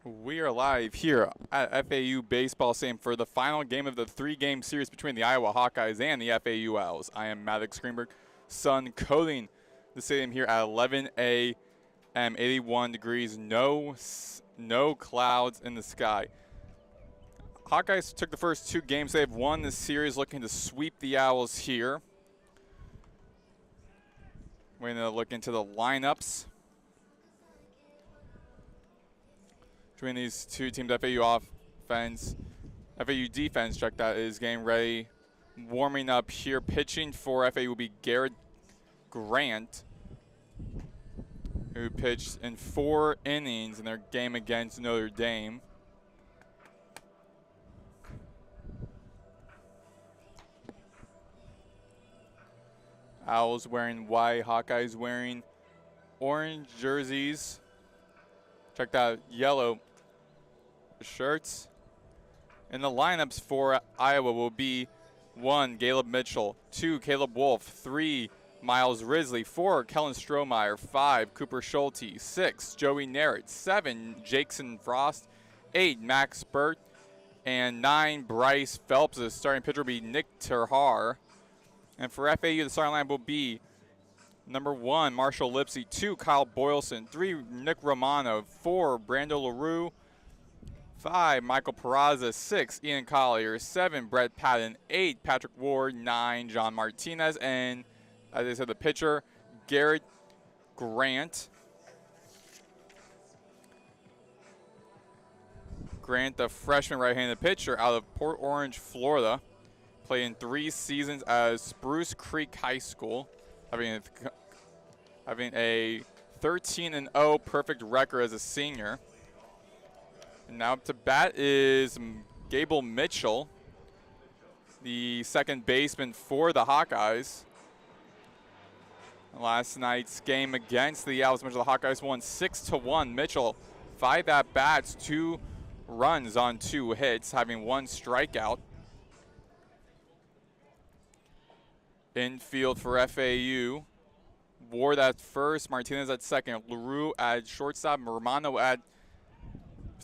We are live here at FAU Baseball Stadium for the final game of the three-game series between the Iowa Hawkeyes and the FAU Owls. I am Maddox Greenberg, sun coating the stadium here at 11 a.m., 81 degrees, no clouds in the sky. Hawkeyes took the first two games. They've won the series, looking to sweep the Owls here. We're going to look into the lineups between these two teams. FAU defense, check that, is getting ready, warming up here. Pitching for FAU will be Garrett Grant, who pitched in 4 innings in their game against Notre Dame. Owls wearing white, Hawkeyes wearing orange jerseys. Check that, yellow shirts. And the lineups for Iowa will be 1, Caleb Mitchell, 2, Caleb Wolf, 3, Miles Risley, 4, Kellen Strohmeyer, 5, Cooper Schulte, 6, Joey Narrett, 7, Jackson Frost, 8, Max Burt, and 9, Bryce Phelps. The starting pitcher will be Nick Terhar. And for FAU, the starting line will be number 1, Marshall Lipsy, 2, Kyle Boylston, 3, Nick Romano, 4, Brando LaRue, 5, Michael Peraza, 6, Ian Collier, 7, Brett Patton, 8, Patrick Ward, 9, John Martinez, and as I said, the pitcher, Garrett Grant. Grant, the freshman right-handed pitcher out of Port Orange, Florida. Played in 3 seasons as Spruce Creek High School, having a 13-0 perfect record as a senior. And now up to bat is Gable Mitchell, the second baseman for the Hawkeyes. Last night's game against the Owls, Mitchell, the Hawkeyes won 6-1. Mitchell, 5 at-bats, 2 runs on 2 hits, having 1 strikeout. Infield for FAU, Ward at first, Martinez at second, LaRue at shortstop, Romano at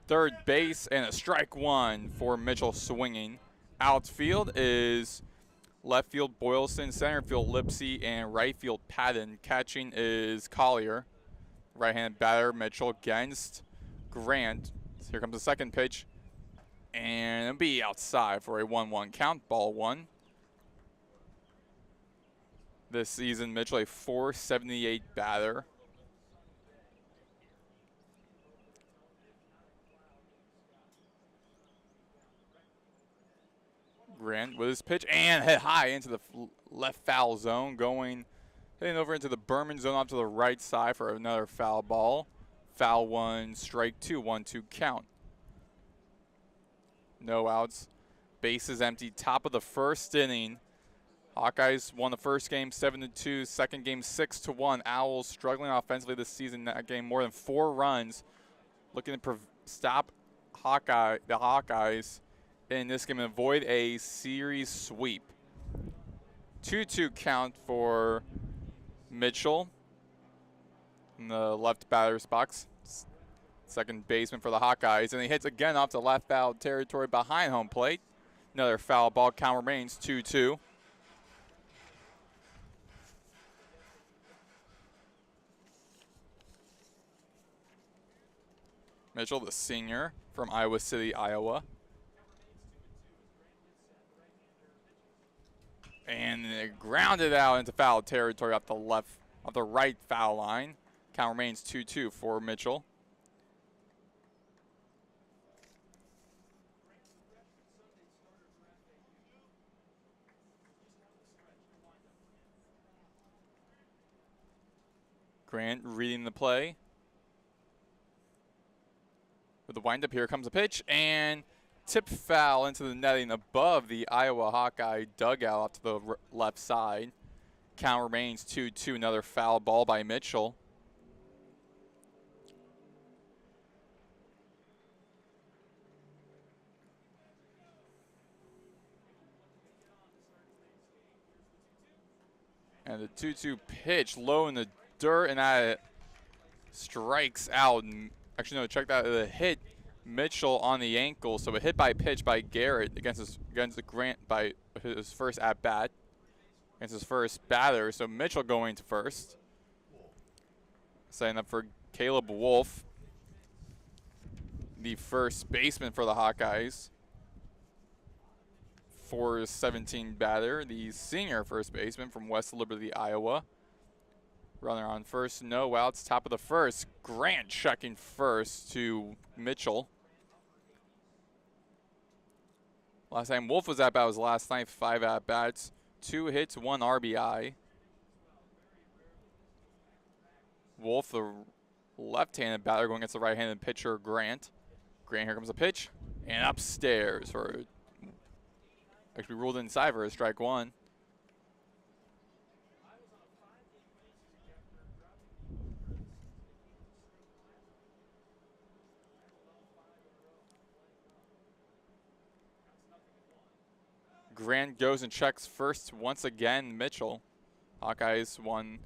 third base, and a strike 1 for Mitchell swinging. Outfield is left field Boylston, center field Lipsy, and right field Patton. Catching is Collier. Right-handed batter Mitchell against Grant. So here comes the second pitch, and it'll be outside for a 1-1 count, ball 1. This season, Mitchell, a .478 batter. Grant with his pitch and hit high into the left foul zone, hitting over into the Berman zone off to the right side for another foul ball. Foul 1, strike 2, 1-2 count. No outs. Bases empty. Top of the first inning. Hawkeyes won the first game 7-2, second game 6-1. Owls struggling offensively this season. That game more than 4 runs. Looking to stop the Hawkeyes in this game and avoid a series sweep. 2-2 count for Mitchell in the left batter's box. Second baseman for the Hawkeyes, and he hits again off the left foul territory behind home plate. Another foul ball. Count remains 2-2. Mitchell, the senior from Iowa City, Iowa. And it grounded out into foul territory off the right foul line. Count remains 2-2 for Mitchell. Grant reading the play. With the windup, here comes a pitch, and tip foul into the netting above the Iowa Hawkeye dugout off to the left side. Count remains 2-2, another foul ball by Mitchell. And the 2-2 pitch low in the dirt, and that strikes out. And actually, no, check that. The hit Mitchell on the ankle, so a hit by pitch by Garrett against Grant by his first at bat against his first batter. So Mitchell going to first, setting up for Caleb Wolf, the first baseman for the Hawkeyes. 4-17 batter, the senior first baseman from West Liberty, Iowa. Runner on first, no outs, top of the first. Grant checking first to Mitchell. Last time Wolf was at bat was last night, 5 at-bats, 2 hits, 1 RBI. Wolf, the left-handed batter, going against the right-handed pitcher, Grant. Grant, here comes a pitch, and upstairs for, actually ruled inside for a strike 1. Grant goes and checks first once again. Mitchell. Hawkeyes won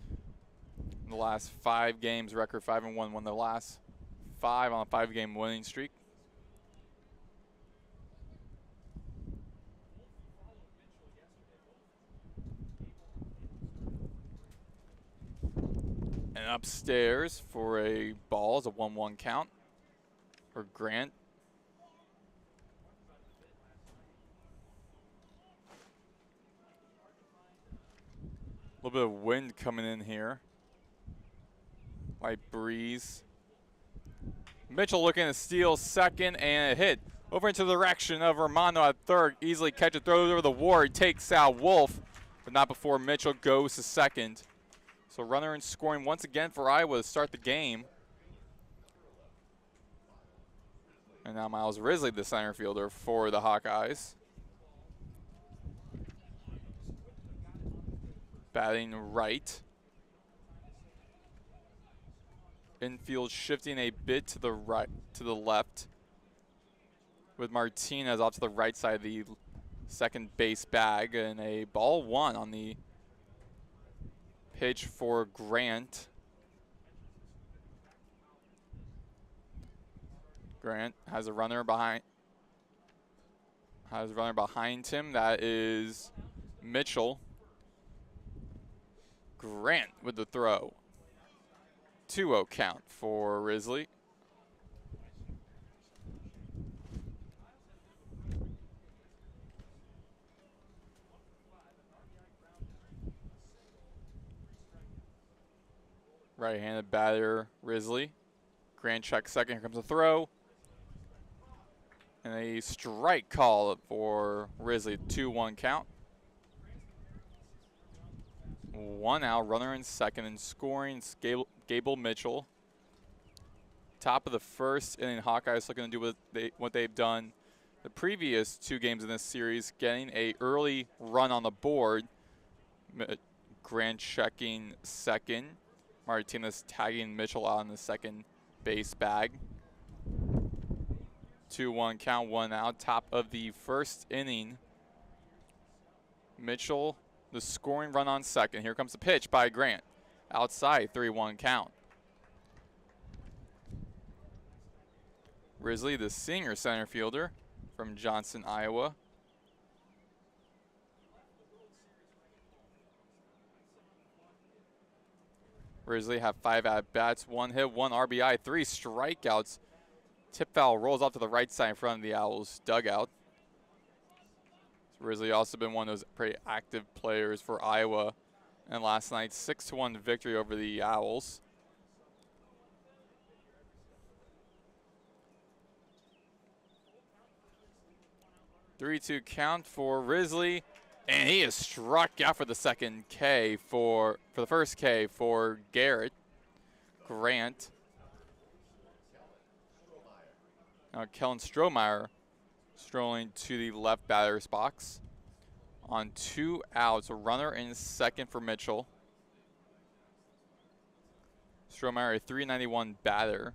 the last 5 games, record 5-1, won the last 5 on a 5-game winning streak. And upstairs for a ball is a 1-1 count for Grant. A little bit of wind coming in here. Light breeze. Mitchell looking to steal second, and a hit over into the direction of Romano at third. Easily catch it, throws over the ward, takes out Wolf, but not before Mitchell goes to second. So runner in scoring once again for Iowa to start the game. And now Miles Risley, the center fielder for the Hawkeyes. Batting right. Infield shifting a bit to the right, to the left, with Martinez off to the right side of the second base bag, and a ball 1 on the pitch for Grant. Grant has a runner behind. Him. That is Mitchell. Grant with the throw. 2-0 count for Risley. Right-handed batter, Risley. Grant checks second. Here comes a throw. And a strike call for Risley. 2-1 count. 1 out, runner in second, and scoring Gable Mitchell. Top of the first inning, Hawkeyes looking to do what they've done the previous 2 games in this series, getting a early run on the board. Grant checking second. Martinez tagging Mitchell out in the second base bag. 2-1 count, 1 out. Top of the first inning. Mitchell, the scoring run on second. Here comes the pitch by Grant. Outside, 3-1 count. Risley, the senior center fielder from Johnson, Iowa. Risley have 5 at-bats, 1 hit, 1 RBI, 3 strikeouts. Tip foul rolls off to the right side in front of the Owls dugout. Risley also been one of those pretty active players for Iowa. And last night's 6-1 victory over the Owls. Three-two count for Risley, and he is struck out for the second K for the first K for Grant. Now Kellen Strohmeyer strolling to the left batter's box. On 2 outs, a runner in second for Mitchell. Strohmeyer, a .391 batter.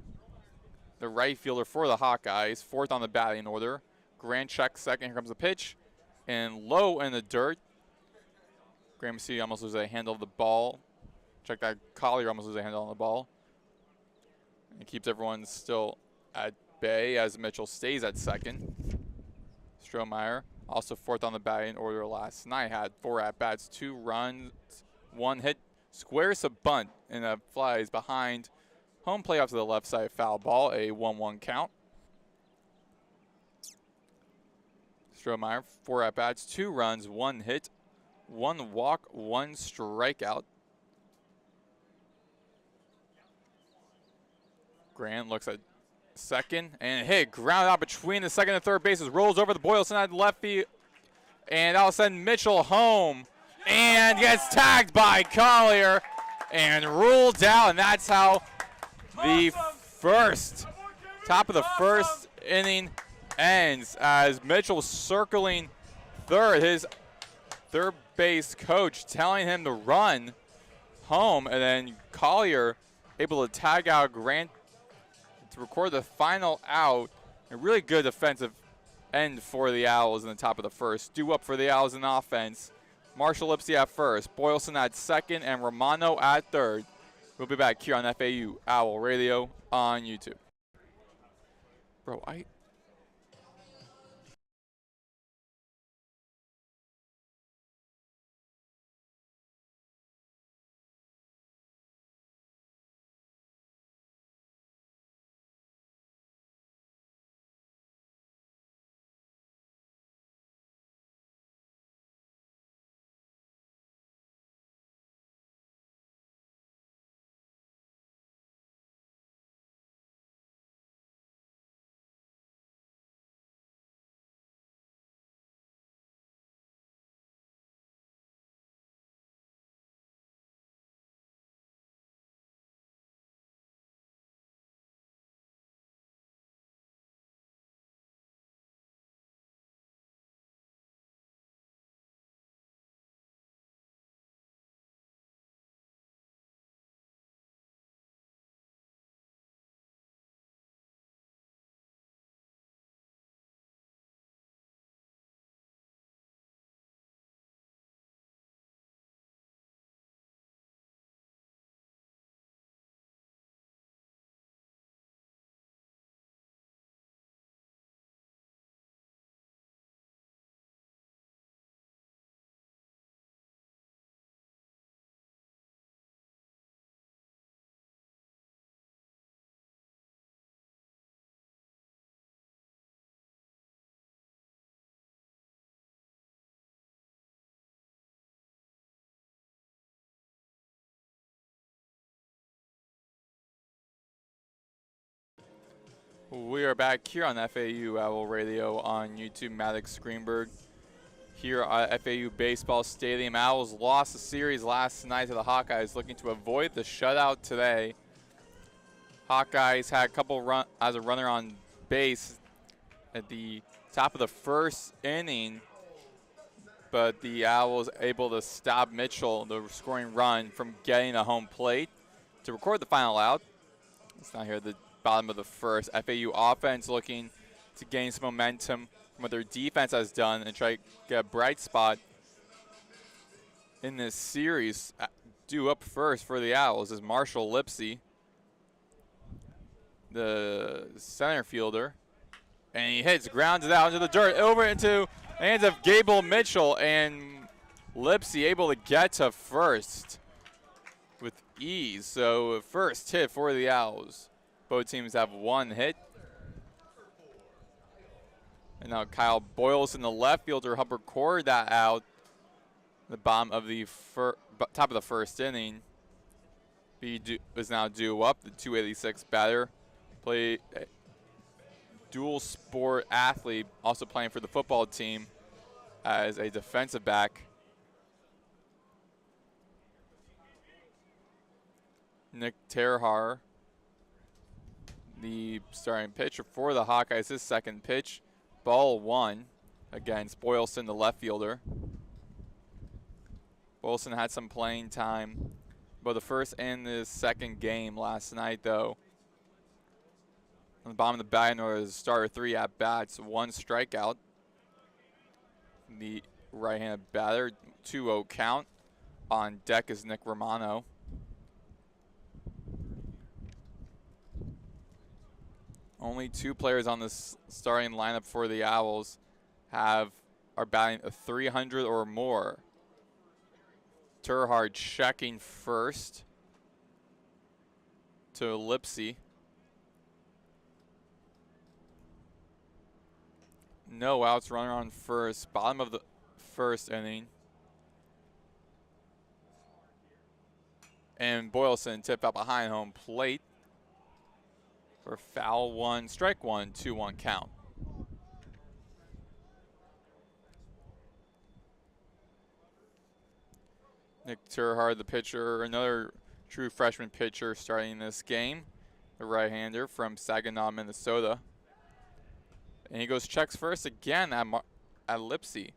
The right fielder for the Hawkeyes, 4th on the batting order. Grant checks second. Here comes the pitch. And low in the dirt. Graham C almost loses a handle of the ball. Check that. Collier almost loses a handle on the ball. And keeps everyone still at Bay as Mitchell stays at second. Strohmeyer, also fourth on the batting order last night, had 4 at-bats, 2 runs, 1 hit, squares a bunt, and a flies behind home plate off to the left side foul ball, a 1-1 count. Strohmeyer, 4 at-bats, 2 runs, 1 hit, 1 walk, 1 strikeout. Grant looks at second and hit, ground out between the second and third bases, rolls over the Boylston at left field, and all of a sudden Mitchell home and gets tagged by Collier and ruled out, and that's how the top of the first inning ends, as Mitchell circling third, his third base coach telling him to run home, and then Collier able to tag out Grant to record the final out. A really good defensive end for the Owls in the top of the first. Due up for the Owls in offense. Marshall Lipsy at first, Boylston at second, and Romano at third. We'll be back here on FAU Owl Radio on YouTube. Bro, we are back here on FAU Owl Radio on YouTube. Maddox, Greenberg here at FAU Baseball Stadium. Owls lost the series last night to the Hawkeyes, looking to avoid the shutout today. Hawkeyes had a couple as a runner on base at the top of the first inning, but the Owls able to stop Mitchell, the scoring run, from getting a home plate to record the final out. It's not here at the bottom of the first. FAU offense looking to gain some momentum from what their defense has done and try to get a bright spot in this series. Due up first for the Owls is Marshall Lipsy, the center fielder, and he hits, grounds it out into the dirt, over into the hands of Gable Mitchell, and Lipsy able to get to first with ease. So first hit for the Owls. Both teams have 1 hit. And now Kyle Boylston, the left fielder, helped record that out. The bottom of the top of the first inning. Is now due up. The 286 batter, play dual sport athlete, also playing for the football team as a defensive back. Nick Terhar, the starting pitcher for the Hawkeyes, his second pitch. Ball 1 against Boylston, the left fielder. Boylston had some playing time, both the first and the second game last night, though. On the bottom of the batting order is starter, 3 at-bats, 1 strikeout. The right-handed batter, 2-0 count. On deck is Nick Romano. Only 2 players on this starting lineup for the Owls are batting a 300 or more. Turhard checking first to Lipsy. No outs, runner on first. Bottom of the first inning. And Boylston tipped out behind home plate for foul 1, strike 1, 2-1 count. Nick Turhard, the pitcher, another true freshman pitcher starting this game. The right-hander from Saginaw, Minnesota. And he goes checks first again at Lipsy.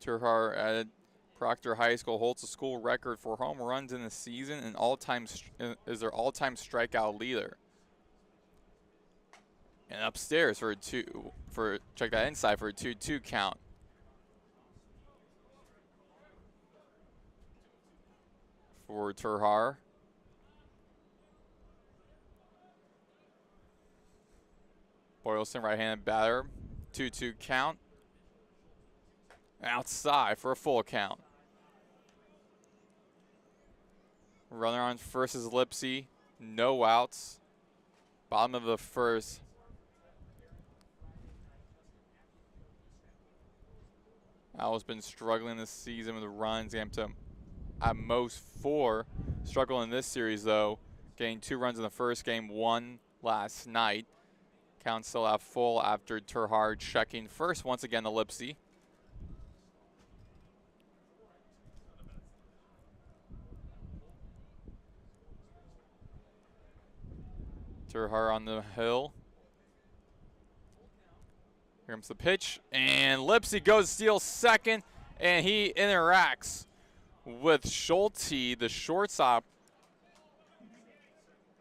Turhard at Proctor High School holds the school record for home runs in the season and is their all-time strikeout leader. And upstairs for check that inside for a 2-2 count. For Turhard. Boylston, right-handed batter, 2-2 count. Outside for a full count. Runner on first is Lipsy, no outs. Bottom of the first. Owls been struggling this season with runs, getting to at most 4. Struggle in this series though, getting 2 runs in the first game, 1 last night. Count still at full after Turhard checking first once again to Lipsy. Turhard on the hill. Here comes the pitch, and Lipsy goes to steal second, and he interacts with Schulte, the shortstop,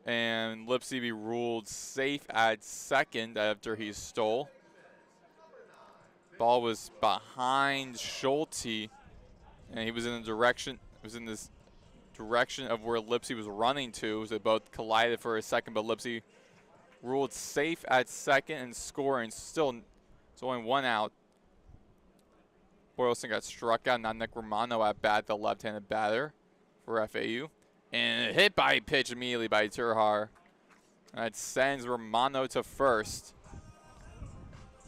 and Lipsy be ruled safe at second after he stole. Ball was behind Schulte, and he was in this direction of where Lipsy was running to. So they both collided for a second, but Lipsy ruled safe at second and scoring. Still, it's only 1 out. Boylston got struck out. Now Nick Romano at bat, the left-handed batter for FAU. And hit by pitch immediately by Turhard. That sends Romano to first.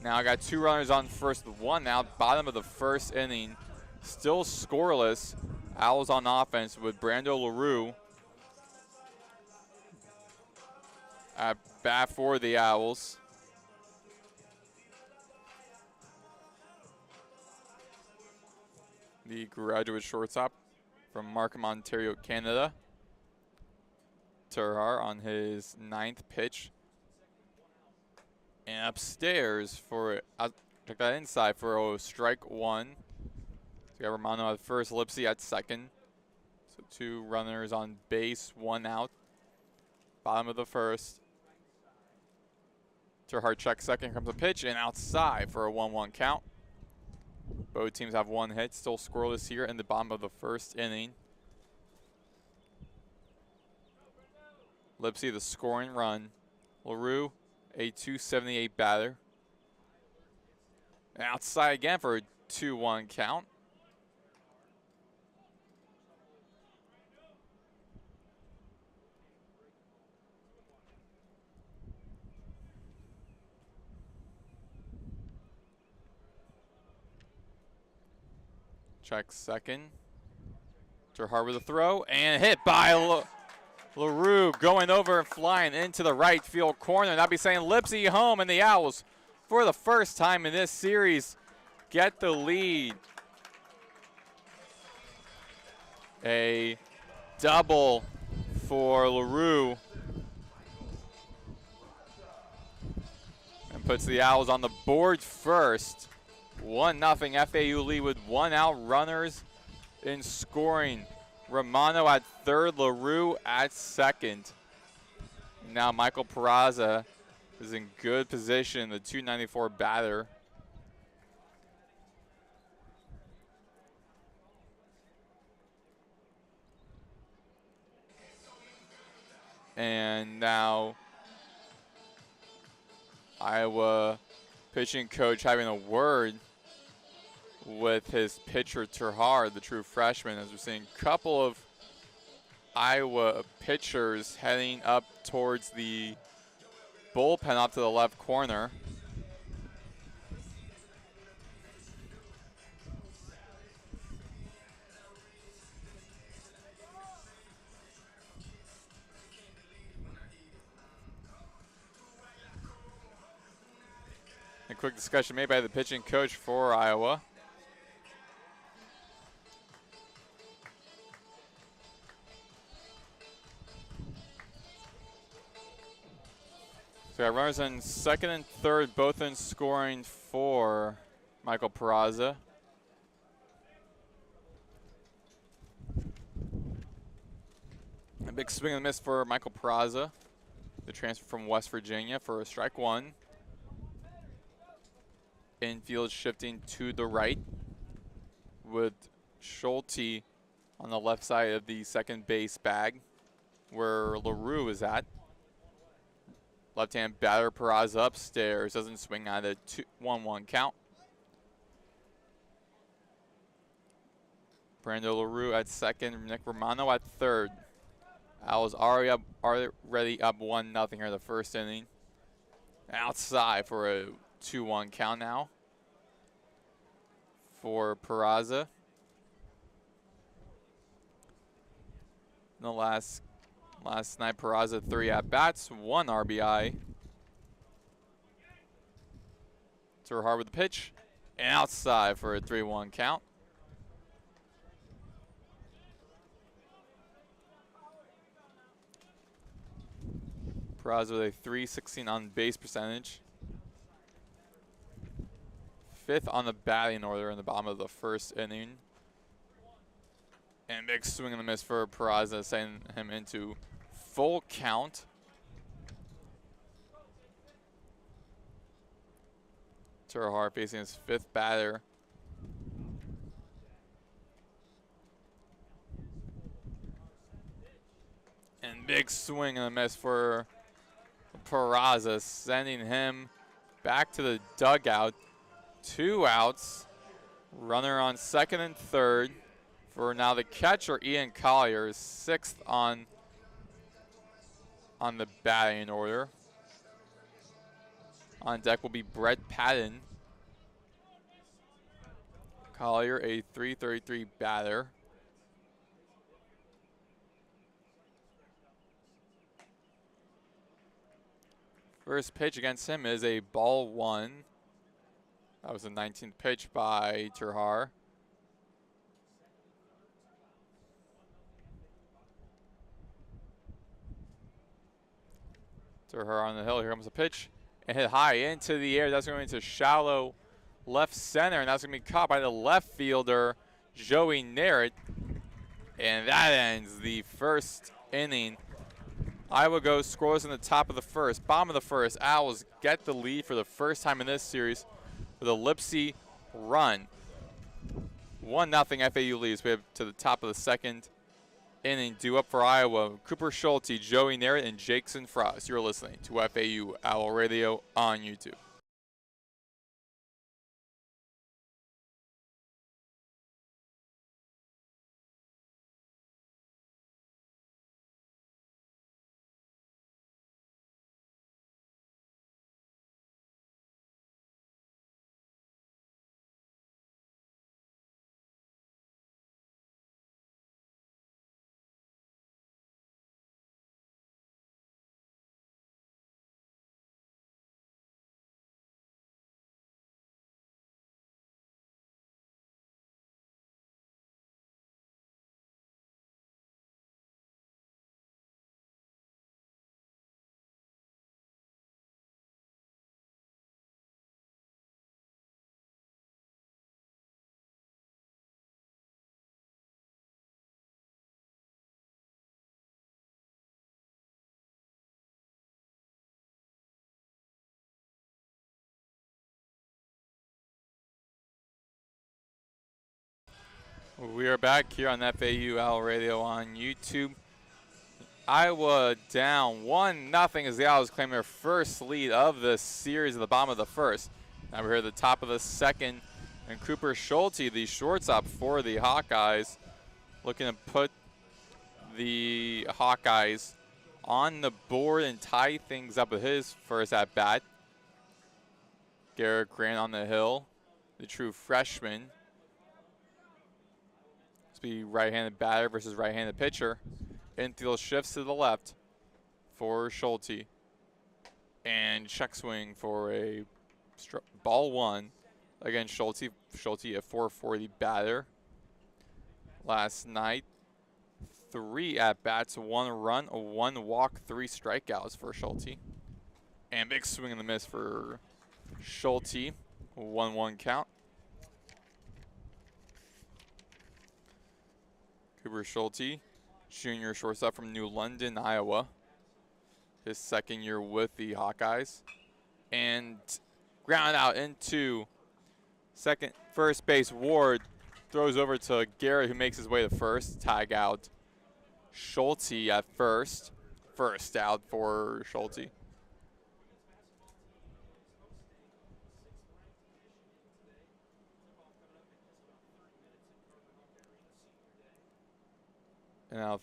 Now I got 2 runners on first with 1 out. Bottom of the first inning. Still scoreless. Owls on offense with Brando LaRue at bat for the Owls. The graduate shortstop from Markham, Ontario, Canada. Turhard on his 9th pitch. And upstairs for, check that inside for a strike 1. So we got Romano at first, Lipsy at second. So 2 runners on base, 1 out. Bottom of the first. Turhard checks second, comes a pitch, and outside for a 1-1 count. Both teams have 1 hit, still scoreless here in the bottom of the first inning. Lipsy, the scoring run. LaRue, a .278 batter. And outside again for a 2-1 count. Check second. Turhard with a throw and hit by LaRue going over and flying into the right field corner. And I'll be saying Lipsy home, and the Owls, for the first time in this series, get the lead. A double for LaRue. And puts the Owls on the board first. 1-0 FAU lead with 1 out, runners in scoring. Romano at third, LaRue at second. Now Michael Peraza is in good position, the .294 batter. And now Iowa pitching coach having a word with his pitcher Terhar, the true freshman, as we're seeing a couple of Iowa pitchers heading up towards the bullpen off to the left corner. A quick discussion made by the pitching coach for Iowa. So we got runners on second and third, both in scoring for Michael Peraza. A big swing and miss for Michael Peraza, the transfer from West Virginia, for a strike one. Infield shifting to the right with Schulte on the left side of the second base bag where LaRue is at. Left-hand batter Peraza upstairs, doesn't swing on a 1-1 count. Brando LaRue at second, Nick Romano at third. Owls already up 1-0 here in the first inning. Outside for a 2-1 count now for Peraza. In the last night, Peraza 3 at-bats, 1 RBI. Terhar with the pitch, and outside for a 3-1 count. Peraza with a .316 on base percentage. 5th on the batting order in the bottom of the first inning. And big swing and a miss for Peraza, sending him into full count. Terhar facing his 5th batter. And big swing and a miss for Peraza, sending him back to the dugout. 2 outs. Runner on second and third for now the catcher Ian Collier, 6th on the batting order. On deck will be Brett Patton. Collier, a .333 batter. First pitch against him is a ball 1. That was the 19th pitch by Terhar. Terhar on the hill. Here comes the pitch. And hit high into the air. That's going into shallow left center. And that's going to be caught by the left fielder, Joey Narrett. And that ends the first inning. Iowa goes scoreless in the top of the first. Bottom of the first, Owls get the lead for the first time in this series with a Lipsy run. 1-0 FAU leads. We have to the top of the second inning. Due up for Iowa, Cooper Schulte, Joey Narrett, and Jackson Frost. You're listening to FAU Owl Radio on YouTube. We are back here on FAU Owl Radio on YouTube. Iowa down 1-0 as the Owls claim their first lead of the series at the bottom of the first. Now we're here at the top of the second, and Cooper Schulte, the shortstop for the Hawkeyes, looking to put the Hawkeyes on the board and tie things up with his first at bat. Garrett Grant on the hill, the true freshman. This will be right-handed batter versus right-handed pitcher. Infield shifts to the left for Schulte. And check swing for a ball one against Schulte. Schulte, a 440 batter. Last night, 3 at-bats, 1 run, 1 walk, 3 strikeouts for Schulte. And big swing and a miss for Schulte. 1-1 count. Cooper Schulte, junior shortstop from New London, Iowa. His second year with the Hawkeyes. And ground out into first base. Ward throws over to Garrett, who makes his way to first. Tag out Schulte at first. First out for Schulte. And now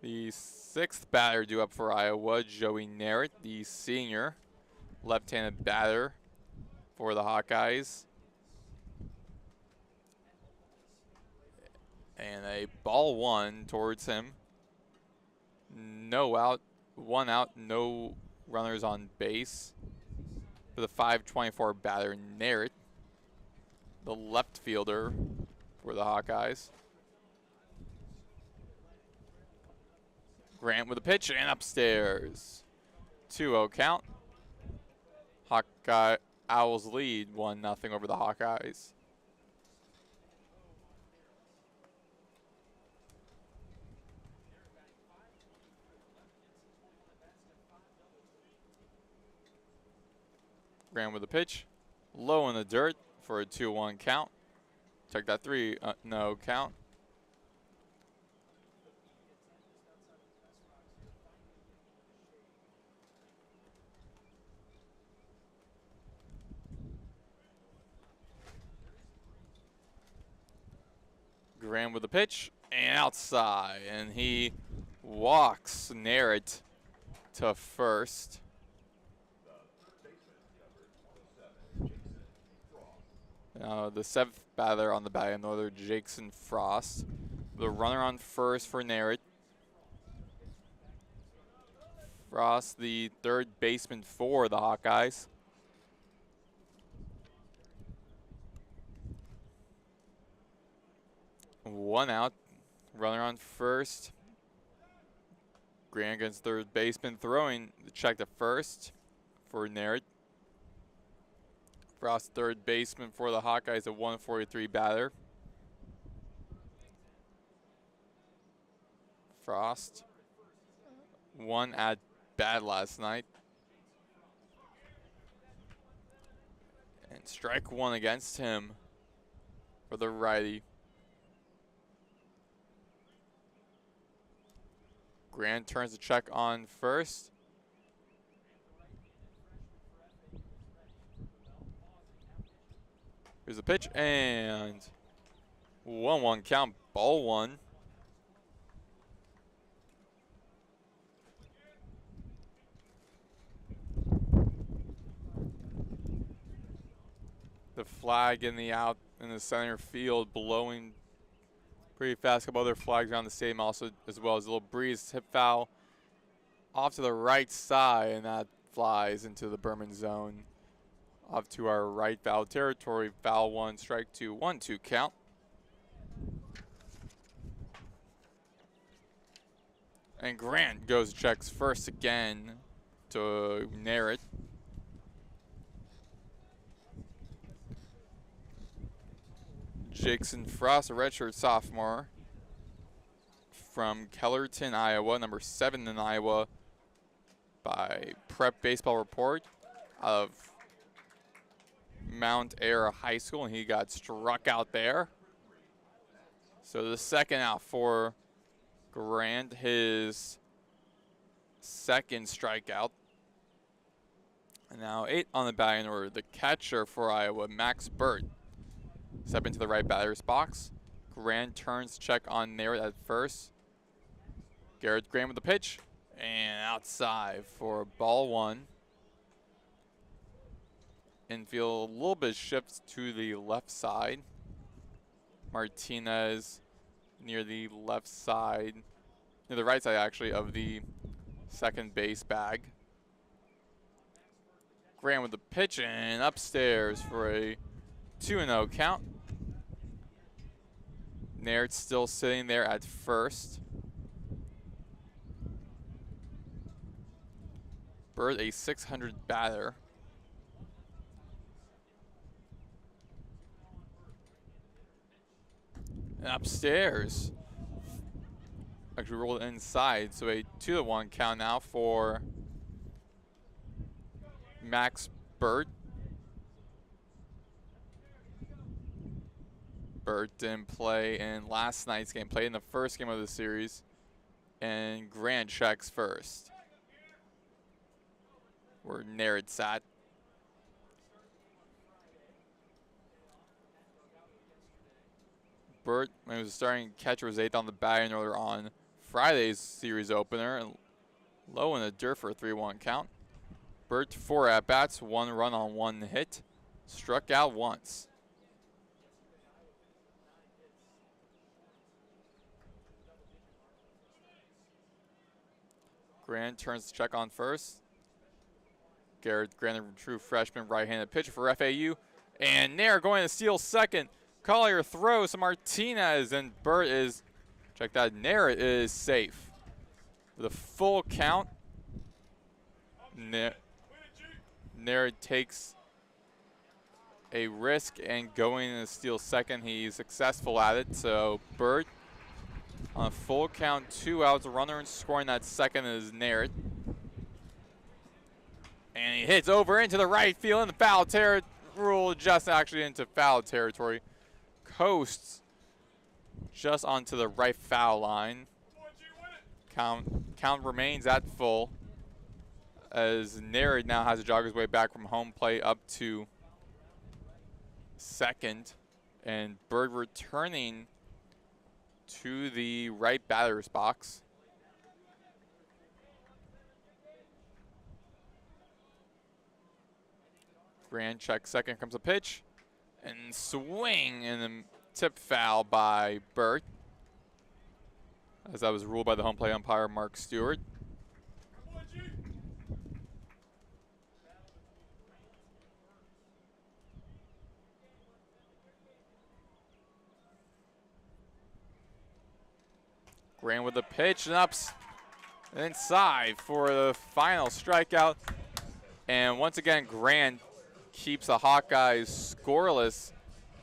the 6th batter due up for Iowa, Joey Narrett, the senior left-handed batter for the Hawkeyes. And a ball one towards him. No out, 1 out, no runners on base for the 524 batter, Narrett, the left fielder for the Hawkeyes. Grant with a pitch and upstairs. 2-0 count. Hawkeye Owls lead 1-0 over the Hawkeyes. Grant with a pitch. Low in the dirt for a 2-1 count. Check that 3, no count. Graham with the pitch and outside, and he walks Narrett to first. The 7th batter on the bat, another Jackson Frost. The runner on first for Narrett. Frost, the 3rd baseman for the Hawkeyes. One out, runner on first. Grant against 3rd baseman, throwing the check to first for Narrett. Frost, 3rd baseman for the Hawkeyes, a 143 batter. Frost, 1 at bat last night. And strike 1 against him for the righty. Grant turns the check on first. Here's a pitch and 1-1 count, ball one. The flag in the out in the center field blowing pretty fast. A couple other flags around the stadium also, as well as a little breeze. Hip foul off to the right side, and that flies into the Berman zone. Off to our right foul territory. Foul 1, strike 2, 1-2 count. And Grant goes checks first again to Narrett. Jackson Frost, a redshirt sophomore from Kellerton, Iowa, number 7 in Iowa by Prep Baseball Report of Mount Air High School, and he got struck out there. So the 2nd out for Grant, his second strikeout. And now 8 on the batting order. The catcher for Iowa, Max Burt, step into the right batter's box. Grant turns check on Nair at first. Garrett Graham with the pitch. And outside for ball 1. Infield a little bit shifts to the left side. Martinez near the left side, near the right side actually, of the second base bag. Graham with the pitch and upstairs for a 2-0 count. Naird still sitting there at first. Bird a 600 batter. And upstairs, actually rolled inside, so a 2-1 count now for Max Burt. Burt didn't play in last night's game, played in the first game of the series, and Grant checks first, where Naird sat. Burt, when he was starting catcher, was 8th on the batting order on Friday's series opener, and low in the dirt for a 3-1 count. Burt 4 at-bats, 1 run on 1 hit, struck out once. Grant turns to check on first. Garrett Grant, a true freshman right-handed pitcher for FAU, and Nair going to steal second. Collier throws to Martinez, and Burt is, check that, Nair is safe. With a full count, Nair takes a risk and going to steal second. He's successful at it, so Burt on a full count, 2 outs, runner and scoring that second is Nair. And he hits over into the right field in the foul territory, just actually into foul territory. Coasts just onto the right foul line. Count remains at full as Nair now has to jog his way back from home plate up to second, and Bird returning to the right batter's box. Grant checks second, comes a pitch, and swing, and then tip foul by Burt, as that was ruled by the home plate umpire, Mark Stewart. Grant with the pitch and ups and inside for the final strikeout. And once again, Grant keeps the Hawkeyes scoreless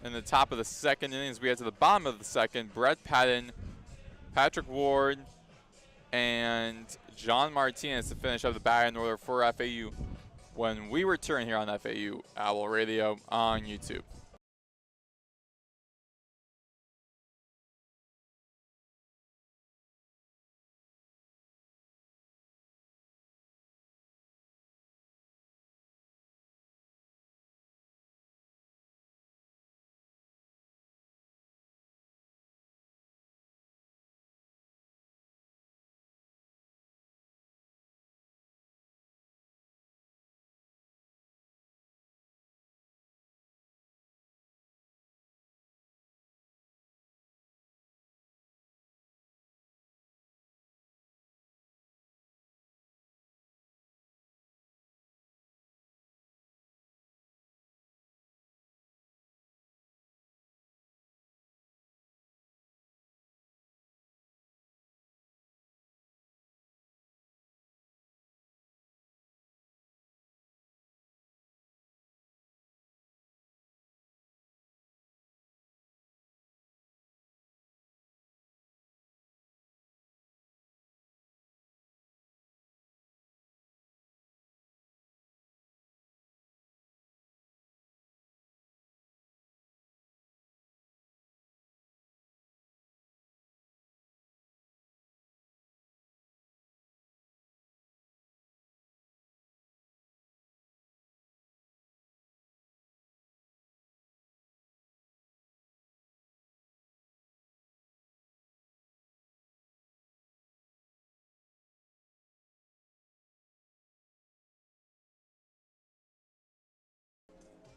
in the top of the second innings. We head to the bottom of the second. Brett Patton, Patrick Ward, and John Martinez to finish up the batting order for FAU when we return here on FAU Owl Radio on YouTube.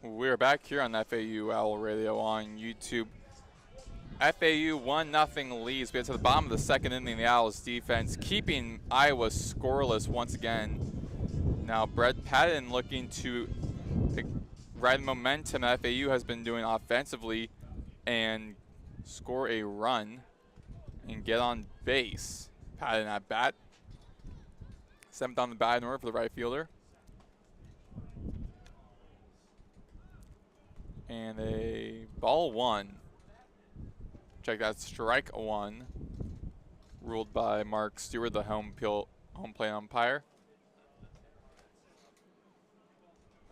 We're back here on FAU Owl Radio on YouTube. FAU 1-0 leads. We get to the bottom of the second inning. The Owls defense keeping Iowa scoreless once again. Now Brett Patton looking to ride the momentum that FAU has been doing offensively and score a run and get on base. Patton at bat. 7th on the bat in order for the right fielder. And a ball 1. Check that, strike 1. Ruled by Mark Stewart, the home plate umpire.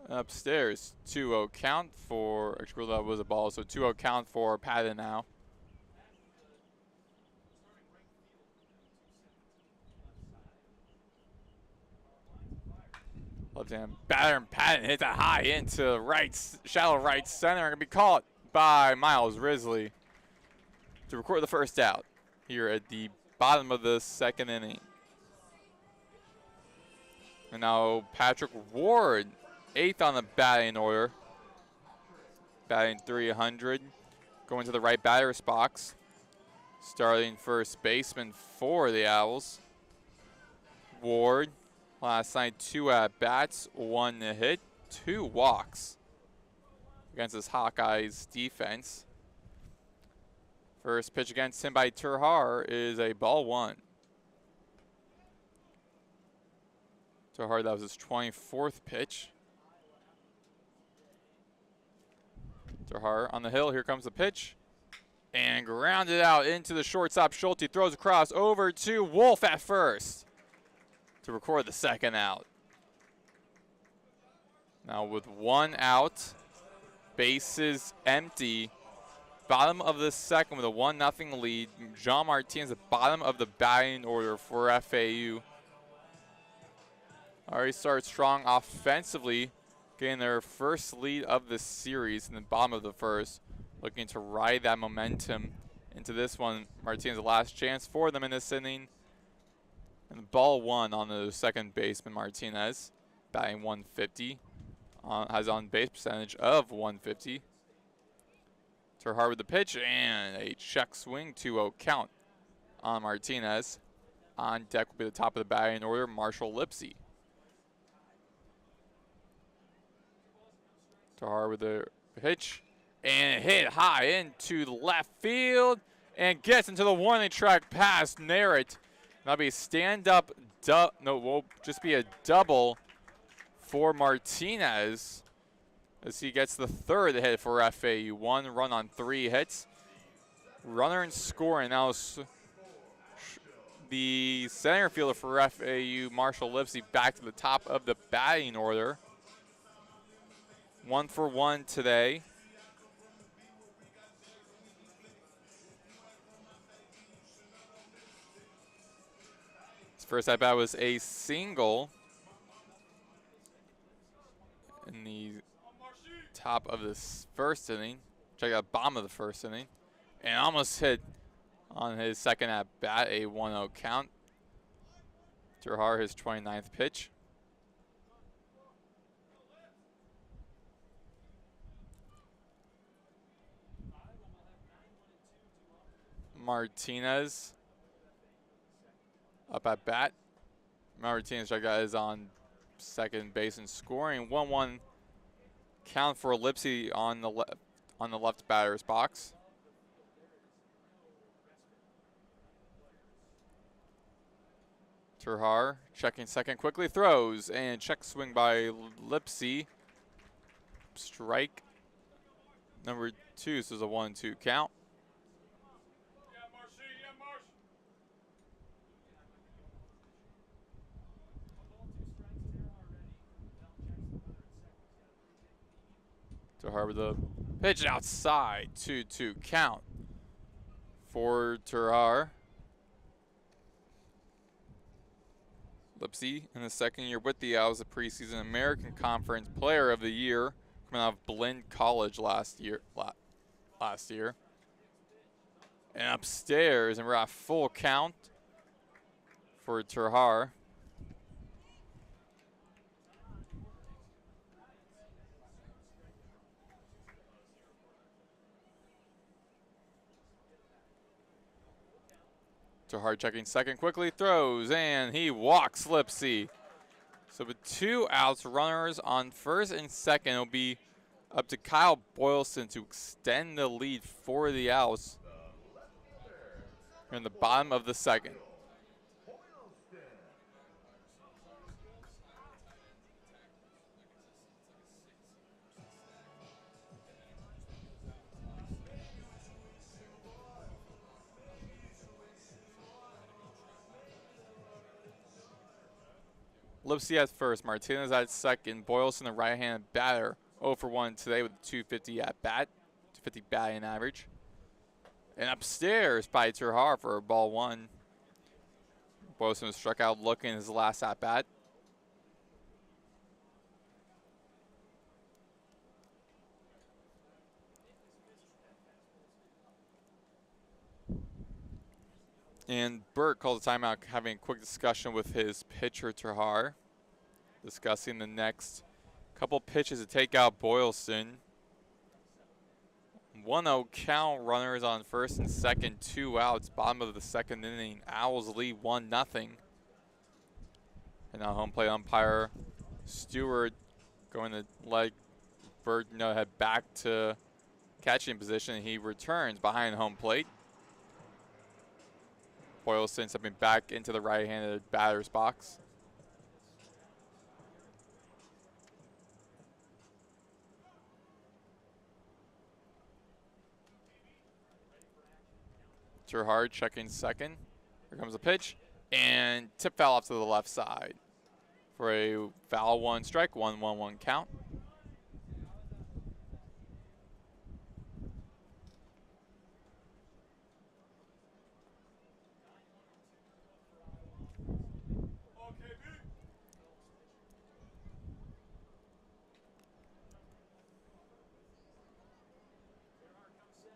Upstairs, 2-0 count for, actually that was a ball, so 2-0 count for Patton now. Left-hand batter, and Patton hits a high into right, shallow right center. Going to be caught by Miles Risley to record the first out here at the bottom of the second inning. And now Patrick Ward, 8th on the batting order, batting .300, going to the right batter's box, starting first baseman for the Owls. Ward. Last night, 2 at-bats, 1 hit, 2 walks against this Hawkeyes defense. First pitch against him by Terhar is a ball 1. Terhar, that was his 24th pitch. Terhar on the hill, here comes the pitch. And grounded out into the shortstop. Schulte throws across over to Wolf at first to record the second out. Now with 1 out, bases empty, bottom of the second with a 1-0 lead. John Martinez at bottom of the batting order for FAU. Already started strong offensively, getting their first lead of the series in the bottom of the first, looking to ride that momentum into this one. Martinez, the last chance for them in this inning. And ball 1 on the second baseman, Martinez, batting .150, has on base percentage of .150. Terhar with the pitch and a check swing, 2-0 count on Martinez. On deck will be the top of the batting order, Marshall Lipsy. Terhar with the pitch and hit high into the left field and gets into the warning track past Narrett. That'll be a stand-up, will just be a double for Martinez as he gets the 3rd hit for FAU. 1 run on 3 hits. Runner in scoring. Now the center fielder for FAU, Marshall Lipsy, back to the top of the batting order. 1 for 1 today. First at bat was a single in the top of this first inning. Check out bottom of the first inning. And almost hit on his second at bat, a 1-0 count. Terhar, his 29th pitch. Martinez up at bat. Martinez is on second base and scoring. 1-1 count for Lipsy on the left batter's box. Terhar checking second, quickly throws and check swing by Lipsy. Strike number 2, so it's a 1-2 count. Terhar with the pitch outside, 2-2 count for Terhar. Lipsy in the second year with the Owls, the preseason American Conference Player of the Year, coming out of Blinn College last year. And upstairs, and we're at full count for Terhar. Hard checking second, quickly throws, and he walks Lipsy. So with 2 outs, runners on first and second, it'll be up to Kyle Boylston to extend the lead for the outs in the bottom of the second. Lipsy at first, Martinez at second, Boylston the right-handed batter, 0 for 1 today with 250 at bat, 250 batting average. And upstairs by Terhar for a ball 1. Boylston was struck out looking his last at bat. And Burt calls a timeout, having a quick discussion with his pitcher, Terhar, discussing the next couple pitches to take out Boylston. 1-0 count, runners on first and second, 2 outs, bottom of the second inning. Owls lead 1-0. And now home plate umpire Stewart going to let Burt head back to catching position. He returns behind home plate. Boylston stepping back into the right-handed batter's box. Terhard checking second. Here comes the pitch. And tip foul off to the left side for a foul 1 strike, 1-1-1 count.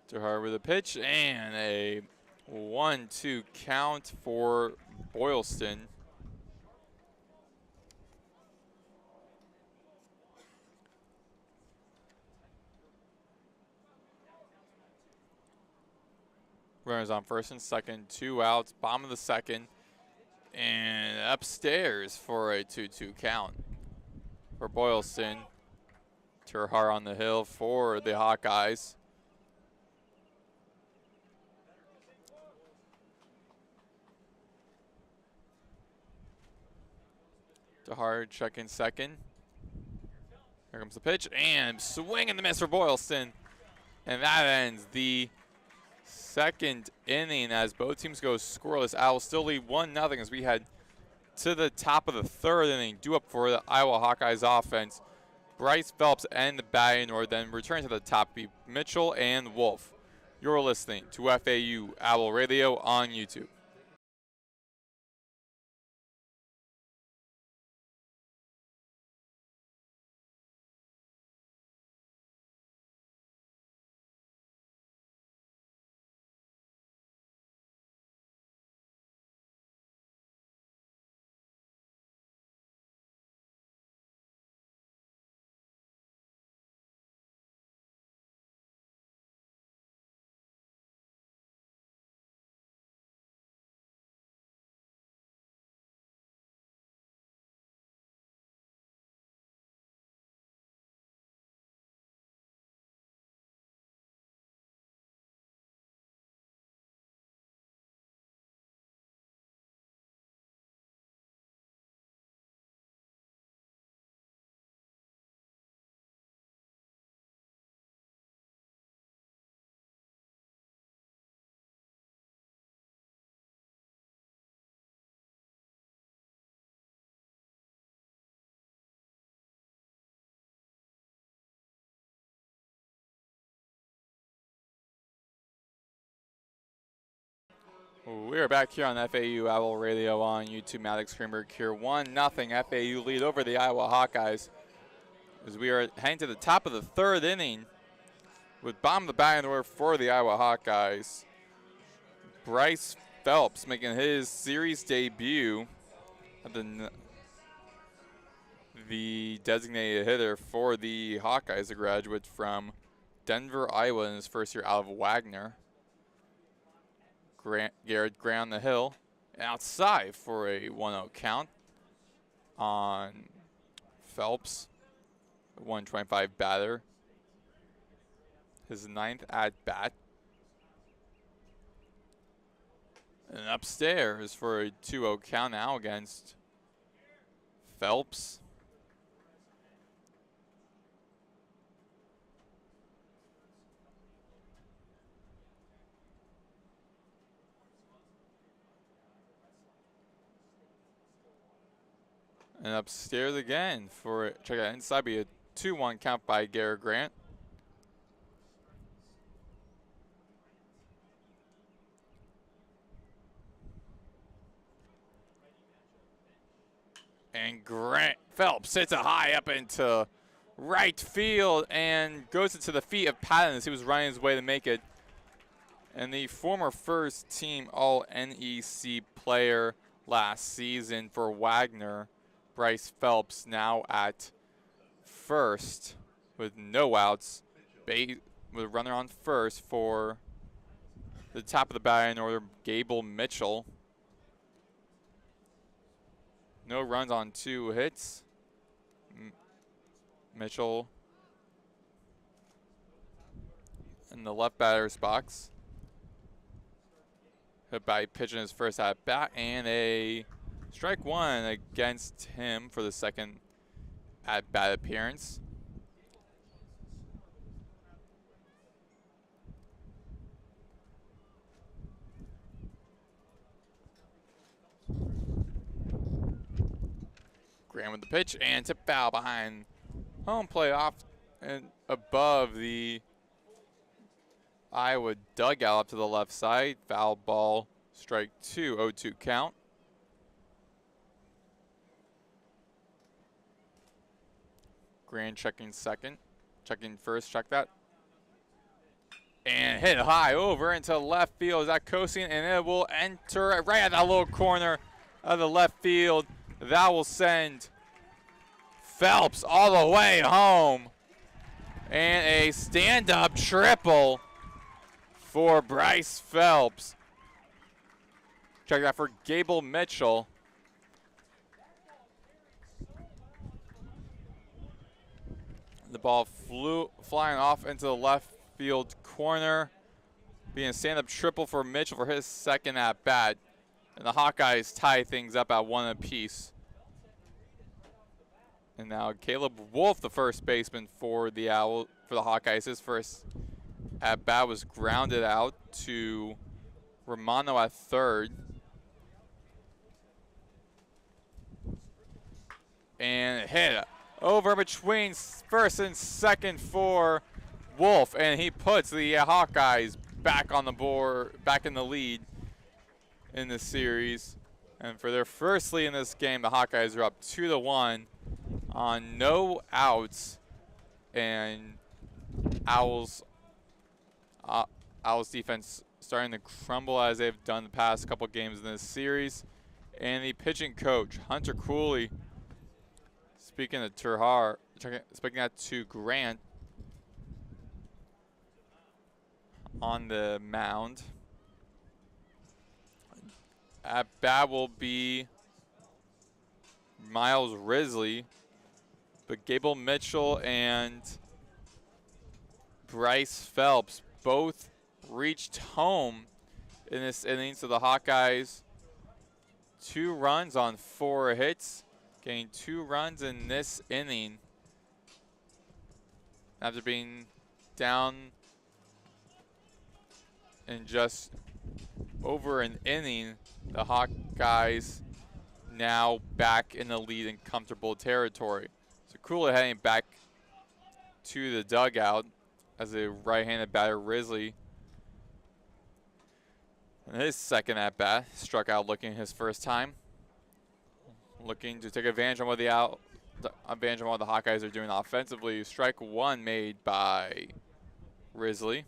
Terhard with a pitch and a 1-2 count for Boylston. Runners on first and second, 2 outs, bottom of the second, and upstairs for a 2-2 count for Boylston. Terhar on the hill for the Hawkeyes. Terhar checking second. Here comes the pitch, and swing and the miss for Boylston. And that ends the second inning as both teams go scoreless. Owls still lead 1-0 as we head to the top of the third inning. Due up for the Iowa Hawkeyes offense. Bryce Phelps and the batting order then return to the top. Be Mitchell and Wolf. You're listening to FAU Owl Radio on YouTube. We are back here on FAU Owl Radio on YouTube. Maddox, Greenberg here. 1-0 FAU lead over the Iowa Hawkeyes as we are heading to the top of the third inning with bottom of the batting order for the Iowa Hawkeyes. Bryce Phelps making his series debut at the designated hitter for the Hawkeyes, a graduate from Denver, Iowa in his first year out of Wagner. Garrett Grant on the hill. And outside for a 1-0 count on Phelps, 125 batter. His 9th at bat. And upstairs for a 2-0 count now against Phelps. And upstairs again for, check out inside, be a 2-1 count by Garrett Grant. And Grant Phelps hits it high up into right field and goes into the feet of Patton as he was running his way to make it. And the former first team All-NEC player last season for Wagner, Bryce Phelps, now at first with no outs, with a runner on first for the top of the batting order, Gable Mitchell. No runs on 2 hits. Mitchell in the left batter's box. Hit by pitching his first at bat, and a strike 1 against him for the second at bat appearance. Graham with the pitch and tip foul behind home plate off and above the Iowa dugout up to the left side. Foul ball, strike 2, 0-2 count. Graham checking second, checking first, check that. And hit high over into left field. Is that coasting? And it will enter right at that little corner of the left field. That will send Phelps all the way home. And a stand-up triple for Bryce Phelps. Check that for Gable Mitchell. The ball flew flying off into the left field corner. Being a stand-up triple for Mitchell for his second at bat. And the Hawkeyes tie things up at 1 apiece. And now Caleb Wolf, the first baseman for the Hawkeyes, his first at bat was grounded out to Romano at third. And hit over between first and second for Wolf, and he puts the Hawkeyes back on the board, back in the lead in the series. And for their first lead in this game, the Hawkeyes are up 2-1 on no outs, and Owls defense starting to crumble as they've done the past couple games in this series. And the pitching coach, Hunter Cooley, speaking out to Grant on the mound. At bat will be Miles Risley, but Gable Mitchell and Bryce Phelps both reached home in this inning, so the Hawkeyes 2 runs on 4 hits, getting 2 runs in this inning after being down in just over an inning. The Hawkeyes now back in the lead in comfortable territory. So Cooley heading back to the dugout as a right-handed batter, Risley. And his second at-bat, struck out looking his first time. Looking to take advantage of what the Hawkeyes are doing offensively. Strike 1 made by Risley.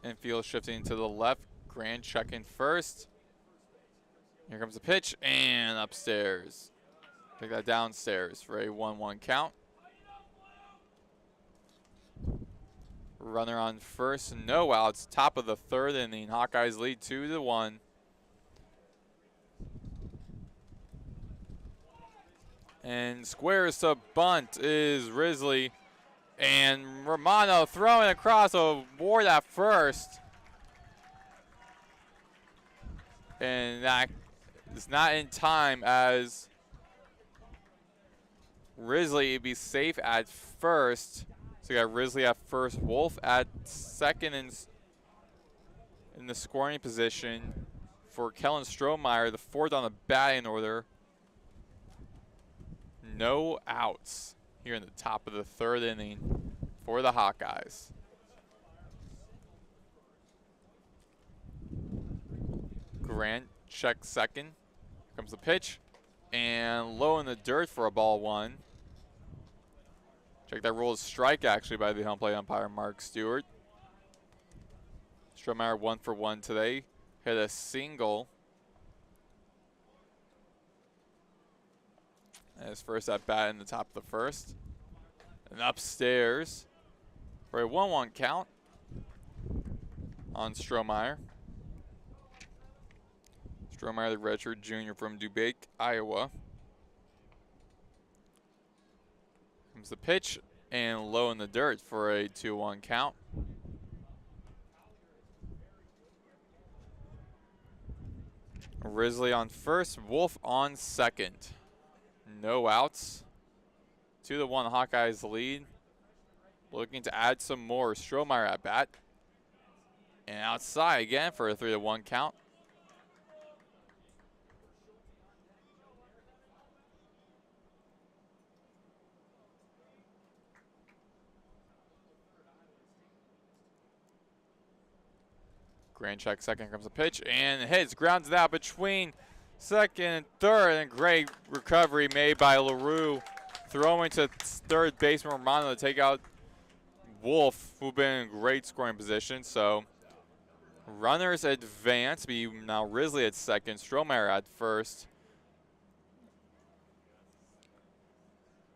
Infield shifting to the left. Grant checking first. Here comes the pitch, and upstairs. Take that downstairs for a 1-1 count. Runner on first, no outs. Top of the third inning. Hawkeyes lead 2-1. And squares to bunt is Risley. And Romano throwing across a Ward at first. And that is not in time as Risley would be safe at first. So you got Risley at first, Wolf at second in the scoring position for Kellen Strohmeyer, the fourth on the batting order. No outs here in the top of the third inning for the Hawkeyes. Grant checks second. Here comes the pitch. And low in the dirt for a ball one. Check that rule as strike actually by the home plate umpire Mark Stewart. Strohmeyer 1 for 1 today. Hit a single. And his first at bat in the top of the first. And upstairs for a 1-1 count on Strohmeyer. Strohmeyer, the redshirt junior from Dubuque, Iowa. Comes the pitch and low in the dirt for a 2-1 count. Risley on first, Wolf on second. No outs. 2-1 Hawkeyes lead. Looking to add some more. Strohmeyer at bat. And outside again for a 3-1 count. Grant check second, comes a pitch and hits, grounds it out between second and third, and great recovery made by LaRue, throwing to third baseman Romano to take out Wolf, who've been in great scoring position. So runners advance, be now Risley at second, Strohmeyer at first,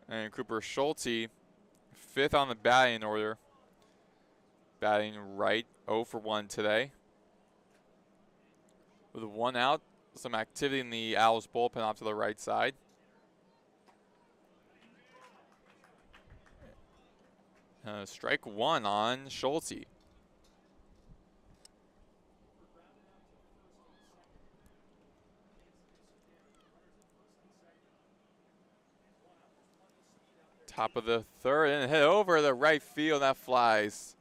and Cooper Schulte fifth on the batting order, batting right, 0 for 1 today. With 1 out, some activity in the Owls bullpen off to the right side. Strike 1 on Schulte. Top of the third and hit over the right field. That flies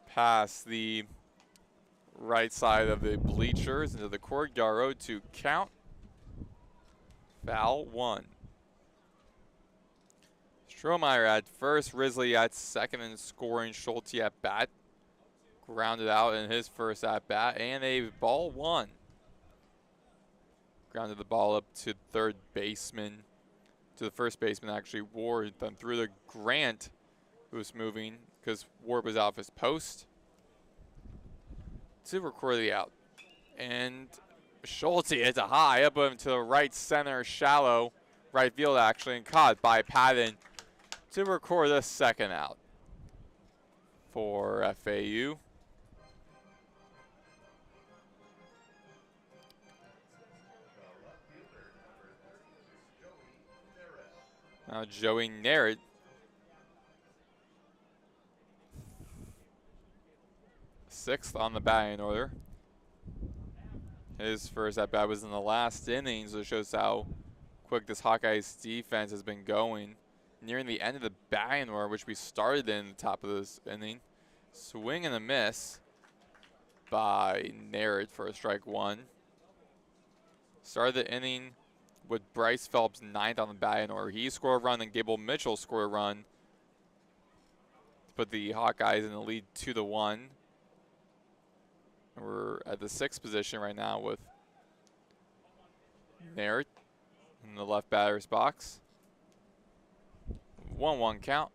past the right side of the bleachers into the courtyard road to count. Foul 1. Strohmeyer at first, Risley at second and scoring, Schulte at bat. Grounded out in his first at bat, and a ball 1. Grounded the ball up to third baseman, to the first baseman actually, Ward, then through to Grant, who was moving because Ward was off his post, to record the out. And Schulte hits a high up into the right center, shallow right field actually, and caught by Patton to record the second out for FAU. Now Joey Narrett sixth on the batting order. His first at bat was in the last inning, so it shows how quick this Hawkeyes defense has been going. Nearing the end of the batting order, which we started in the top of this inning. Swing and a miss by Narrett for a strike 1. Started the inning with Bryce Phelps 9th on the batting order. He scored a run, and Gable Mitchell scored a run to put the Hawkeyes in the lead 2-1. We're at the 6th position right now with Narrett in the left batter's box. 1-1 count.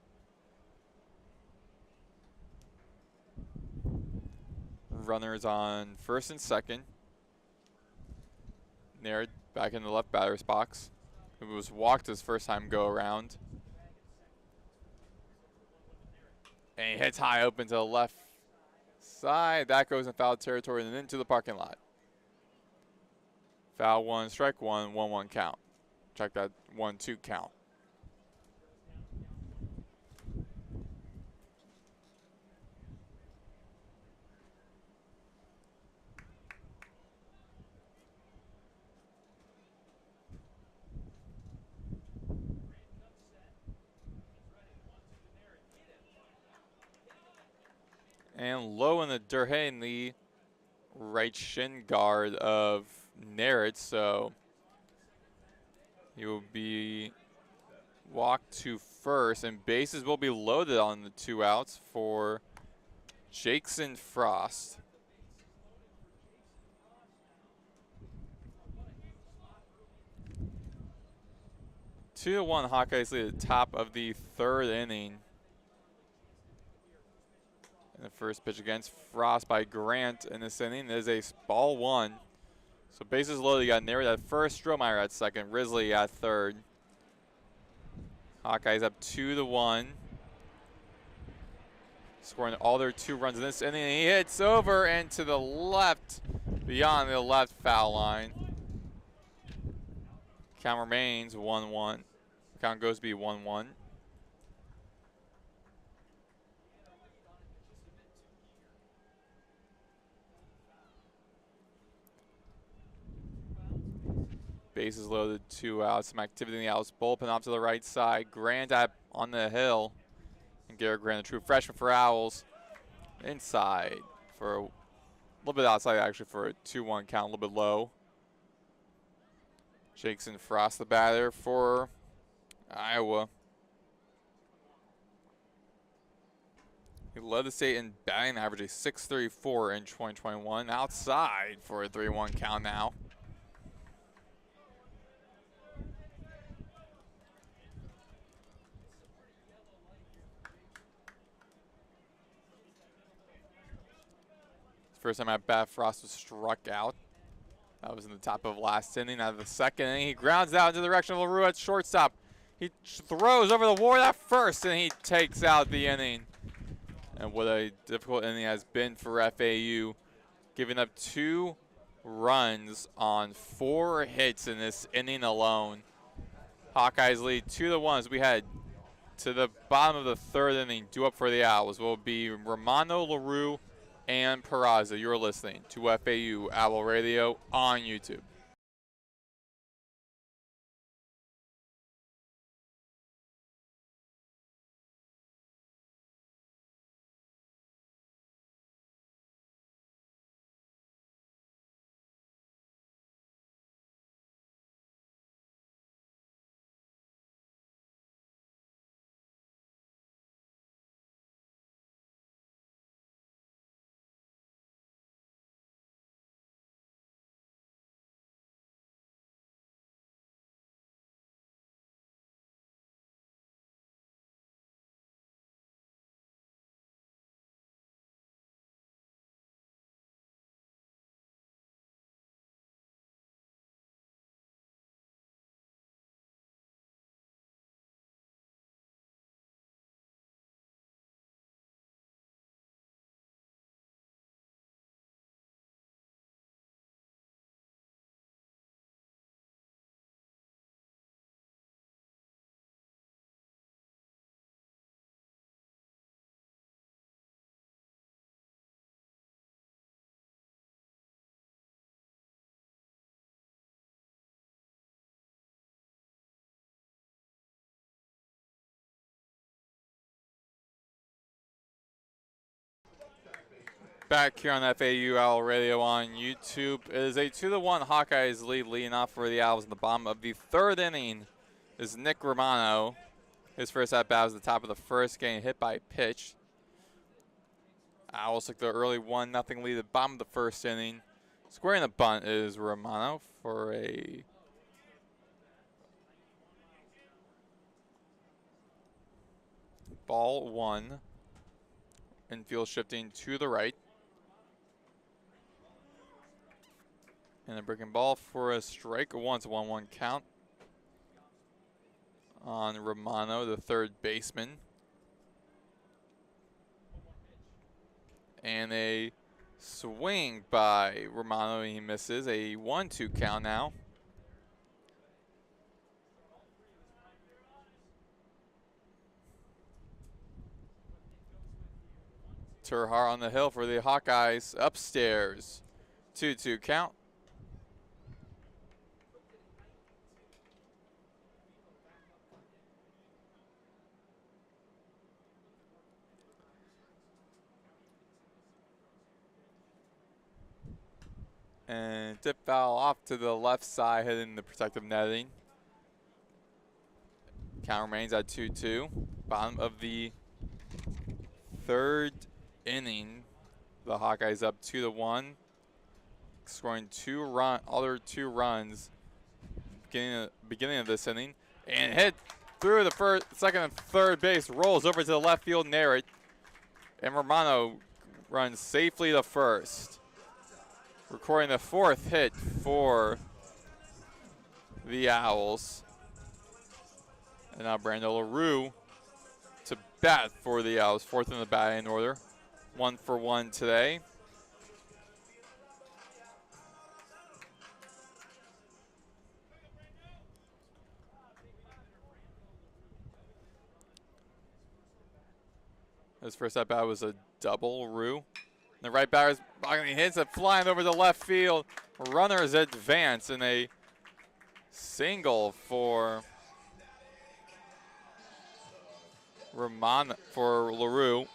Runners on first and second. Narrett back in the left batter's box. It was walked his first time go around. And he hits high open to the left side. That goes in foul territory and into the parking lot. Foul 1, strike 1, 1-1 count. Check that 1-2 count. And low in the dirt, hitting the right shin guard of Narrett, so he will be walked to first, and bases will be loaded on the 2 outs for Jackson Frost. Two to 1 Hawkeyes lead at the top of the 3rd inning. And the first pitch against Frost by Grant in this inning is a ball 1. So bases loaded, you got Narrett at first, Strohmeyer at second, Risley at third. Hawkeyes up 2 to 1. Scoring all their 2 runs in this inning. He hits over and to the left, beyond the left foul line. Count remains 1-1. Count goes to be 1-1. Bases loaded, 2 outs. Some activity in the outs. Bullpen off to the right side. Grant on the hill. And Garrett Grant, a true freshman for Owls. Inside for a little bit outside, actually, for a 2-1 count, a little bit low. Jackson Frost, the batter for Iowa. He led the state in batting average, a .634 in 2021. Outside for a 3-1 count now. First time at bat, Frost was struck out. That was in the top of last inning. Out of the 2nd inning, he grounds out into the direction of LaRue at shortstop. He throws over the ward at first, and he takes out the inning. And what a difficult inning has been for FAU, giving up 2 runs on 4 hits in this inning alone. Hawkeyes lead 2-1 as we head to the bottom of the 3rd inning. Due up for the Owls will be Romano, LaRue, and Peraza. You're listening to FAU Owl Radio on YouTube. Back here on FAU Owl Radio on YouTube. It is a 2-1 Hawkeyes lead, leading off for the Owls in the bottom of the 3rd inning is Nick Romano. His first at bat was the top of the 1st, getting hit by a pitch. Owls took the early 1-0 lead at the bottom of the 1st inning. Squaring the bunt is Romano for a ball 1. Infield shifting to the right. And a breaking ball for a strike. Once 1-1 count on Romano, the 3rd baseman. And a swing by Romano, he misses. A 1-2 count now. Terhar on the hill for the Hawkeyes upstairs. 2-2 count. And tip foul off to the left side, hitting the protective netting. Count remains at 2-2. Bottom of the third inning. The Hawkeyes up 2-1. Scoring other two runs beginning of this inning. And hit through the first, second, and third base. Rolls over to the left field near it. And Romano runs safely to first. Recording the fourth hit for the Owls. And now Brando LaRue to bat for the Owls. Fourth in the batting order. 1 for 1 today. His first at bat was a double, Rue. The right batter's he hits it flying over the left field. Runners advance in a single for LaRue.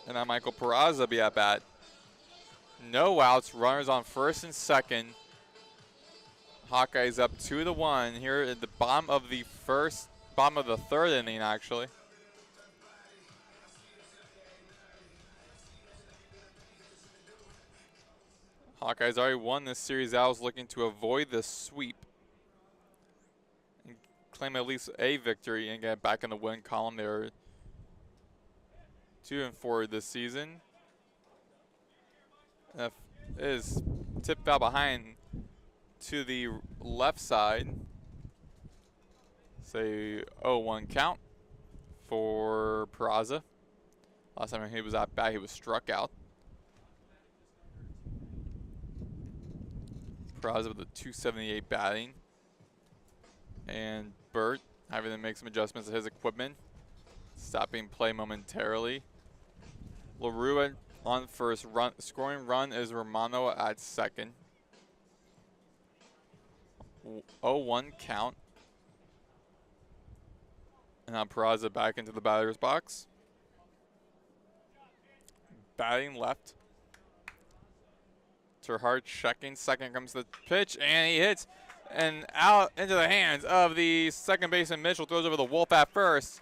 And now Michael Peraza be at bat. No outs, runners on first and second. Hawkeyes up 2-1 here at the bottom of the third inning, actually. Hawkeyes already won this series. Owls looking to avoid the sweep and claim at least a victory and get back in the win column. They're 2-4 this season. That is tipped foul behind to the left side. Say 0-1 count for Peraza. Last time he was at bat, he was struck out. Peraza with a 278 batting. And Burt having to make some adjustments to his equipment. Stopping play momentarily. LaRue on first. Scoring run is Romano at second. 0-1 count. And now Peraza back into the batter's box. Batting left. Terhart checking. Second comes the pitch, and he hits and out into the hands of the second baseman Mitchell. Throws over the Wolf at first.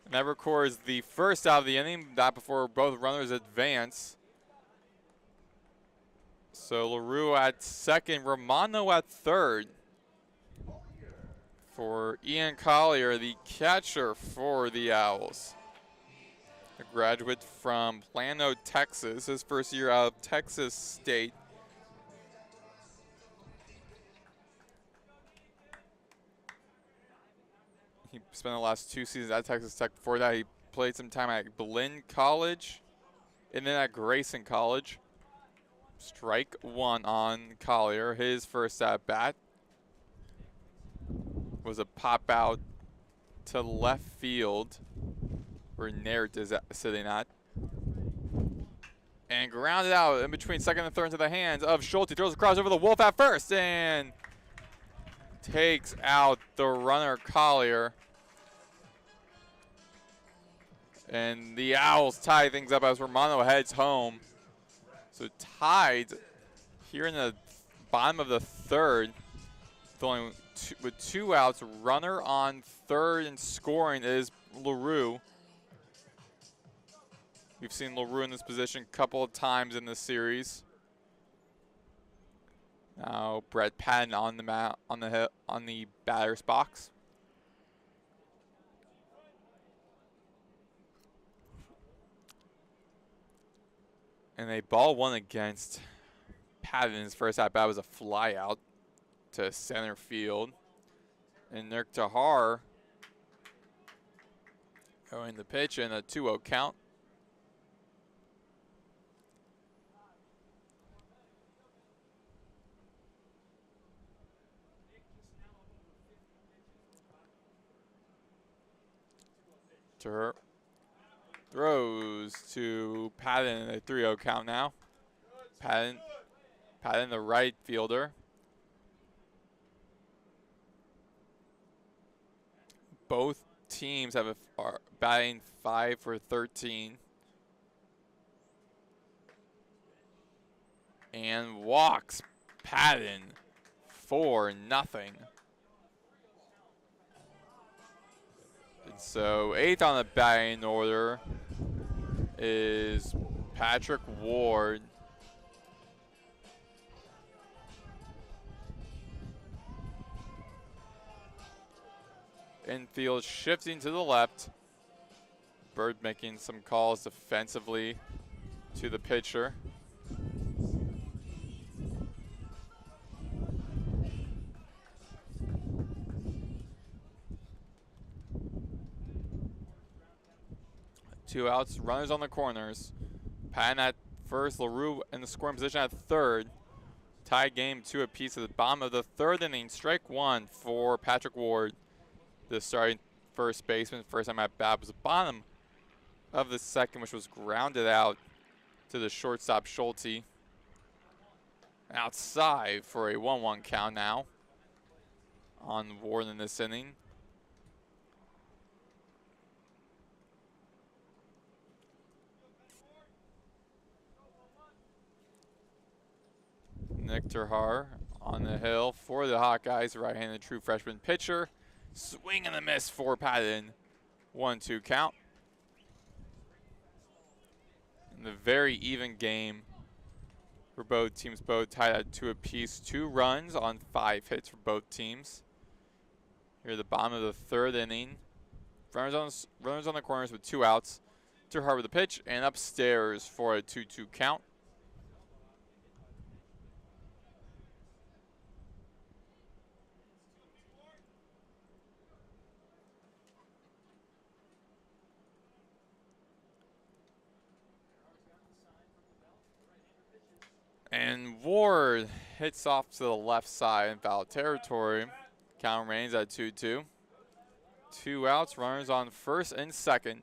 And that records the first out of the inning. That before both runners advance. So LaRue at second, Romano at third. For Ian Collier, the catcher for the Owls. A graduate from Plano, Texas. His first year out of Texas State. He spent the last 2 seasons at Texas Tech. Before that, he played some time at Blinn College and then at Grayson College. Strike one on Collier. His first at bat was a pop out to left field where Naird is sitting at. And grounded out in between second and third into the hands of Schulte. Throws across over the Wolf at first and takes out the runner Collier. And the Owls tie things up as Romano heads home. So tied here in the bottom of the third. With 2 outs, runner on third and scoring is LaRue. We've seen LaRue in this position a couple of times in this series. Now Brett Patton on the batter's box. And a ball one against Patton. His first at bat was a fly out to center field. And Nick Tahar going the pitch and a 2-0 count. Hunter throws to Patton, a 3-0 count now. Patton, the right fielder. Both teams are batting 5 for 13. And walks Patton 4-0. And so 8th on the batting order is Patrick Ward. Infield shifting to the left. Bird making some calls defensively to the pitcher. Two outs, runners on the corners. Patton at first, LaRue in the scoring position at third. Tie game 2 apiece at the bottom of the 3rd inning. Strike 1 for Patrick Ward, the starting first baseman. First time at bat was the bottom of the 2nd, which was grounded out to the shortstop Schulte. Outside for a 1-1 count now on Ward in this inning. Nick Terhar on the hill for the Hawkeyes, right-handed true freshman pitcher. Swing and a miss for Patton. 1-2 count. In the very even game for both teams, both tied at 2 apiece. 2 runs on 5 hits for both teams. Here at the bottom of the 3rd inning. Runners on the corners with 2 outs. Terhar with the pitch and upstairs for a 2-2 count. And Ward hits off to the left side in foul territory. Count remains at 2-2. 2 outs, runners on first and second.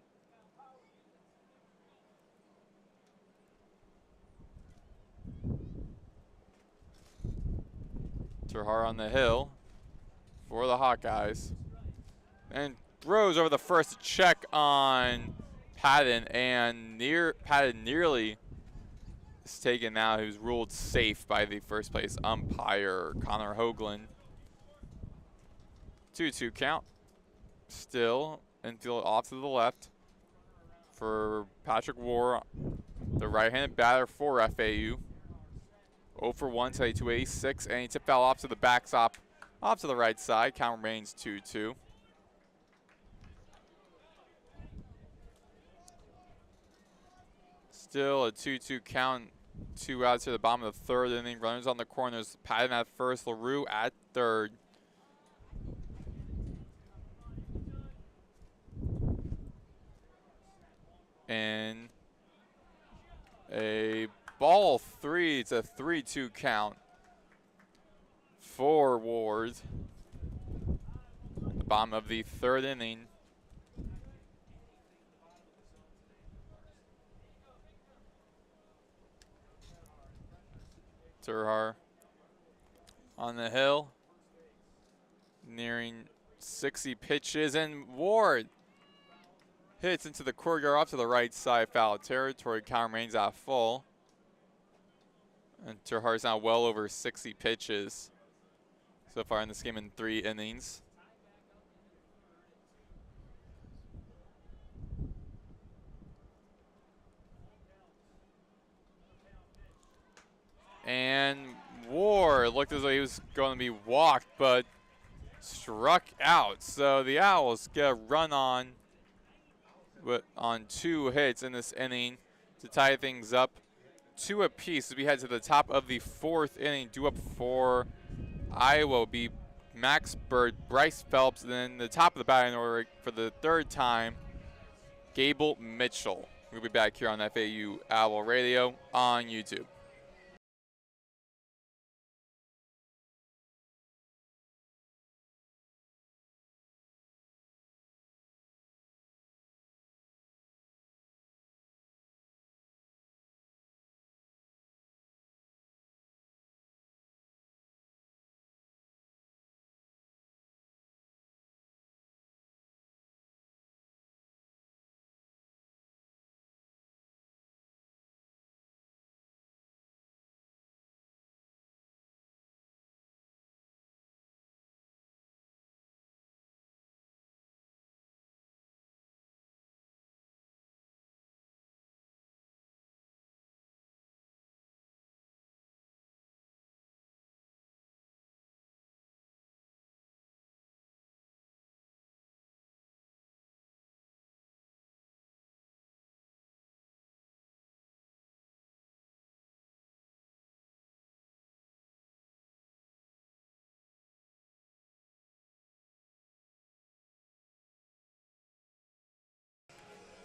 Terhar on the hill for the Hawkeyes. And throws over the first to check on Patton, and Patton nearly is taken out. He was ruled safe by the first place umpire, Connor Hoagland. 2-2 count. Still infield off to the left for Patrick Ward, the right-handed batter for FAU. 0 for 1 today, 286, and he tipped foul off to the backstop, off to the right side. Count remains 2-2. Still a 2-2 count. 2 outs to the bottom of the 3rd inning. Runners on the corners. Patton at first, LaRue at third. And a ball 3. It's a 3-2 count for Ward. At the bottom of the 3rd inning. Terhar on the hill, nearing 60 pitches, and Ward hits into the courtyard off to the right side, foul territory. Count remains at full. And Terhar's now well over 60 pitches so far in this game in 3 innings. And Ward looked as though he was going to be walked, but struck out. So the Owls get a run on 2 hits in this inning to tie things up 2 apiece as we head to the top of the 4th inning. Due up for Iowa will be Max Bird, Bryce Phelps, and then the top of the batting order for the 3rd time, Gable Mitchell. We'll be back here on FAU Owl Radio on YouTube.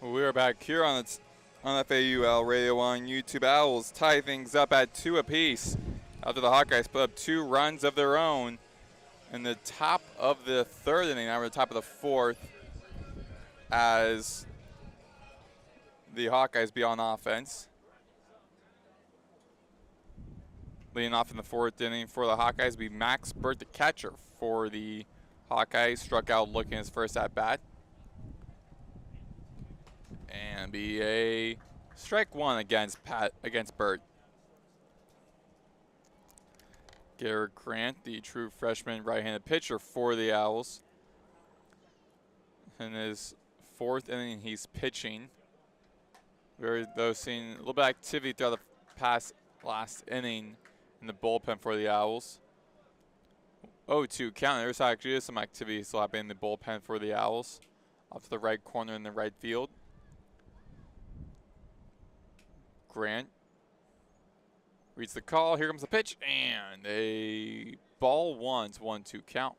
We're back here on FAU Radio on YouTube. Owls tie things up at 2 apiece after the Hawkeyes put up 2 runs of their own in the top of the 3rd inning. Now we're at the top of the 4th as the Hawkeyes be on offense. Leading off in the 4th inning for the Hawkeyes will be Max Burt, the catcher for the Hawkeyes. Struck out looking his first at bat. And be a strike 1 against Burt. Garrett Grant, the true freshman right-handed pitcher for the Owls. In his 4th inning, he's pitching. Though seeing a little bit of activity throughout the last inning in the bullpen for the Owls. 0-2 count. There's actually some activity still happening in the bullpen for the Owls. Off to the right corner in the right field. Grant reads the call. Here comes the pitch, and a ball 1's 1-2 count.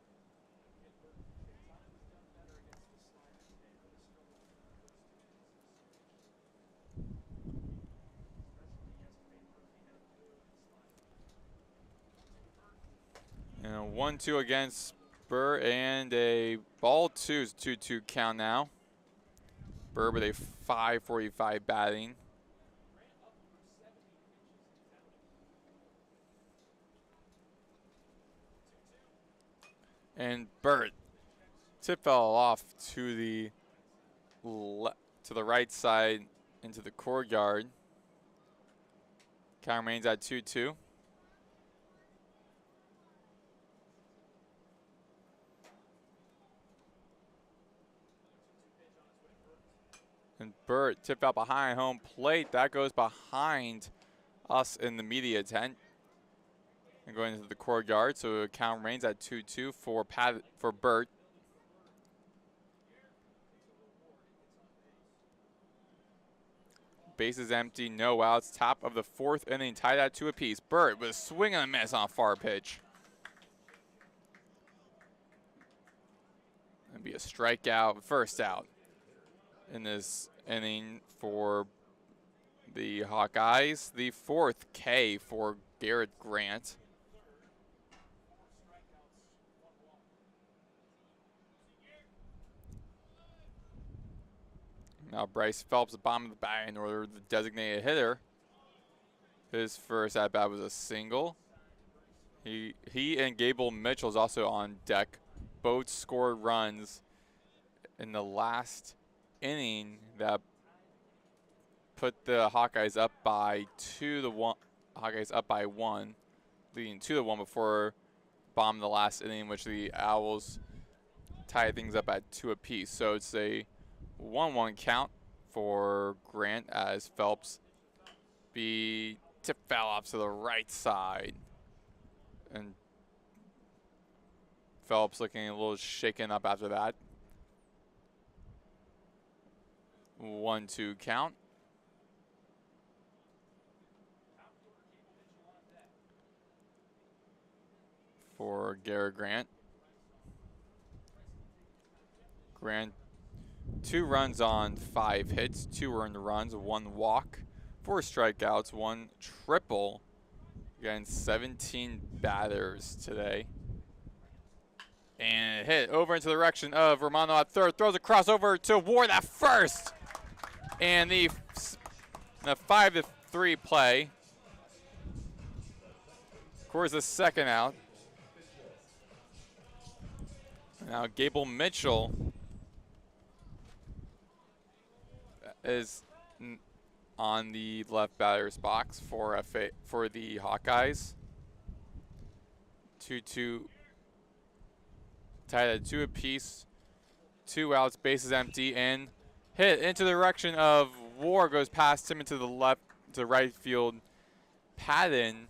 And a 1-2 against Burr, and a ball 2's 2-2 count now. Burr with a .545 batting. And Burt tip fell off to the right side into the courtyard. Count remains at 2-2. And Burt tipped out behind home plate. That goes behind us in the media tent. And going into the courtyard, so the count remains at 2-2 for Burt. Bases empty, no outs. Top of the 4th inning, tied at 2 apiece. Burt with a swing and a miss on a far pitch. And be a strikeout, first out in this inning for the Hawkeyes. The 4th K for Garrett Grant. Now Bryce Phelps, the bottom of the batting order, the designated hitter. His first at-bat was a single. He and Gable Mitchell is also on deck. Both scored runs in the last inning that put the Hawkeyes up by 2-1. Hawkeyes up by 1, leading 2-1 before bomb the last inning, which the Owls tied things up at 2 apiece. So it's a 1-1 count for Grant as Phelps be tip foul off to the right side. And Phelps looking a little shaken up after that. 1-2 count. For Garrett Grant. Grant, 2 runs on 5 hits, 2 earned runs, 1 walk, 4 strikeouts, 1 triple against 17 batters today. And hit over into the direction of Romano at 3rd, throws a crossover to Ward at 1st. And the 5-3 play. Scores the 2nd out. Now Gable Mitchell is on the left batter's box for the Hawkeyes. 2-2, tied at 2 apiece. 2 outs, bases empty, and hit into the direction of War, goes past him into the left to right field. Patton.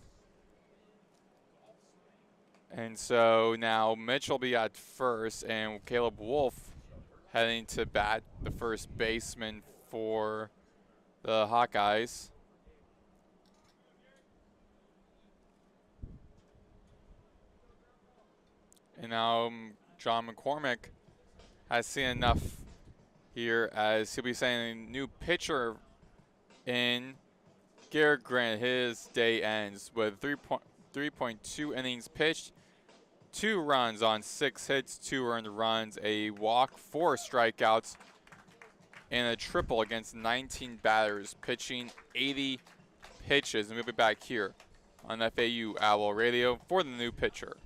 And so now Mitchell will be at 1st, and Caleb Wolf heading to bat, the first baseman for the Hawkeyes. And now John McCormick has seen enough here as he'll be sending a new pitcher in. Garrett Grant, his day ends with 3.2 innings pitched, 2 runs on 6 hits, 2 earned runs, a walk, 4 strikeouts, and a triple against 19 batters, pitching 80 pitches. And we'll be back here on FAU Owl Radio for the new pitcher.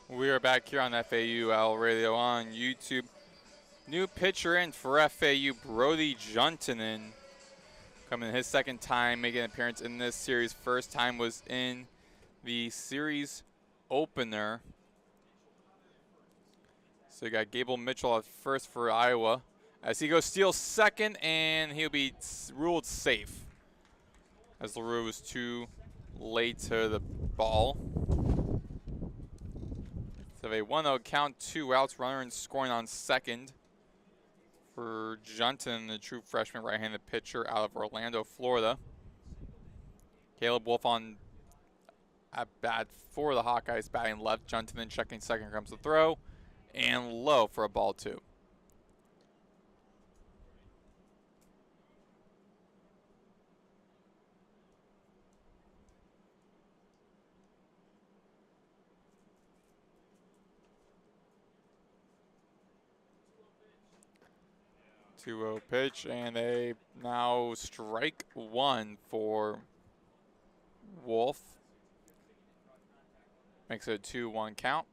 We are back here on FAU Owl Radio on YouTube. New pitcher in for FAU, Brody Juntonen, coming his second time making an appearance in this series. First time was in the series opener. So you got Gable Mitchell at first for Iowa. As he goes steals second, and he'll be ruled safe as LaRue was too late to the ball. So a 1-0 count, 2 outs, runner in scoring on second for Junton, the true freshman right-handed pitcher out of Orlando, Florida. Caleb Wolf on at bat for the Hawkeyes, batting left. Junton then checking second. Comes the throw, and low for a ball 2. Two-0 pitch, and a now strike 1 for Wolf. Makes it a 2-1 count.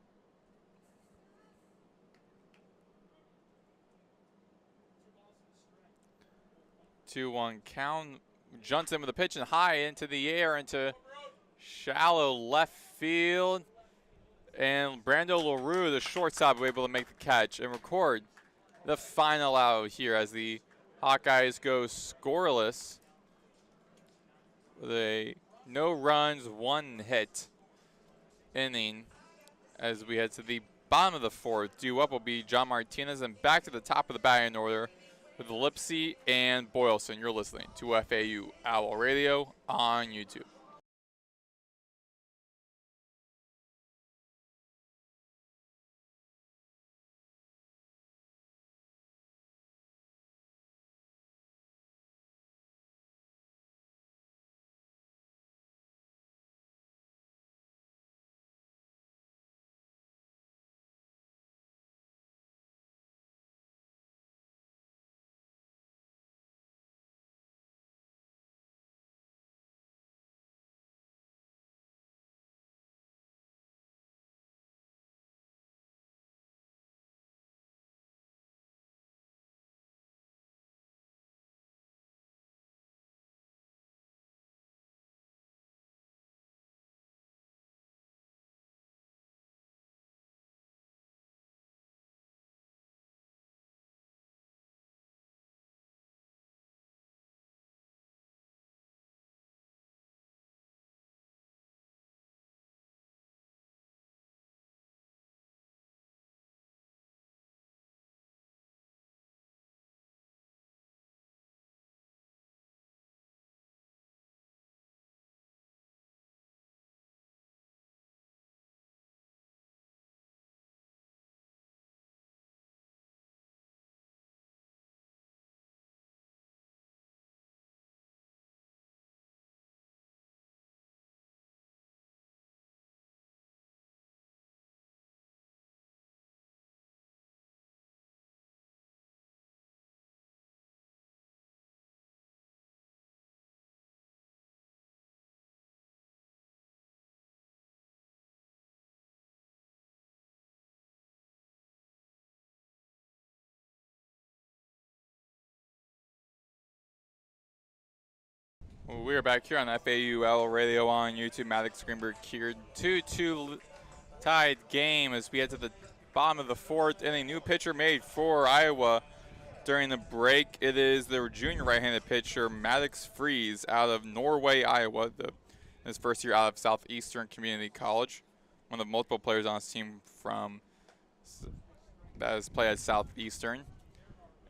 Junton with a pitch and high into the air, into shallow left field. And Brando LaRue, the shortstop, was able to make the catch and record the final out here as the Hawkeyes go scoreless with a no runs, 1 hit inning as we head to the bottom of the 4th. Due up will be John Martinez, and back to the top of the batting order with Lipsy and Boylston. You're listening to FAU Owl Radio on YouTube. We are back here on FAU Radio on YouTube. Maddox, Greenberg here. 2-2 tied game as we head to the bottom of the fourth inning. New pitcher made for Iowa during the break. It is their junior right-handed pitcher, Maddox Freeze, out of Norway, Iowa. His first year out of Southeastern Community College. One of multiple players on his team that has played at Southeastern.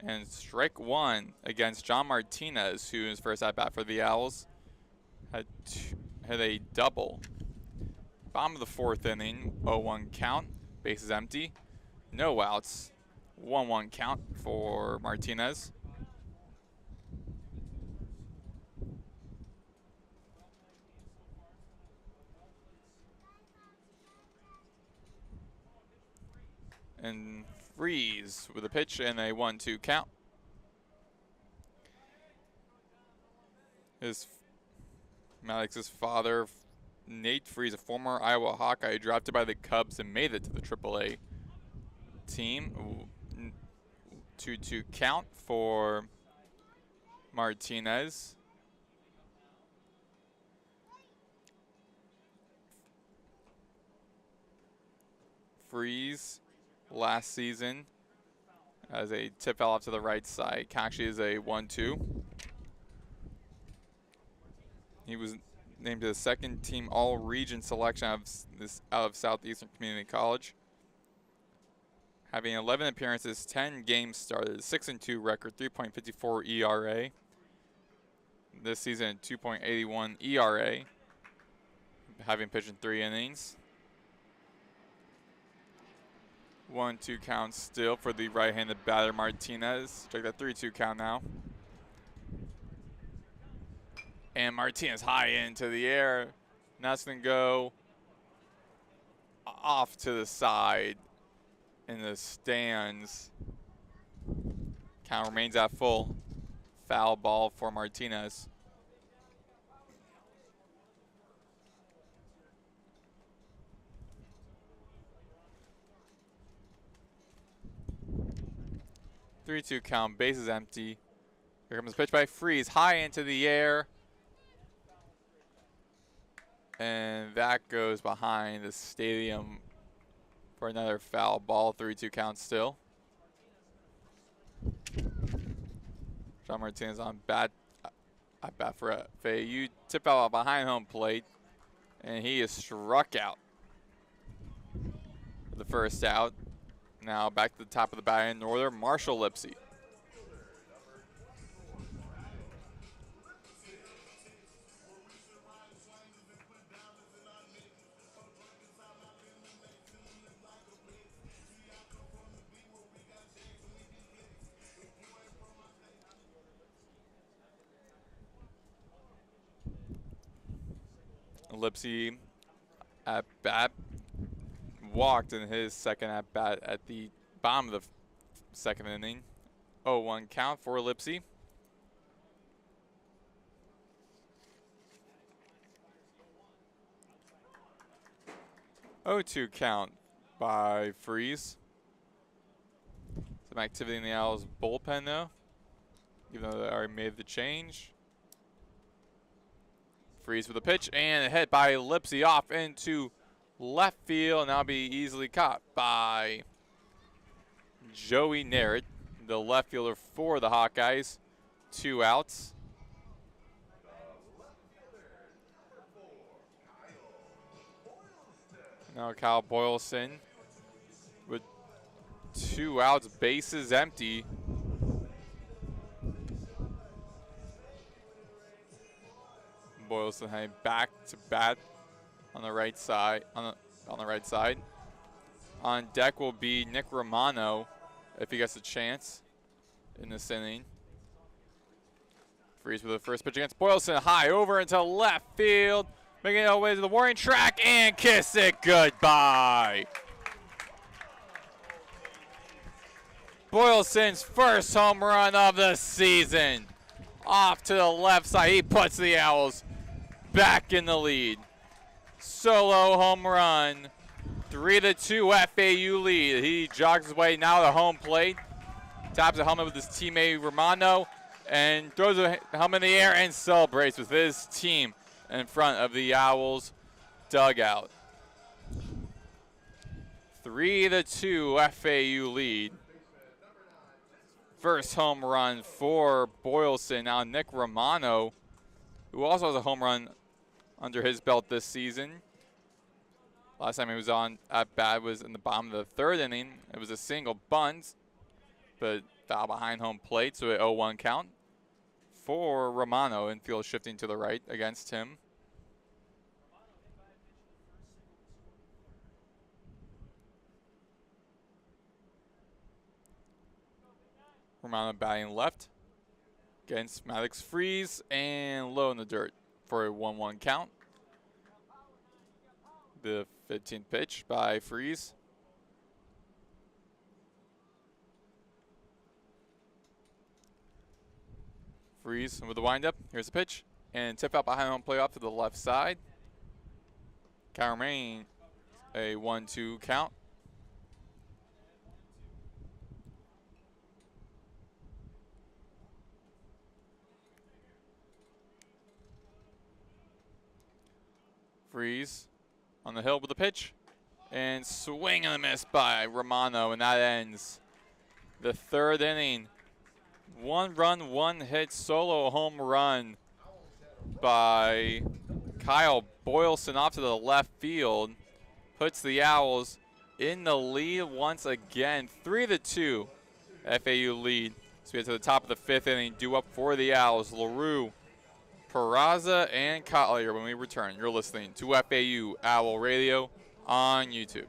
And strike one against John Martinez, who in his first at-bat for the Owls had a double. Bottom of the fourth inning, 0-1 count, bases empty, no outs, 1-1 count for Martinez. And Freeze with a pitch and a 1-2 count. Maddox's father, Nate Freeze, a former Iowa Hawkeye, drafted by the Cubs and made it to the AAA team. 2-2 count for Martinez. Freeze last season as a tip fell off to the right side. Actually is a 1-2. He was named to the second team all-region selection out of Southeastern Community College. Having 11 appearances, 10 games started, 6-2 record, 3.54 ERA. This season, 2.81 ERA, having pitched in 3 innings. 1-2 count still for the right-handed batter Martinez. Check that 3-2 count now. And Martinez high into the air. Now it's going to go off to the side in the stands. Count remains at full. Foul ball for Martinez. Three-two count, bases empty. Here comes a pitch by Freeze, high into the air. And that goes behind the stadium for another foul ball. 3-2 count still. John Martinez on bat for FAU. Tip out behind home plate. And he is struck out for the first out. Now back to the top of the batting order, Marshall Lipsy. Lipsy at bat walked in his second at bat at the bottom of the second inning. 0-1 count for Lipsy. (0-2 count by Freeze. Some activity in the Owls bullpen though, even though they already made the change. Freeze with a pitch and a hit by Lipsy off into left field. Now be easily caught by Joey Narrett, the left fielder for the Hawkeyes. 2 outs. Now Kyle Boylston with 2 outs, bases empty. Boylston heading back to bat on the right side. On the right side. On deck will be Nick Romano if he gets a chance in this inning. Freeze with the first pitch against Boylston, high over into left field, making it way to the warning track and kiss it goodbye. Boylston's first home run of the season. Off to the left side, he puts the Owls back in the lead. Solo home run, 3-2 FAU lead. He jogs his way now to home plate, taps it home with his teammate Romano, and throws a helmet in the air and celebrates with his team in front of the Owls dugout. 3-2 FAU lead. First home run for Boylston. Now Nick Romano, who also has a home run under his belt this season. Last time he was on at bat was in the bottom of the third inning. It was a single bunt, but foul behind home plate, so an 0-1 count for Romano. Infield shifting to the right against him. Romano batting left against Maddox. Freeze and low in the dirt for a 1-1 count. The 15th pitch by Freeze. Freeze with the windup. Here's the pitch. And tip out behind home plate off to the left side. Count remain a 1-2 count. Freeze on the hill with the pitch. And swing and a miss by Romano, and that ends the third inning. 1 run, 1 hit, solo home run by Kyle Boylston off to the left field. Puts the Owls in the lead once again. 3-2 FAU lead. So we get to the top of the 5th inning. Due up for the Owls. LaRue, Peraza, and Collier when we return. You're listening to FAU Owl Radio on YouTube.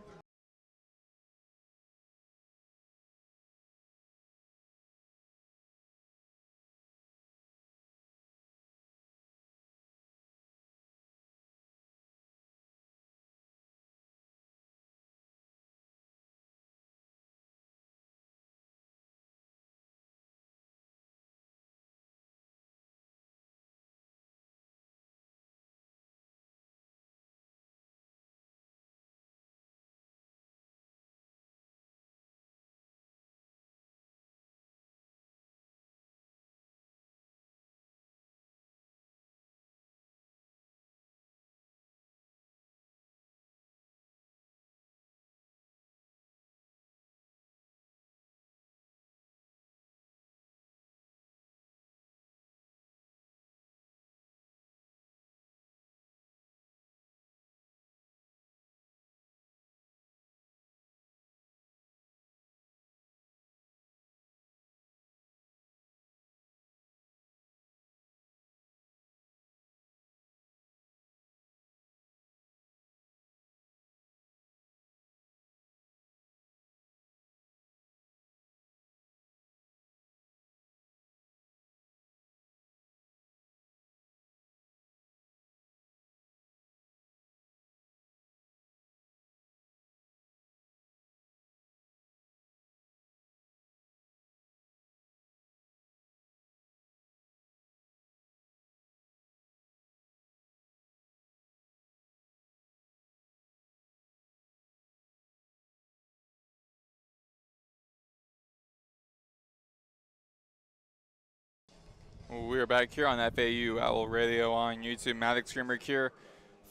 We are back here on FAU Owl Radio on YouTube. Maddox, Greenberg here.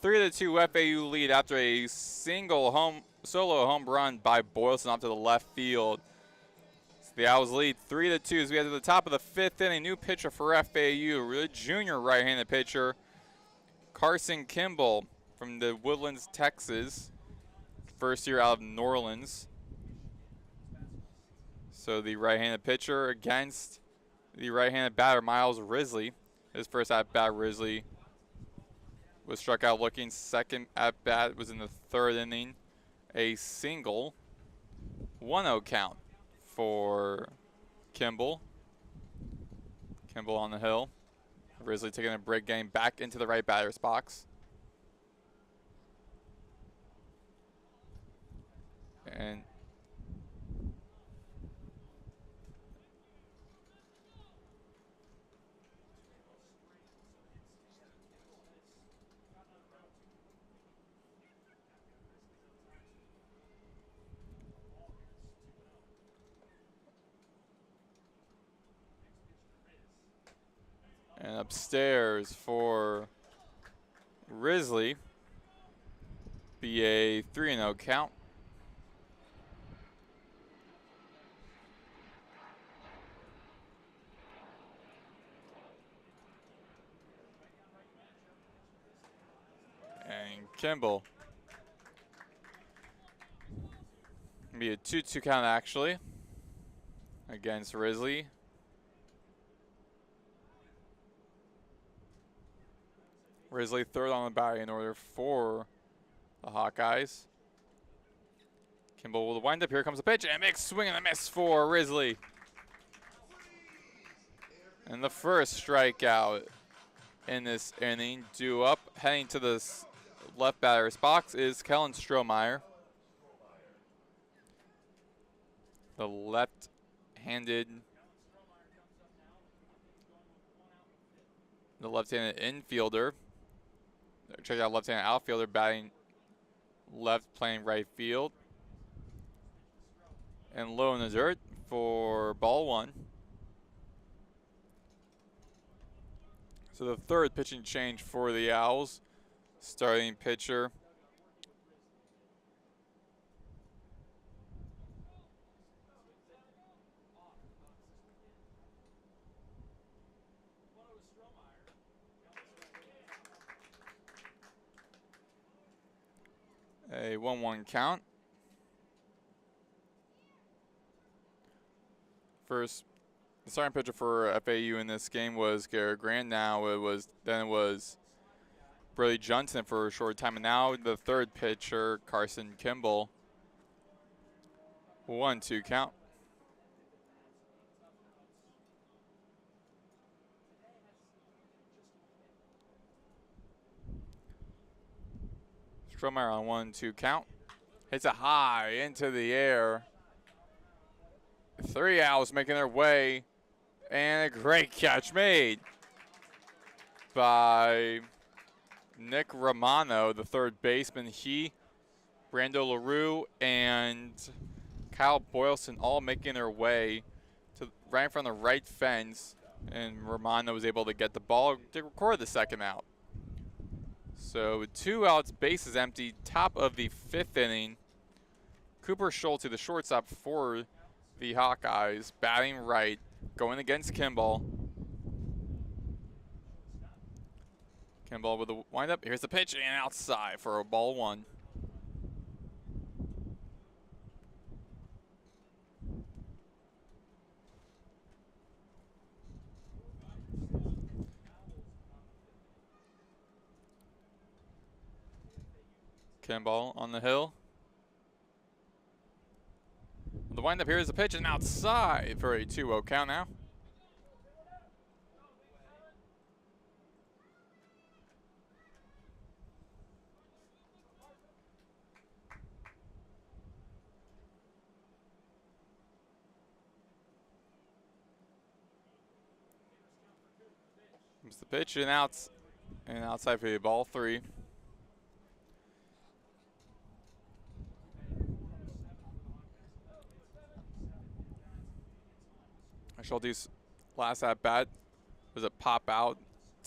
3-2 FAU lead after a solo home run by Boylston off to the left field. So the Owls lead 3-2 as we get to the top of the 5th inning. New pitcher for FAU, junior right-handed pitcher, Carson Kimball from the Woodlands, Texas. First year out of New Orleans. So the right-handed pitcher against the right-handed batter, Miles Risley. His first at-bat, Risley was struck out looking. Second at-bat was in the 3rd inning. A single. 1-0 count for Kimball. Kimball on the hill. Risley taking a break game back into the right batter's box. And upstairs for Risley. Be a 3-0 count. And Kimball. Be a 2-2 count actually against Risley. Risley third on the batting order for the Hawkeyes. Kimball will wind up. Here comes the pitch and a big swing and a miss for Risley. And the first strikeout in this inning, due up, heading to the left batter's box is Kellen Strohmeyer. The left-handed infielder. Check out left-handed outfielder batting left, playing right field. And low in the dirt for ball one. So the third pitching change for the Owls. Starting pitcher a 1-1 count. First, the starting pitcher for FAU in this game was Garrett Grant. Now it was Brody Johnson for a short time, and now the third pitcher, Carson Kimball. 1-2 count. Strohmeyer on 1-2 count. Hits it high into the air. 3 Owls making their way, and a great catch made by Nick Romano, the third baseman. He, Brando LaRue, and Kyle Boylston all making their way to right in front of the right fence, and Romano was able to get the ball to record the second out. So 2 outs, bases empty, top of the 5th inning. Cooper Schulte, the shortstop for the Hawkeyes, batting right, going against Kimball. Kimball with the windup. Here's the pitch and outside for a ball one. Kimball on the hill. The windup, here is the pitch and outside for a 2-0 count now. Comes the pitch and outside for a ball 3. Schulte's last at bat was a pop out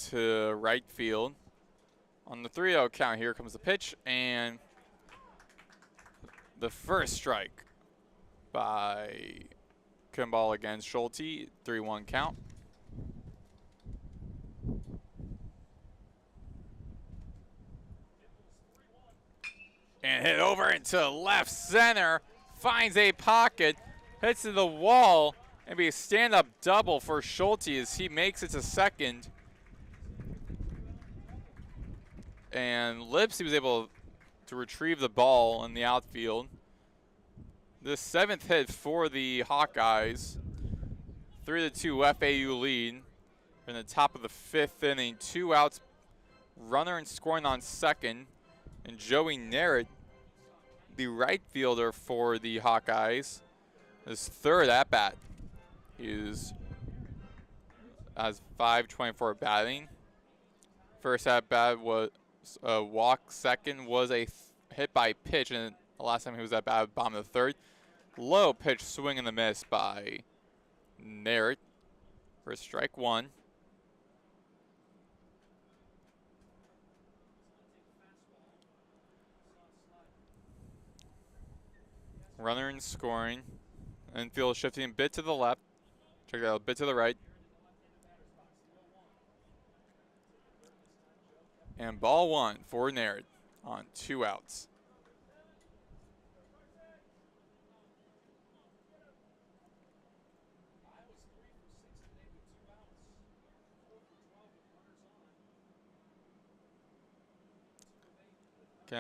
to right field. On the 3-0 count, here comes the pitch and the first strike by Kimball against Schulte. 3-1 count. And hit over into left center. Finds a pocket. Hits to the wall. And be a stand-up double for Schulte as he makes it to second. And Lipsy was able to retrieve the ball in the outfield. The 7th hit for the Hawkeyes. 3-2 FAU lead. In the top of the 5th inning. 2 outs. Runner and scoring on second. And Joey Narrett, the right fielder for the Hawkeyes, his third at-bat. Has 5:24 batting. First at bat was a walk. Second was a hit by pitch, and the last time he was at bat, bottom of the 3rd. Low pitch swing and a miss by Narrett for strike 1. Runner in scoring. Infield shifting a bit to the left. Check that out, a bit to the right. And ball one for Naird on 2 outs.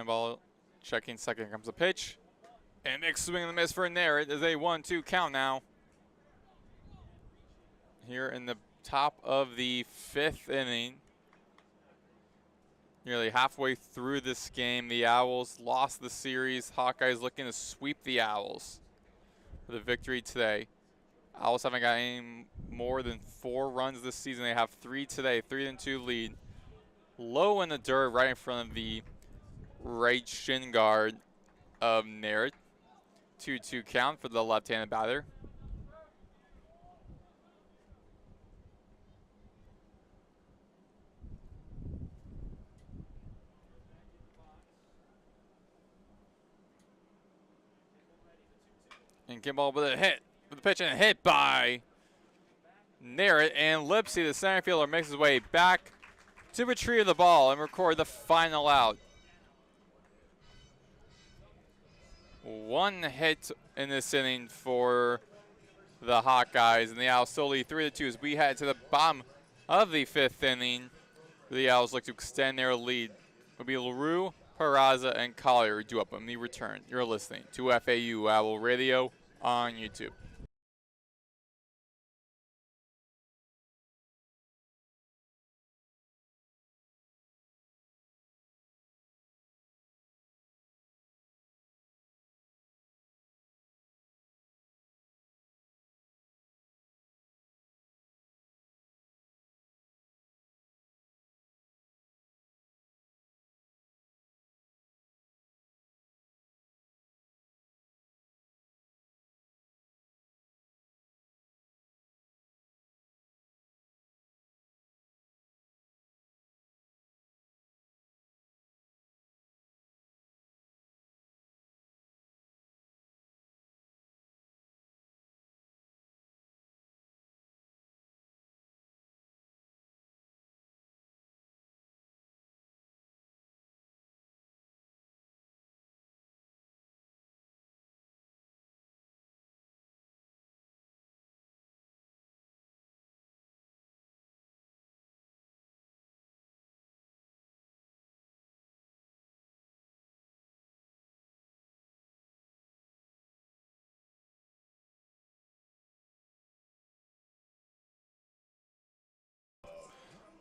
Ball checking second, comes the pitch. And next swing and a miss for Naird is a 1-2 count now. Here in the top of the 5th inning. Nearly halfway through this game, the Owls lost the series. Hawkeyes looking to sweep the Owls for the victory today. Owls haven't got any more than 4 runs this season. They have 3 today, 3-2 lead. Low in the dirt right in front of the right shin guard of Naird. 2-2 count for the left-handed batter. And Kimball with a hit, with the pitch and a hit by Naird. And Lipsy, the center fielder, makes his way back to retrieve the ball and record the final out. 1 hit in this inning for the Hawkeyes, and the Owls still lead 3-2 as we head to the bottom of the 5th inning. The Owls look to extend their lead. It'll be LaRue, Peraza, and Collier due up when we return. You're listening to FAU Owl Radio on YouTube.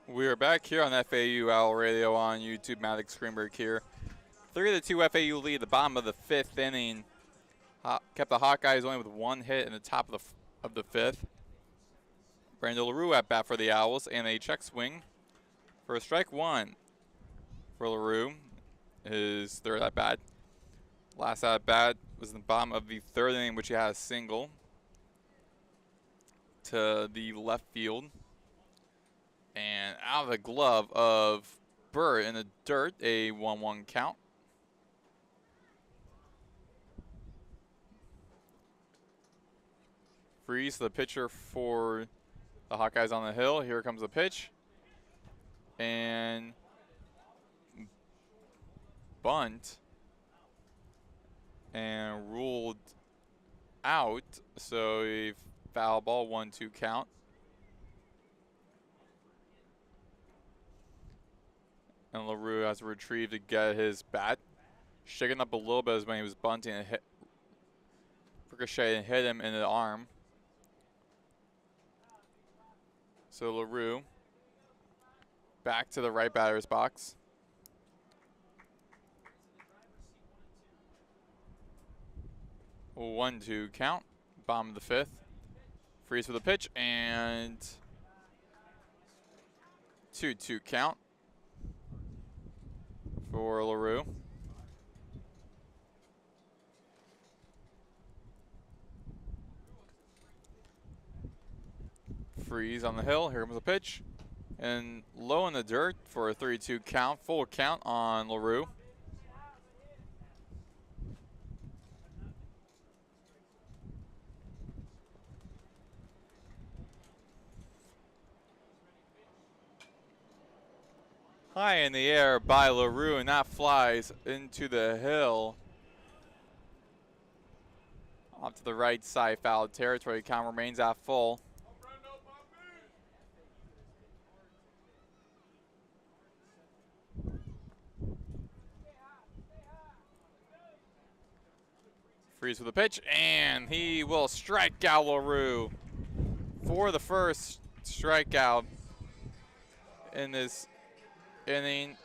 We are back here on FAU Owl Radio on YouTube. Maddox, Greenberg here. 3-2 FAU lead, the bottom of the 5th inning. Kept the Hawkeyes only with 1 hit in the top of the 5th. Brandon LaRue at bat for the Owls, and a check swing for a strike 1 for LaRue, his 3rd at bat. Last at bat was in the bottom of the 3rd inning, which he had a single to the left field. And out of the glove of Burt in the dirt, a 1-1 count. Freeze, the pitcher for the Hawkeyes on the hill. Here comes the pitch. And bunt. And ruled out. So a foul ball, 1-2 count. And LaRue has to retrieve to get his bat. Shaking up a little bit as when he was bunting and hit Ricochet and hit him in the arm. So LaRue back to the right batter's box. A 1-2 count. Bottom of the 5th. Freeze for the pitch and 2-2 count for LaRue. Freeze on the hill. Here comes the pitch. And low in the dirt for a 3-2 count. Full count on LaRue. High in the air by LaRue, and that flies into the hill. Off to the right side, foul territory. Count remains at full. Freeze with the pitch, and he will strike out LaRue for the first strikeout in this inning,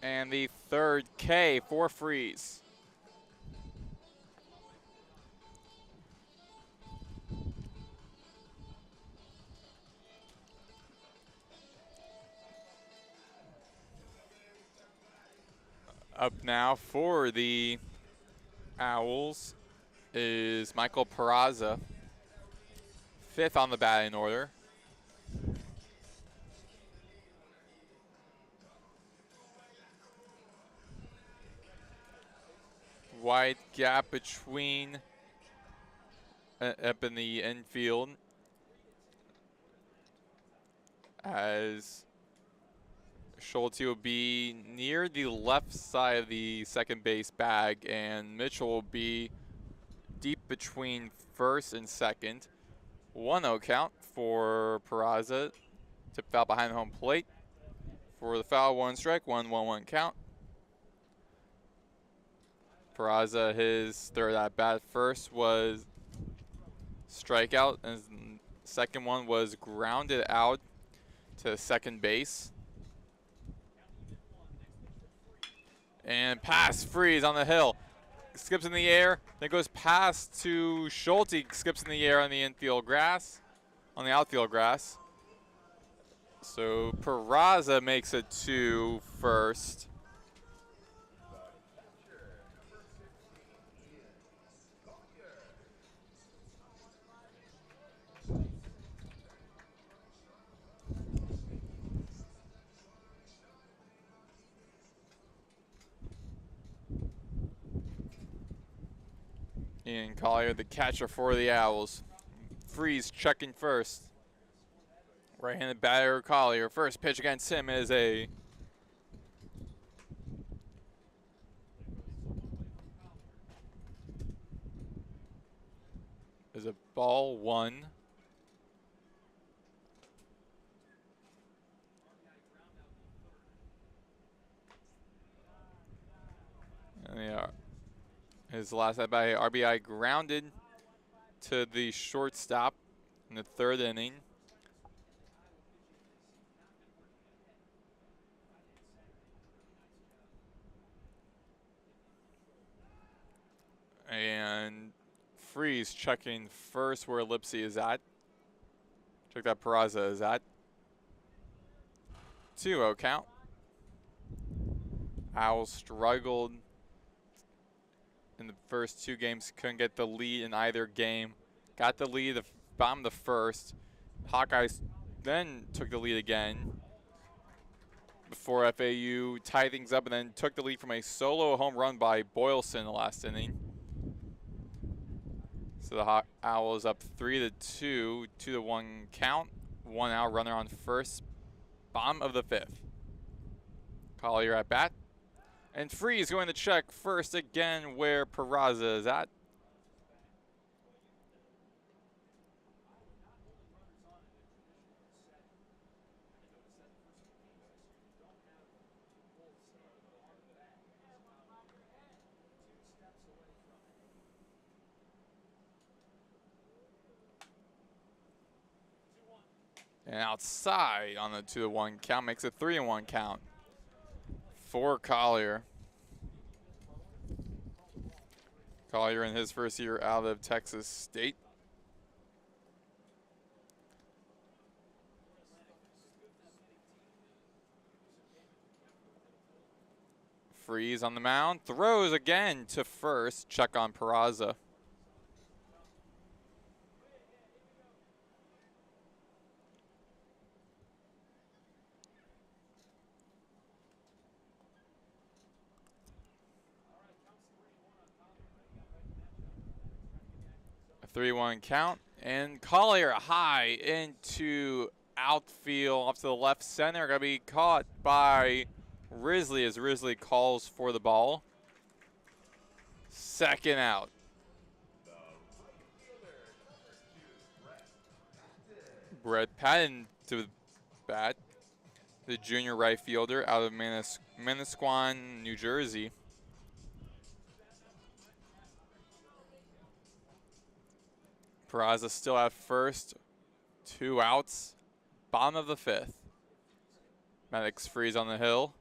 and the third K for Freeze. Up now for the Owls is Michael Peraza, 5th on the batting order. Wide gap between up in the infield as Schulte will be near the left side of the second base bag, and Mitchell will be deep between first and second. 1-0 count for Peraza. Tip foul behind the home plate. For the foul, 1 strike, 1-1-1 count. Peraza, his third at bat. First was strikeout, and his second one was grounded out to second base. And pass, Freeze on the hill. Skips in the air, then goes past to Schulte, skips in the air on the infield grass, on the outfield grass. So Peraza makes it to first. Ian Collier, the catcher for the Owls. Freeze checking first. Right-handed batter Collier. First pitch against him is a ball 1. And they are. His last at bat, RBI grounded to the shortstop in the 3rd inning. And Freeze checking first where Lipsy is at. Check that Peraza is at. 2-0 count. Owls struggled in the first 2 games, couldn't get the lead in either game. Got the lead, bottom of the first. Hawkeyes then took the lead again before FAU tied things up and then took the lead from a solo home run by Boylston in the last inning. So the Owls up 3-2, 2-1 count. 1 out, runner on first, bottom of the 5th. Collier at bat. And Freeze going to check first again where Peraza is at. And outside on the 2-1 count makes it 3-1 count for Collier. Collier in his first year out of Texas State. Freeze on the mound, throws again to first, check on Peraza. A 3-1 count, and Collier high into outfield off to the left center. Going to be caught by Risley as Risley calls for the ball. Second out. Brett Patton to the bat. The junior right fielder out of Manasquan, New Jersey. Peraza still at first. 2 outs. Bottom of the 5th. Maddox frees on the hill.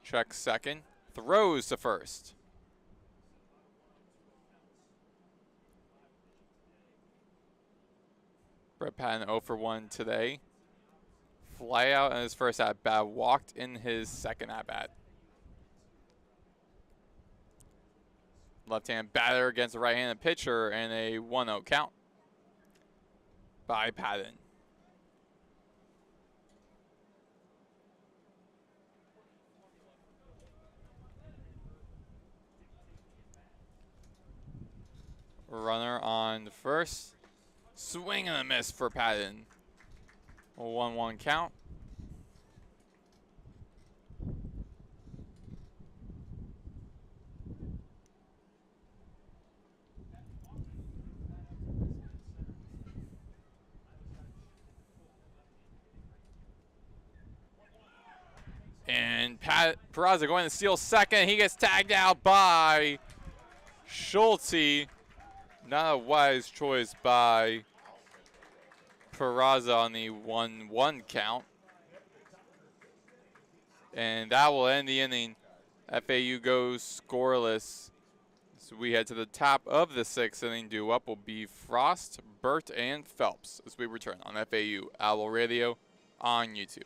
Checks second. Throws to first. Brett Patton 0 for 1 today. Fly out in his first at-bat. Walked in his second at-bat. Left-hand batter against the right-handed pitcher and a 1-0 count by Patton. Runner on the first. Swing and a miss for Patton. A 1-1 count. And Peraza going to steal second. He gets tagged out by Schulte. Not a wise choice by Peraza on the 1-1 count. And that will end the inning. FAU goes scoreless. So we head to the top of the 6th inning. Due up will be Frost, Burt, and Phelps as we return on FAU Owl Radio on YouTube.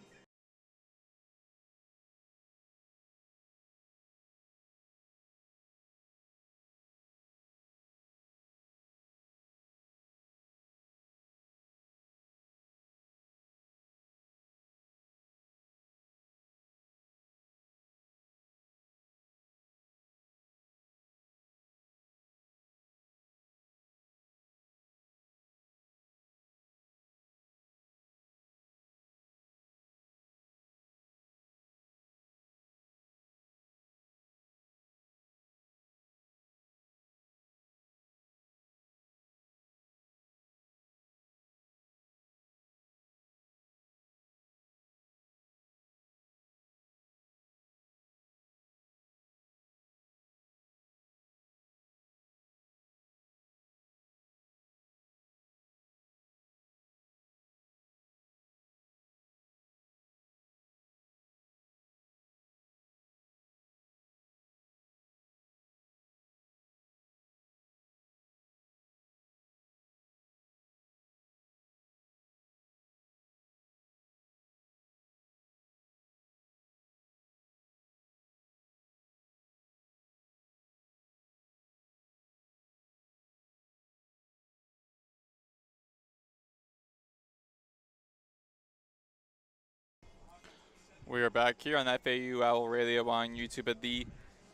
We are back here on FAU Owl Radio on YouTube at the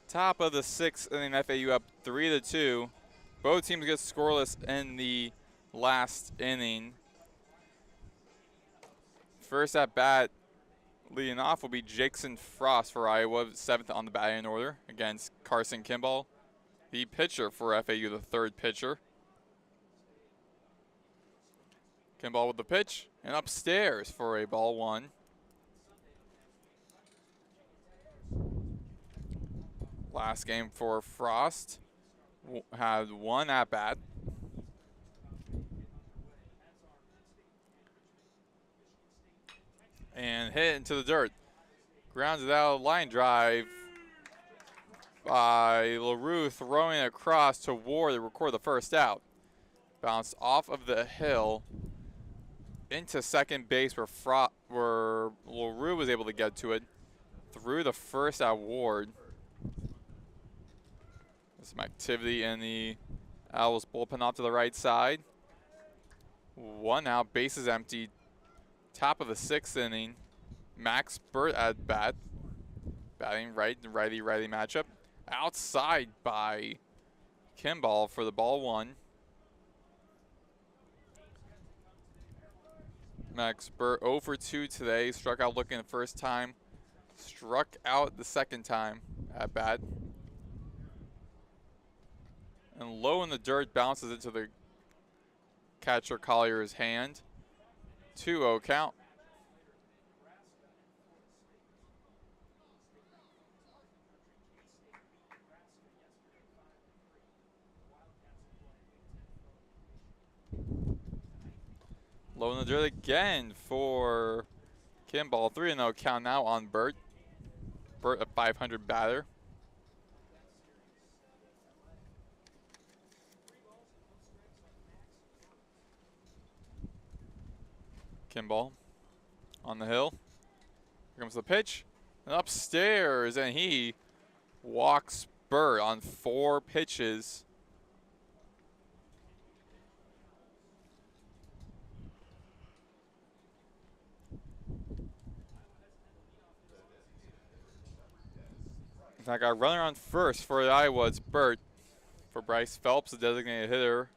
top of the 6th inning. FAU up 3-2. Both teams get scoreless in the last inning. First at bat, leading off will be Jackson Frost for Iowa, 7th on the batting order against Carson Kimball, the pitcher for FAU, the 3rd pitcher. Kimball with the pitch and upstairs for a ball 1. Last game for Frost had 1 at bat. And hit into the dirt. Grounds it out, line drive by LaRue, throwing across to Ward to record the first out. Bounced off of the hill into second base where LaRue was able to get to it. Through the first at Ward. Some activity in the Owls bullpen off to the right side. 1 out, bases empty. Top of the 6th inning. Max Burt at bat. Batting right, righty-righty matchup. Outside by Kimball for the ball 1. Max Burt 0 for 2 today. Struck out looking the first time. Struck out the second time at bat. And low in the dirt, bounces into the catcher Collier's hand. 2-0 count. Low in the dirt again for Kimball. 3-0 count now on Burt. Burt, a .500 batter. Kimball on the hill. Here comes the pitch. And upstairs, and he walks Burt on 4 pitches. I got a runner on first for the Iowa. It's Burt. For Bryce Phelps, the designated hitter.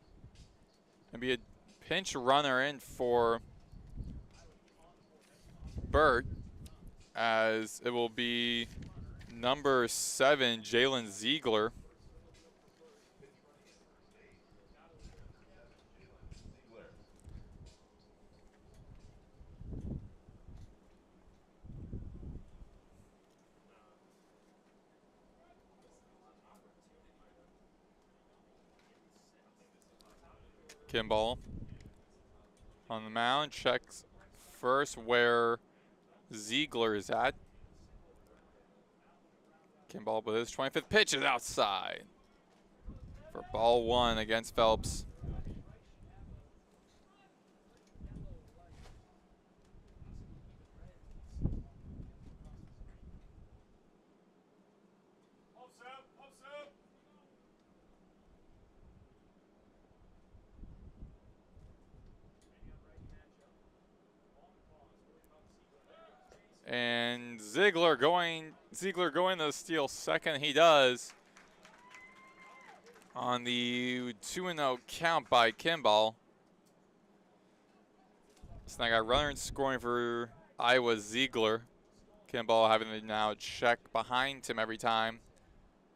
And be a pinch runner in for Burt, as it will be number 7, Jalen Ziegler. Kimball on the mound, checks first where Ziegler is at. Kimball with his 25th pitch is outside for ball 1 against Phelps. And Ziegler going to steal second. He does on the 2-0 count by Kimball. So I got runner and scoring for Iowa Ziegler. Kimball having to now check behind him every time.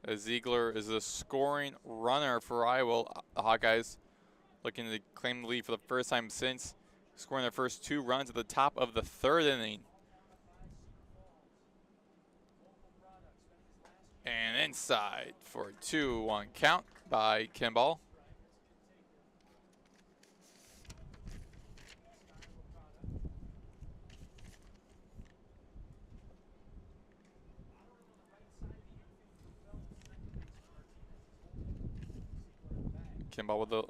As Ziegler is a scoring runner for Iowa. The Hawkeyes looking to claim the lead for the first time since scoring their first 2 runs at the top of the 3rd inning. And inside for a 2-1 count by Kimball. Kimball with the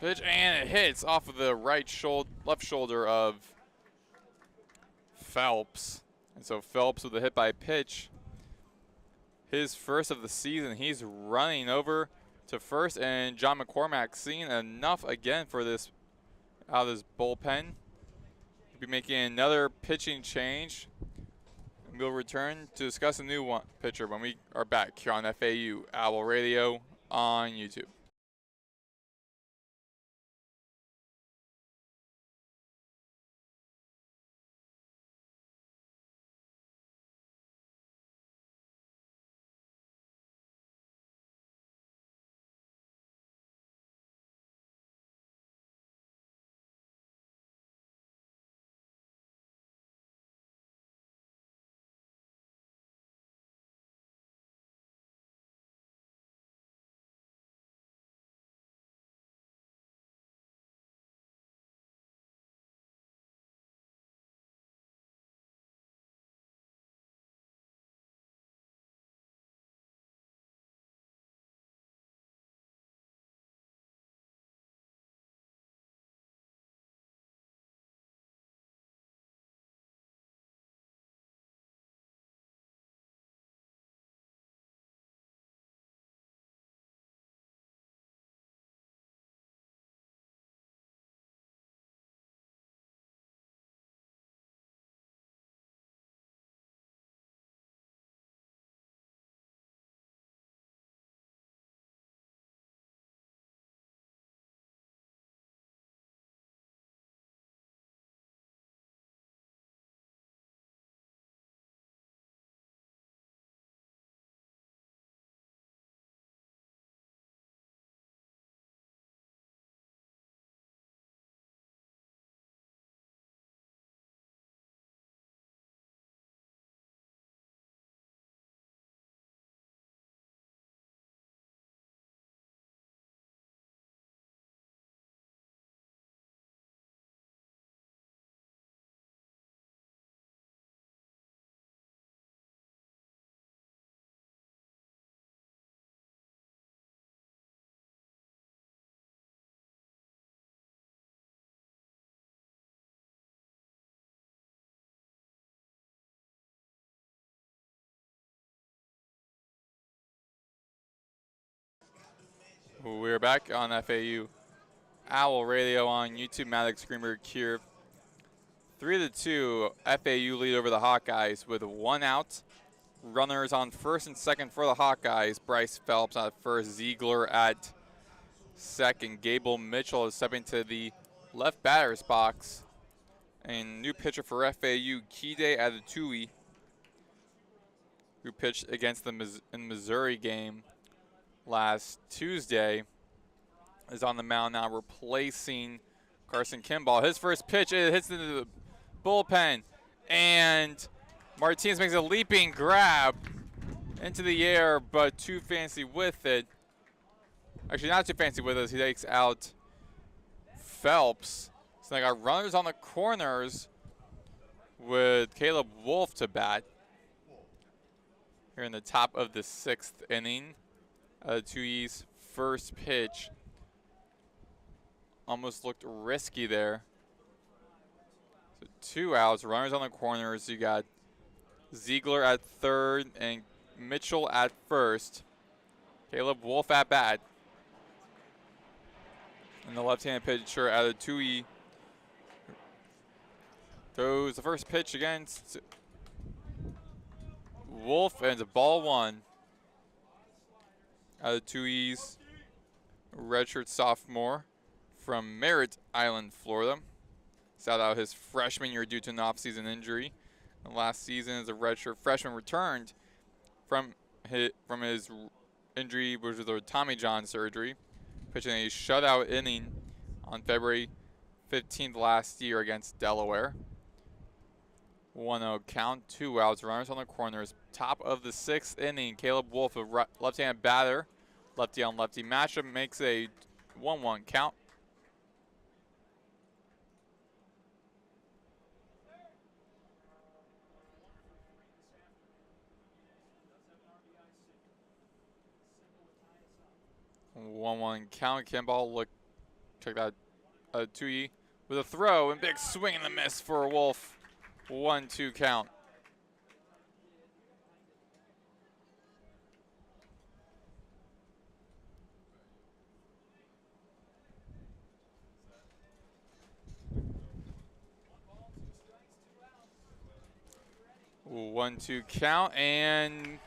pitch, and it hits off of the left shoulder of Phelps. And so Phelps with a hit by pitch. His first of the season. He's running over to first, and John McCormack seeing enough again for this out of his bullpen. He'll be making another pitching change. And we'll return to discuss a new pitcher when we are back here on FAU Owl Radio on YouTube. We're back on FAU Owl Radio on YouTube. Maddox, Greenberg here. 3-2, FAU lead over the Hawkeyes with 1 out. Runners on first and second for the Hawkeyes. Bryce Phelps at first, Ziegler at second. Gable Mitchell is stepping to the left batter's box. And new pitcher for FAU, Kide Adatui, who pitched against the Missouri game last Tuesday, is on the mound now, replacing Carson Kimball. His first pitch, it hits into the bullpen, and Martinez makes a leaping grab into the air, but too fancy with it. Actually, not too fancy with it. He takes out Phelps. So they got runners on the corners with Caleb Wolf to bat here in the top of the 6th inning. Tui's first pitch almost looked risky there. So 2 outs, runners on the corners. You got Ziegler at third and Mitchell at first. Caleb Wolf at bat. And the left-handed pitcher Adatui throws the first pitch against Wolf, and it's a ball 1. Adatui's redshirt sophomore from Merritt Island, Florida. Sat out his freshman year due to an off-season injury. And last season, as a redshirt freshman, returned from his injury, which was a Tommy John surgery, pitching a shutout inning on February 15th last year against Delaware. 1-0 count, 2 outs, runners on the corners. Top of the 6th inning, Caleb Wolf, a left-handed batter, lefty on lefty matchup, makes a 1-1 count. One count. Kimball check that Tui with a throw and big swing and a miss for Wolf. 1-2 count. Ooh, 1-2 count, and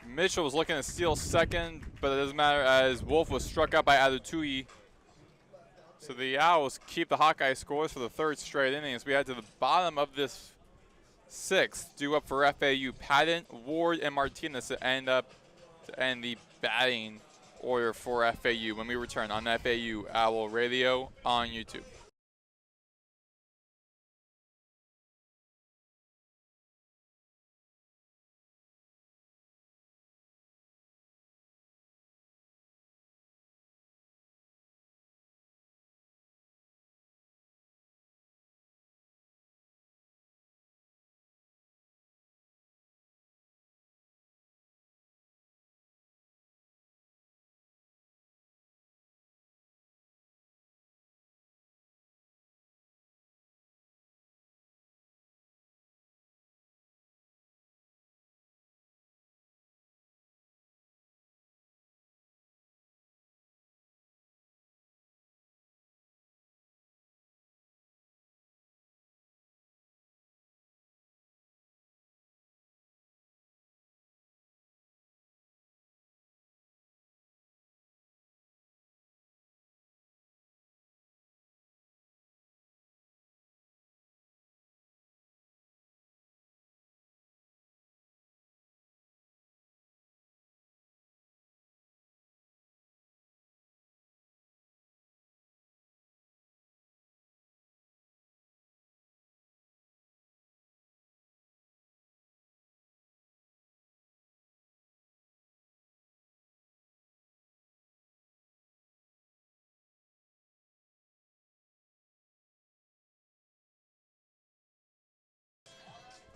Mitchell was looking to steal second, but it doesn't matter as Wolf was struck out by Adatui. So the Owls keep the Hawkeye scores for the 3rd straight inning as we head to the bottom of this 6th. Due up for FAU, Patton, Ward, and Martinez to end the batting order for FAU when we return on FAU Owl Radio on YouTube.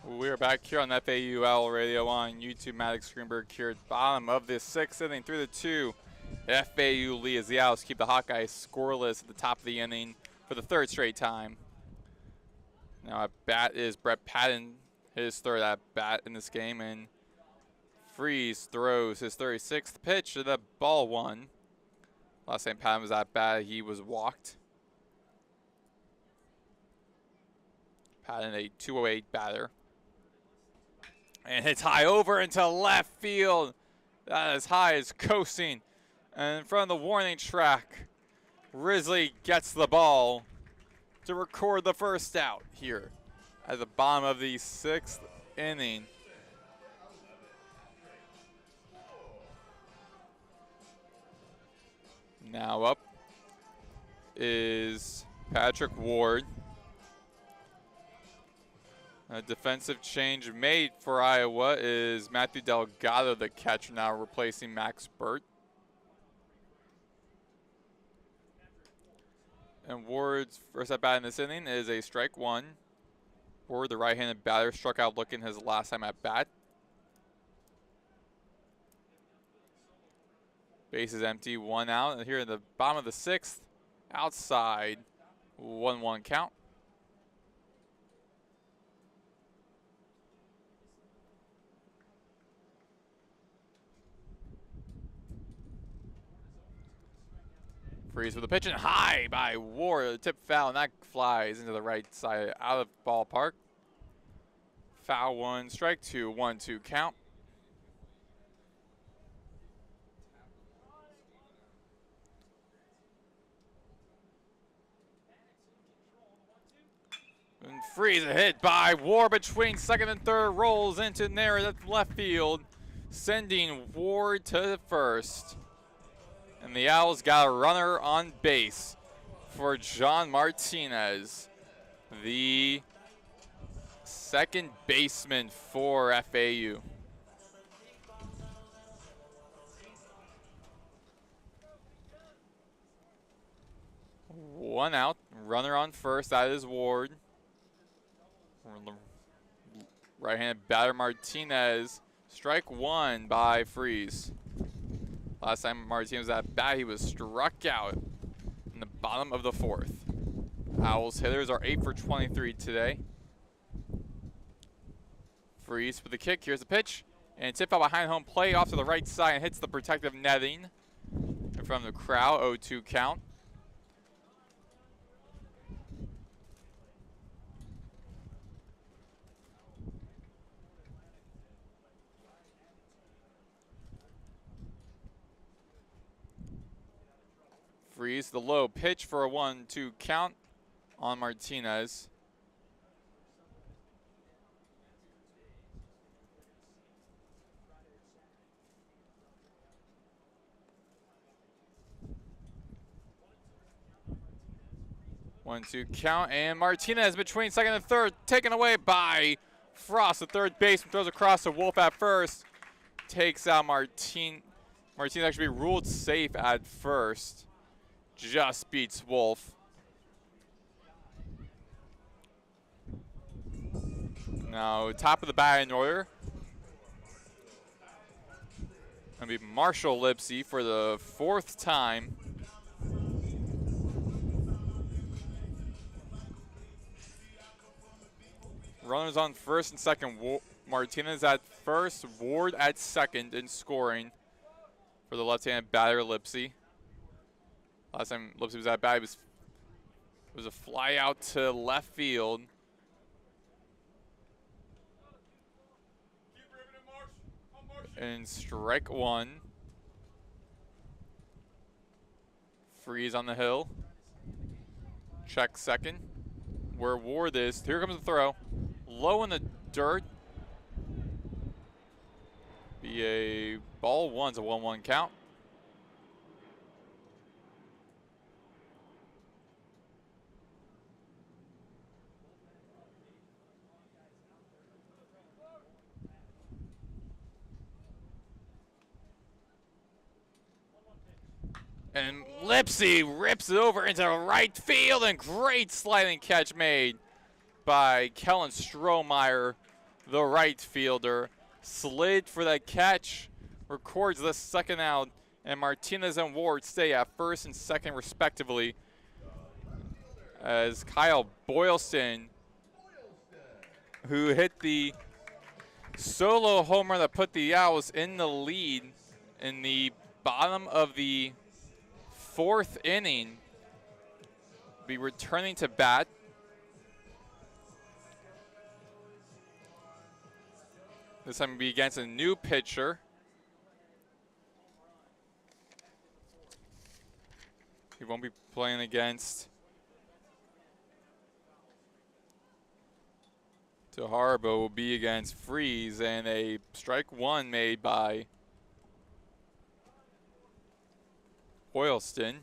We are back here on FAU Owl Radio on YouTube. Maddox, Greenberg here at the bottom of this 6th inning. 3-2, FAU lead as the Owls keep the Hawkeyes scoreless at the top of the inning for the 3rd straight time. Now at bat is Brett Patton, his 3rd at bat in this game, and Freeze throws his 36th pitch to the ball one. Last time Patton was that bad, he was walked. Patton, a 208 batter. And hits high over into left field. That is high as coasting. And in front of the warning track, Risley gets the ball to record the first out here at the bottom of the 6th inning. Now up is Patrick Ward. A defensive change made for Iowa is Matthew Delgado, the catcher, now replacing Max Burt. And Ward's first at bat in this inning is a strike one. Ward, the right-handed batter, struck out looking his last time at bat. Base is empty, 1 out. And here in the bottom of the 6th, outside, 1-1 count. Freeze with the pitch and high by Ward. The tip foul, and that flies into the right side out of ballpark. Foul 1, strike 2, 1-2 count. And Freeze, a hit by Ward between second and third, rolls into near left field, sending Ward to first. And the Owls got a runner on base for John Martinez, the second baseman for FAU. One out, runner on first, that is Ward. Right-handed batter Martinez, strike one by Freeze. Last time Martinez was at bat, he was struck out in the bottom of the 4th. Owls hitters are 8 for 23 today. Freeze with the kick, here's the pitch. And tip out behind home plate off to the right side and hits the protective netting in front of the crowd, 0-2 count. Freeze the low pitch for a 1-2 count on Martinez. One-two count, and Martinez between second and third, taken away by Frost, the third baseman, throws across to Wolf at first, takes out Martinez actually ruled safe at first. Just beats Wolf. Now, top of the batting order. Gonna be Marshall Lipsy for the 4th time. Runners on first and second. Martinez at first, Ward at second in scoring for the left-handed batter Lipsy. Last time Lipsy was at bat, it was a fly out to left field. And strike one. Freeze on the hill. Check second. Where Ward is. Here comes the throw. Low in the dirt. Be a ball one. It's a 1-1 count. And Lipsy rips it over into right field, and great sliding catch made by Kellen Strohmeyer, the right fielder. Slid for that catch, records the second out, and Martinez and Ward stay at first and second respectively. As Kyle Boylston, who hit the solo homer that put the Owls in the lead in the bottom of the 4th inning. Be returning to bat. This time will be against a new pitcher. He won't be playing against Tahar, but will be against Freeze, and a strike one made by Boylston.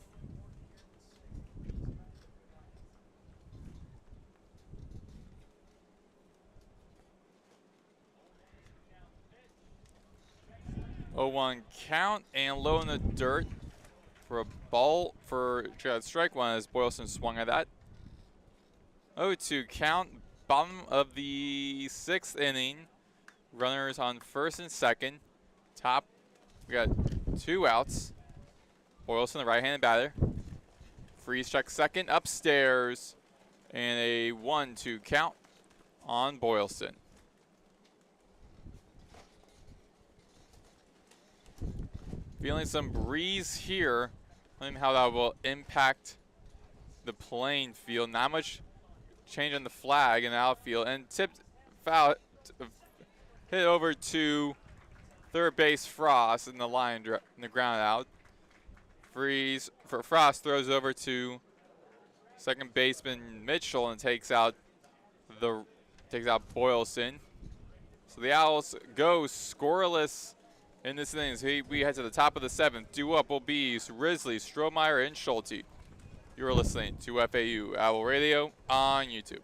Oh, 1 count and low in the dirt for a ball for strike one as Boylston swung at that. 0-2 count, bottom of the 6th inning. Runners on 1st and 2nd. Top, we got 2 outs. Boylston, the right-handed batter. Freeze checks 2nd, upstairs, and a 1-2 count on Boylston. Feeling some breeze here. Wondering how that will impact the playing field. Not much change on the flag in the outfield, and tipped foul, hit over to third base Frost in the line in the ground out. Freeze for Frost, throws over to second baseman Mitchell and takes out Boylston. So the Owls go scoreless in this inning. So we head to the top of the 7th. Due up will be Risley, Strohmeyer, and Schulte. You are listening to FAU Owl Radio on YouTube.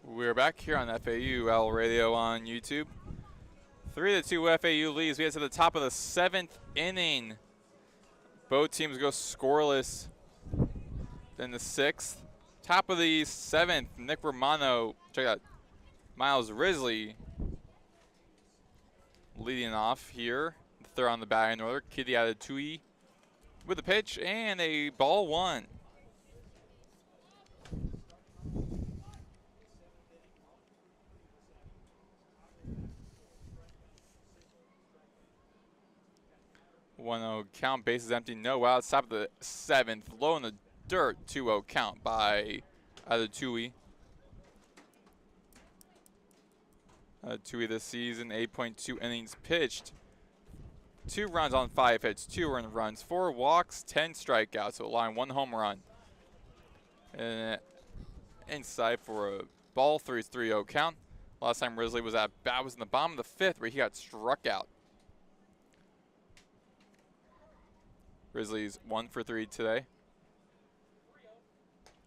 We're back here on FAU Owl Radio on YouTube. 3-2 FAU leads. We get to the top of the 7th inning. Both teams go scoreless in the 6th. Top of the 7th, Nick Romano, check out Miles Risley leading off here. The third on the batting order, Kitty Atatui with the pitch and a ball 1. One-0 count, bases empty, no outs. Top of the 7th, low in the dirt, 2-0 count by Atatui. Atatui this season, 8.2 innings pitched. 2 runs on 5 hits, 2 earned runs, 4 walks, 10 strikeouts. So line 1 home run. And inside for a ball 3-0 count. Last time Risley was at bat was in the bottom of the 5th where he got struck out. Grizzlies 1 for 3 today.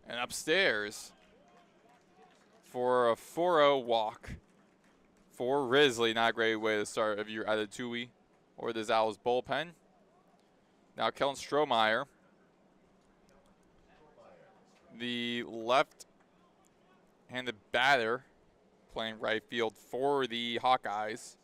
And upstairs for a 4-0 walk for Risley. Not a great way to start if you're either Tui or this Owls bullpen. Now Kellen Strohmeyer, the left-handed batter, playing right field for the Hawkeyes.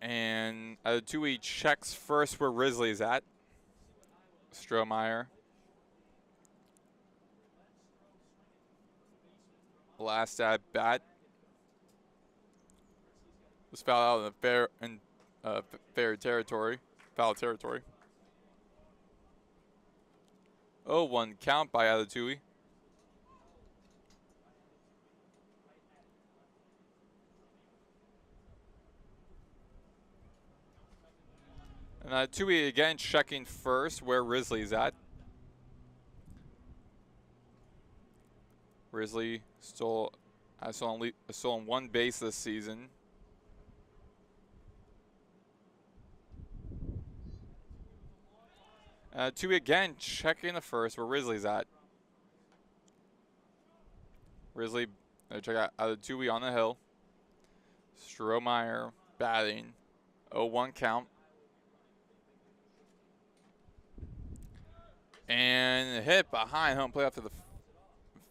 And Tui checks first where Risley's at. Strohmeyer last at bat. Was fouled out in fair territory, foul territory. 0-1 count by Alatui. And Tui again checking first where Risley's at. Risley has stolen one base this season. Tui again checking the first where Risley's at. Risley, check out Tui on the hill. Strohmeyer batting. 0-1 count. And hit behind home plate after the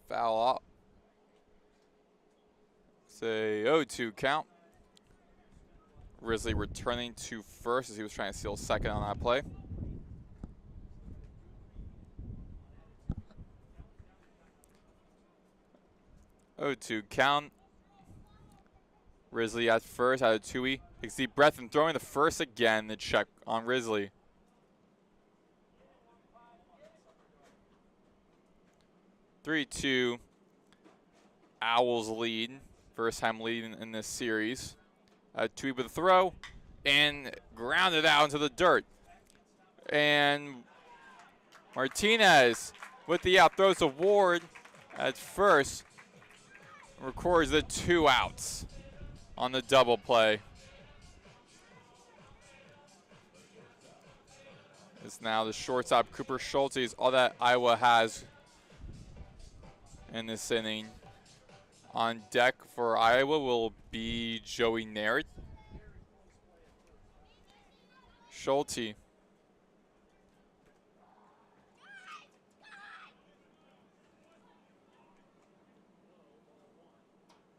foul off. Say 0-2 count. Risley returning to first as he was trying to steal second on that play. Oh, 2 count. Risley at first, out of Tui. Takes a deep breath and throwing the first again. The check on Risley. 3-2. Owls lead. First time lead in this series. Tui with a throw and grounded out into the dirt. And Martinez with the out throws to Ward at first. Records the 2 outs on the double play. It's now the shortstop Cooper Schultes, all that Iowa has in this inning. On deck for Iowa will be Joey Naird. Schulte.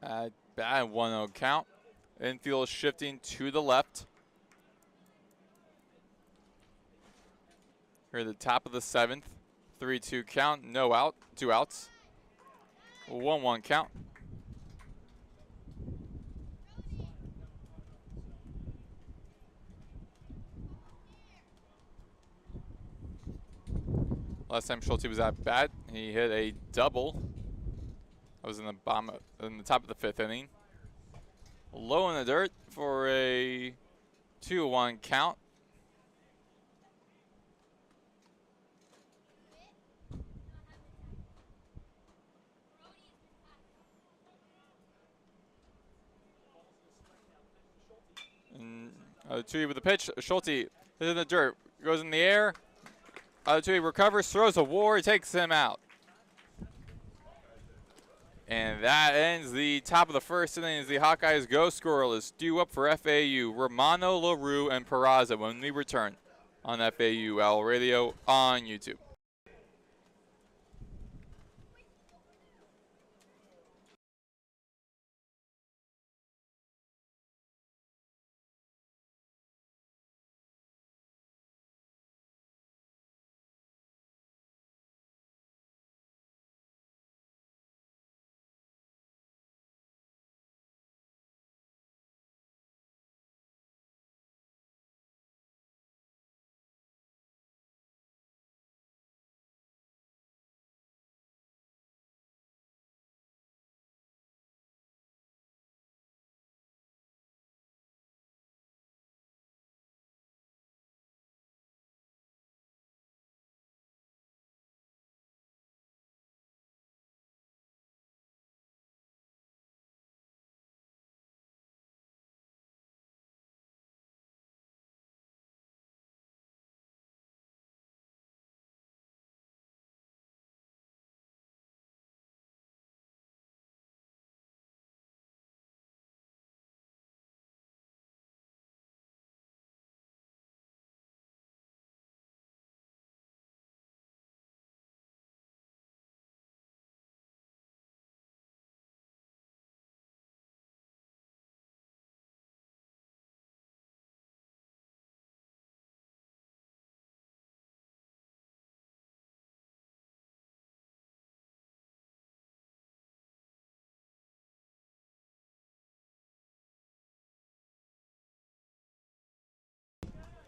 At bat, 1-0 count. Infield shifting to the left. Here at the top of the 7th. 3-2 count, no out, 2 outs. 1-1 count. Last time Schulte was at bat, he hit a double. That was in the top of the 5th inning. Low in the dirt for a 2-1 count. And Tui with the pitch. Schulte is in the dirt, goes in the air. Tui recovers, throws a Ward, takes him out. And that ends the top of the 1st inning as the Hawkeyes go scoreless. Due up for FAU, Romano, LaRue, and Peraza when we return on FAU Owl Radio on YouTube.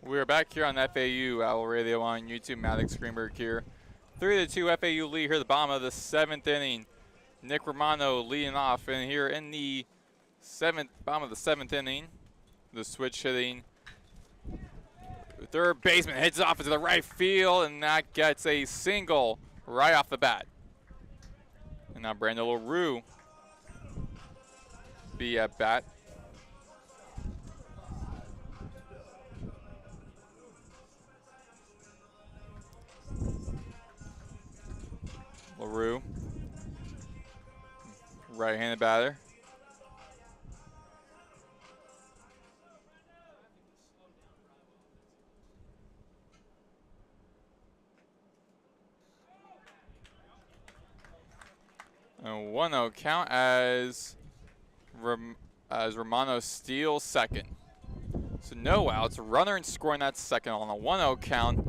We're back here on FAU Owl Radio on YouTube. Maddox, Greenberg here. 3-2 FAU lead here at the bottom of the 7th inning. Nick Romano leading off, and here in the bottom of the 7th inning, the switch hitting third baseman hits off into the right field, and that gets a single right off the bat. And now Brandon LaRue be at bat. LaRue, right-handed batter. And 1-0 count as Romano steals second. So no outs, runner and scoring that second on a 1-0 count.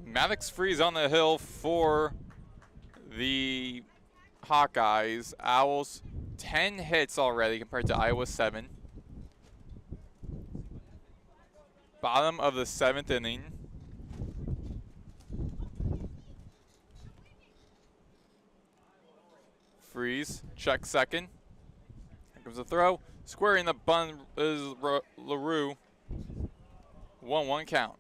Maddox frees on the hill for the Hawkeyes. Owls 10 hits already compared to Iowa 7. Bottom of the 7th inning. Freeze, check second. Here comes the throw. Squaring the bunt is LaRue. 1-1 count.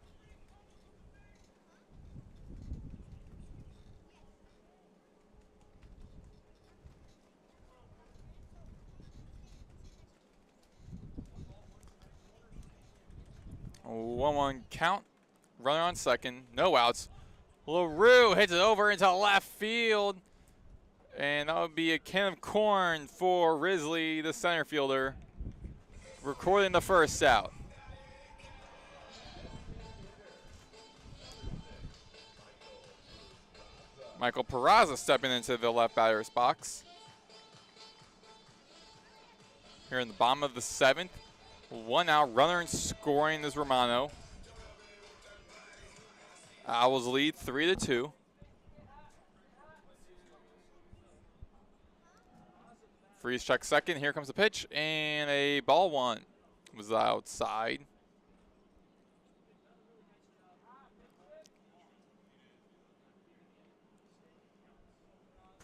One count. Runner on second. No outs. LaRue hits it over into left field. And that would be a can of corn for Risley, the center fielder, recording the first out. Michael Peraza stepping into the left batter's box. Here in the bottom of the 7th. 1 out, runner and scoring is Romano. Owls lead 3-2. Freeze check second. Here comes the pitch, and a ball one was outside.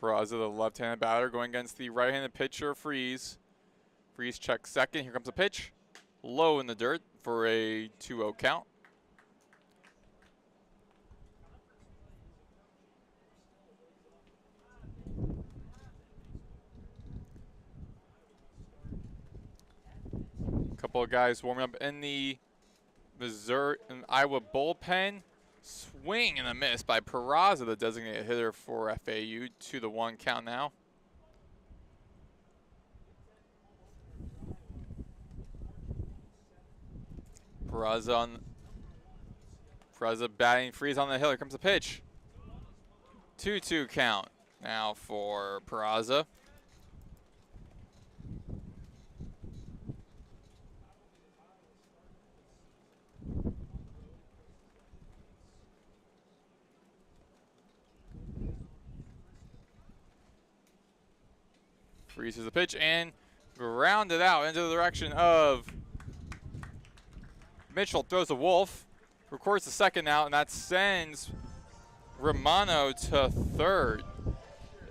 Peraza, the left-handed batter, going against the right-handed pitcher, Freeze. Freeze check second. Here comes the pitch. Low in the dirt for a 2-0 count. Couple of guys warming up in the Missouri and Iowa bullpen. Swing and a miss by Peraza, the designated hitter for FAU. 2-1 count now. Peraza batting, Freeze on the hill. Here comes the pitch. 2-2 count now for Peraza. Freezes the pitch and grounded out into the direction of Mitchell. Throws a Wolf, records the second out, and that sends Romano to third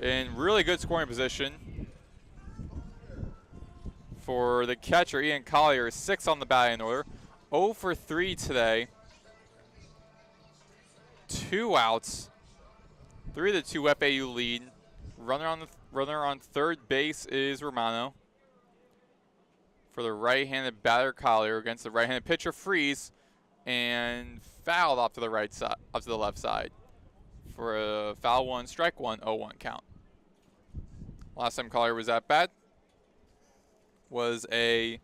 in really good scoring position for the catcher, Ian Collier. 6 on the batting order. 0 for 3 today. 2 outs. 3-2 FAU lead. Runner on third base is Romano. For the right-handed batter, Collier, against the right-handed pitcher, Freeze, and fouled off to the right side, up to the left side for a foul 1, strike 1, 0-1 count. Last time Collier was at bat was a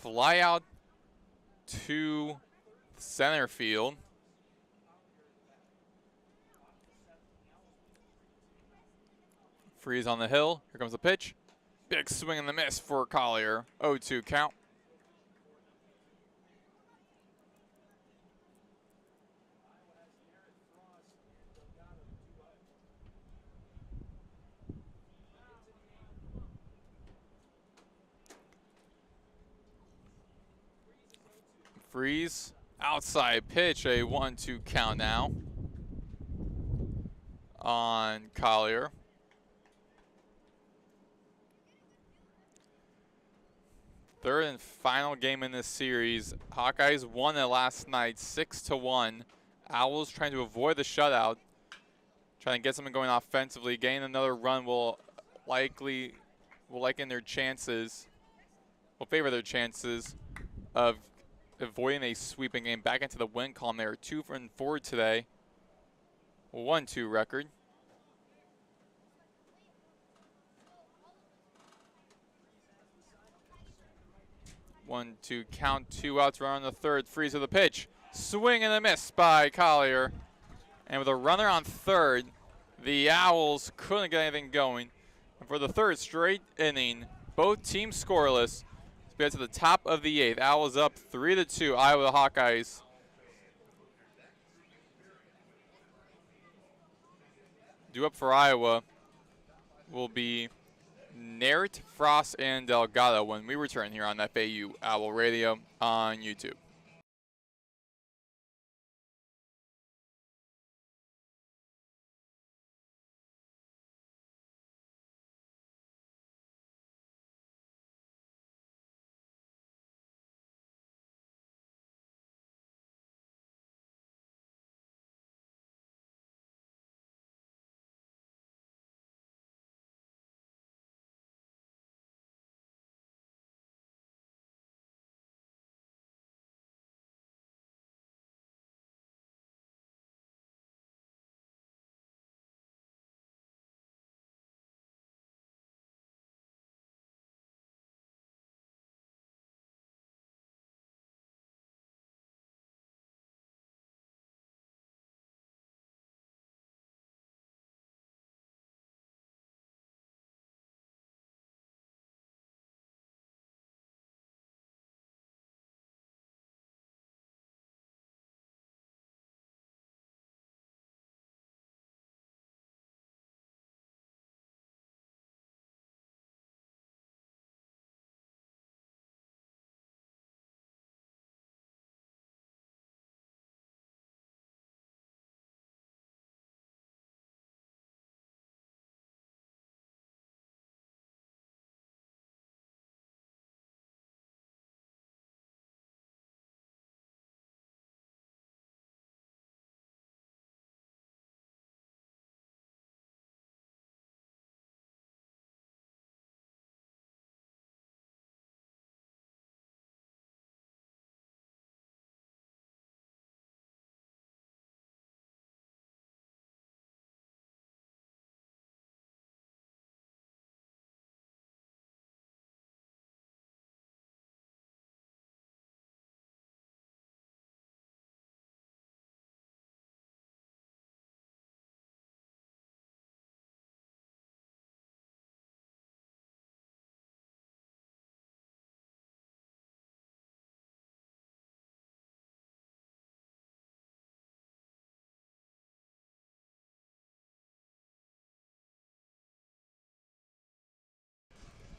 fly out to center field. Freeze on the hill. Here comes the pitch. Big swing and the miss for Collier. 0-2 count. Freeze Outside pitch, a 1-2 count now on Collier. Third and final game in this series. Hawkeyes won it last night 6-1. Owls trying to avoid the shutout, trying to get something going offensively. Getting another run will liken their chances, will favor their chances of avoiding a sweeping game. Back into the win column. They are 2-4 today. 1-2 record. One, two, count, 2 outs, run on the third, freeze of the pitch. Swing and a miss by Collier. And with a runner on third, the Owls couldn't get anything going. And for the third straight inning, both teams scoreless. Let's get to the top of the 8th. Owls up 3-2, Iowa Hawkeyes. Due up for Iowa will be Naird, Frost, and Delgado when we return here on FAU Owl Radio on YouTube.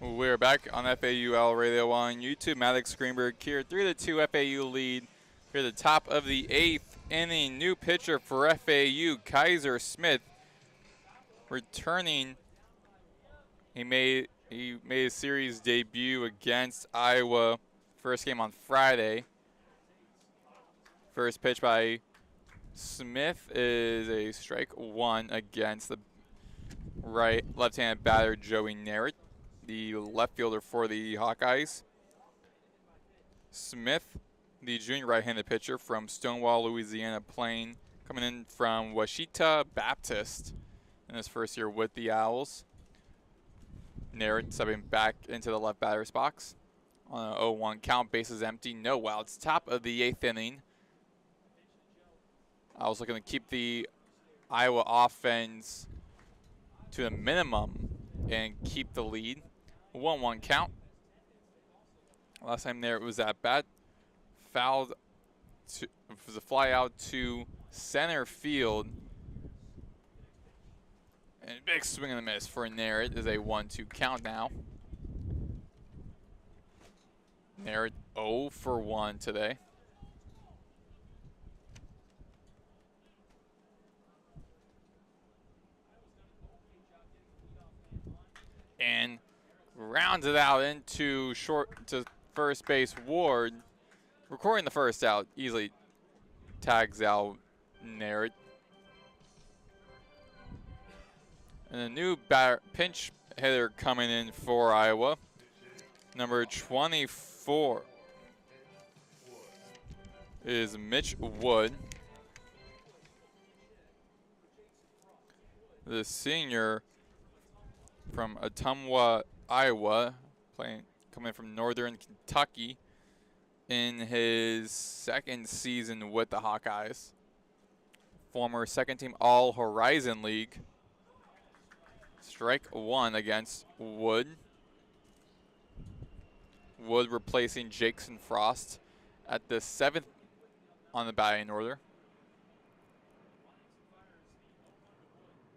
We're back on FAU Owl Radio on YouTube. Maddox, Greenberg here, 3-2 FAU lead. Here at the top of the 8th inning. New pitcher for FAU, Kaiser Smith, returning. He made a series debut against Iowa, first game on Friday. First pitch by Smith is a strike 1 against the left-handed batter Joey Naird, the left fielder for the Hawkeyes. Smith, the junior right-handed pitcher from Stonewall, Louisiana, coming in from Washita Baptist in his first year with the Owls. Naird stepping back into the left batter's box on an 0-1 count, bases empty, no outs. Top of the 8th inning. Owls looking to keep the Iowa offense to a minimum and keep the lead. 1-1 count. Last time there it was at bat. Fouled. It was a fly out to center field. And big swing and a miss for Naird. Is a 1-2 count now. Naird 0 for 1 today. and rounds it out into short to first base. Ward, recording the first out, easily tags out Narrett. And a new pinch hitter coming in for Iowa, number 24 is Mitch Wood, the senior from Ottumwa, Iowa, coming from Northern Kentucky in his second season with the Hawkeyes. Former second team All-Horizon League. Strike one against Wood. Wood replacing Jackson Frost at the 7th on the batting order.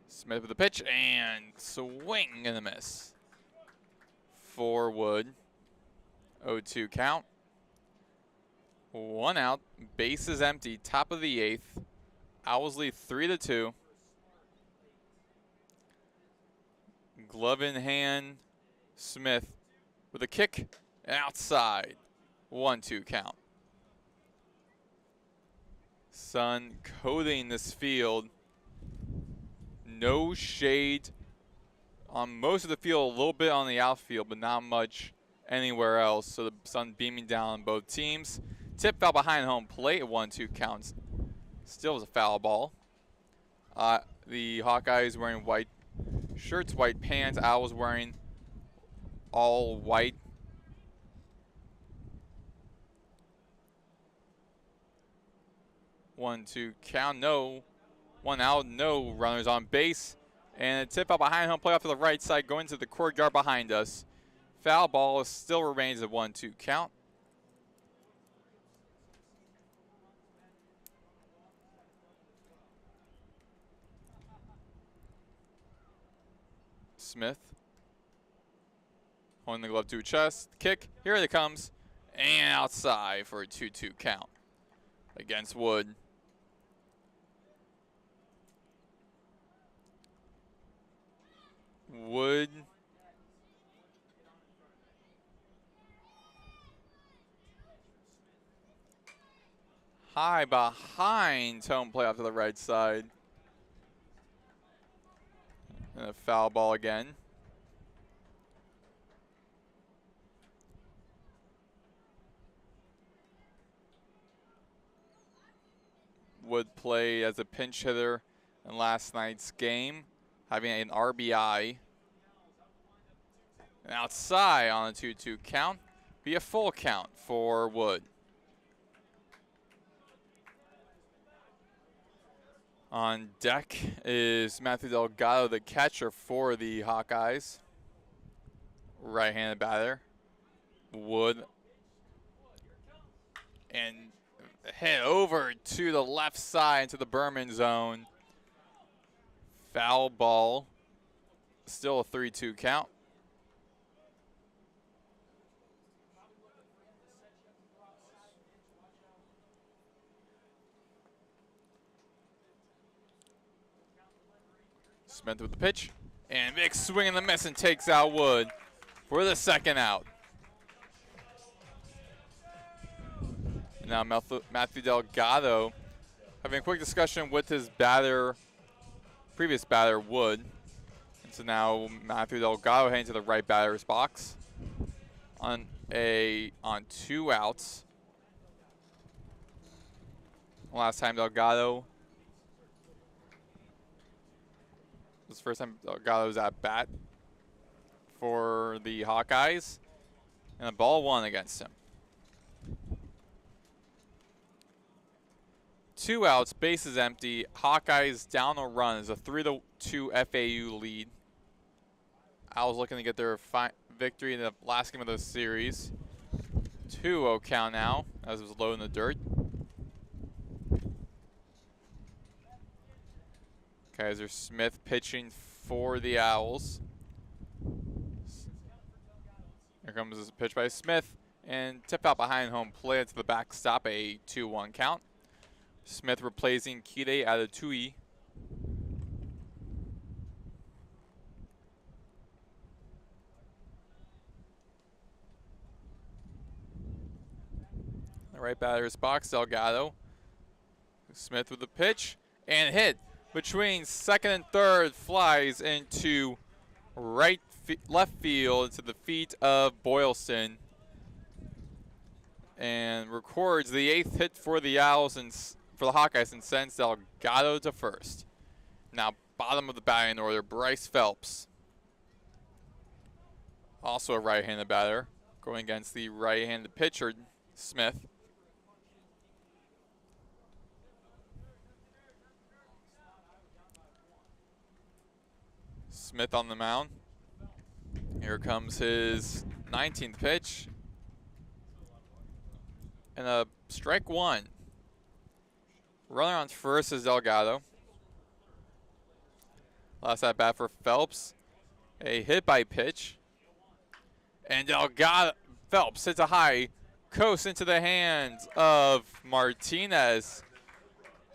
Smith with the pitch and swing and a miss for Wood. 0-2 count. 1 out, bases empty, top of the 8th. Owls lead 3-2. Glove in hand, Smith with a kick outside. 1-2 count. Sun coating this field. No shade on most of the field, a little bit on the outfield, but not much anywhere else. So the sun beaming down on both teams. Tip foul behind home plate, 1-2 counts. Still was a foul ball. The Hawkeyes wearing white shirts, white pants. Owls wearing all white. One, two count, no. 1 out, no runners on base. And a tip out behind home plate off to the right side, going to the courtyard behind us. Foul ball still remains a 1-2 count. Smith holding the glove to chest, kick, here it comes, and outside for a 2-2 count against Wood. Wood high behind home plate off to the right side. And a foul ball again. Wood played as a pinch hitter in last night's game, having an RBI. And outside on a 2-2 count, be a full count for Wood. On deck is Matthew Delgado, the catcher for the Hawkeyes. Right-handed batter. Wood. And hit over to the left side into the Berman zone. Foul ball. Still a 3-2 count. Smith with the pitch, and big swing and the miss and takes out Wood for the second out. Now Matthew Delgado having a quick discussion with his previous batter Wood. And so now Matthew Delgado heading to the right batter's box on 2 outs. Last time Delgado was the first time Delgado was at bat for the Hawkeyes, and a ball 1 against him. 2 outs, bases empty. Hawkeyes down a run. It's a 3-2 FAU lead. Owls looking to get their victory in the last game of the series. 2-0 count now, as it was low in the dirt. Kaiser Smith pitching for the Owls. Here comes this pitch by Smith, and tip out behind home plate to the backstop, a 2-1 count. Smith replacing Kide Adatui. The right batter's box, Delgado. Smith with the pitch and hit between second and third, flies into left field to the feet of Boylston, and records the 8th hit for the Owls and for the Hawkeyes, and sends Delgado to first. Now bottom of the batting order, Bryce Phelps, also a right-handed batter, going against the right-handed pitcher Smith. Smith on the mound. Here comes his 19th pitch. And a strike one. Runner on first is Delgado. Last at bat for Phelps. A hit by pitch. And Phelps hits a high coast into the hands of Martinez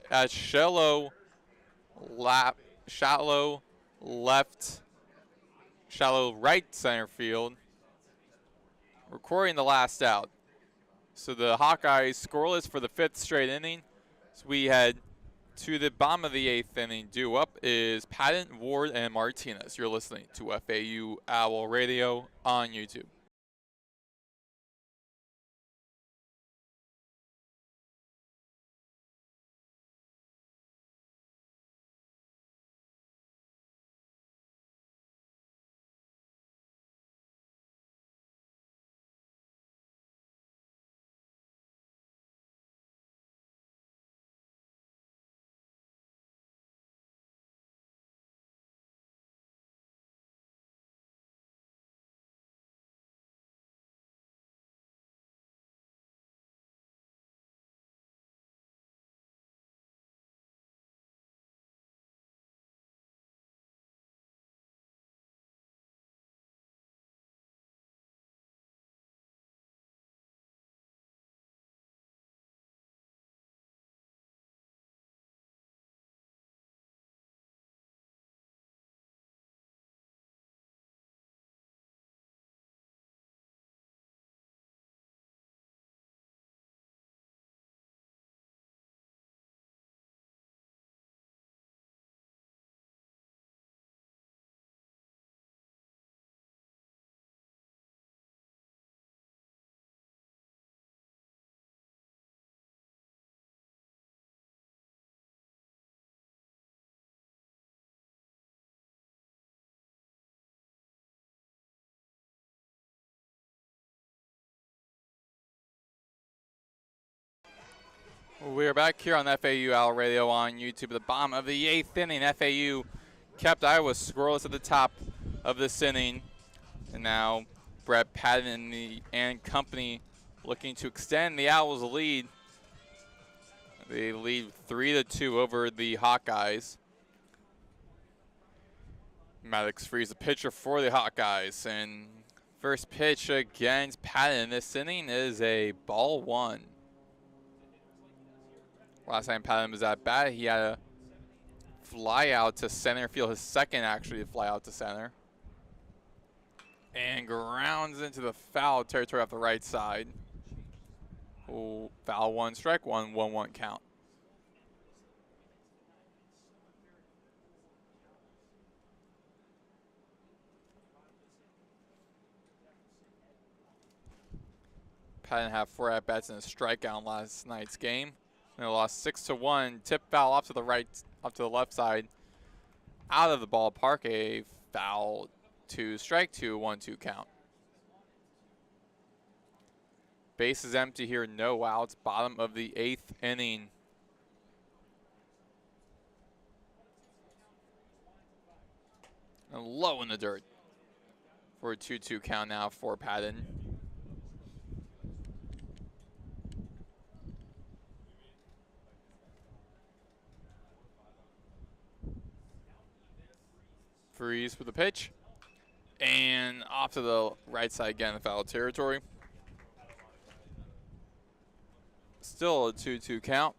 at shallow right center field, recording the last out. So the Hawkeyes scoreless for the 5th straight inning. So we head to the bottom of the 8th inning. Due up is Patton, Ward, and Martinez. You're listening to FAU Owl Radio on YouTube. We're back here on FAU Owl Radio on YouTube. At the bottom of the 8th inning, FAU kept Iowa scoreless at the top of this inning. And now Brett Patton and company looking to extend the Owls' lead. They lead 3-2 over the Hawkeyes. Maddox frees the pitcher for the Hawkeyes. And first pitch against Patton this inning is a ball one. Last time Patton was at bat, he had a fly out to center field, his second actually fly out to center. And grounds into the foul territory off the right side. Oh, foul one, strike one, 1-1 count. Patton had 4 at-bats and a strikeout in last night's game. And they lost 6-1. Tip foul off to the right, up to the left side, out of the ballpark. A foul to strike two, 1-2 count. Base is empty here, no outs. Bottom of the 8th inning. And low in the dirt for a 2-2 count now for Patton. Freeze for the pitch. And off to the right side again, the foul territory. Still a 2-2 count.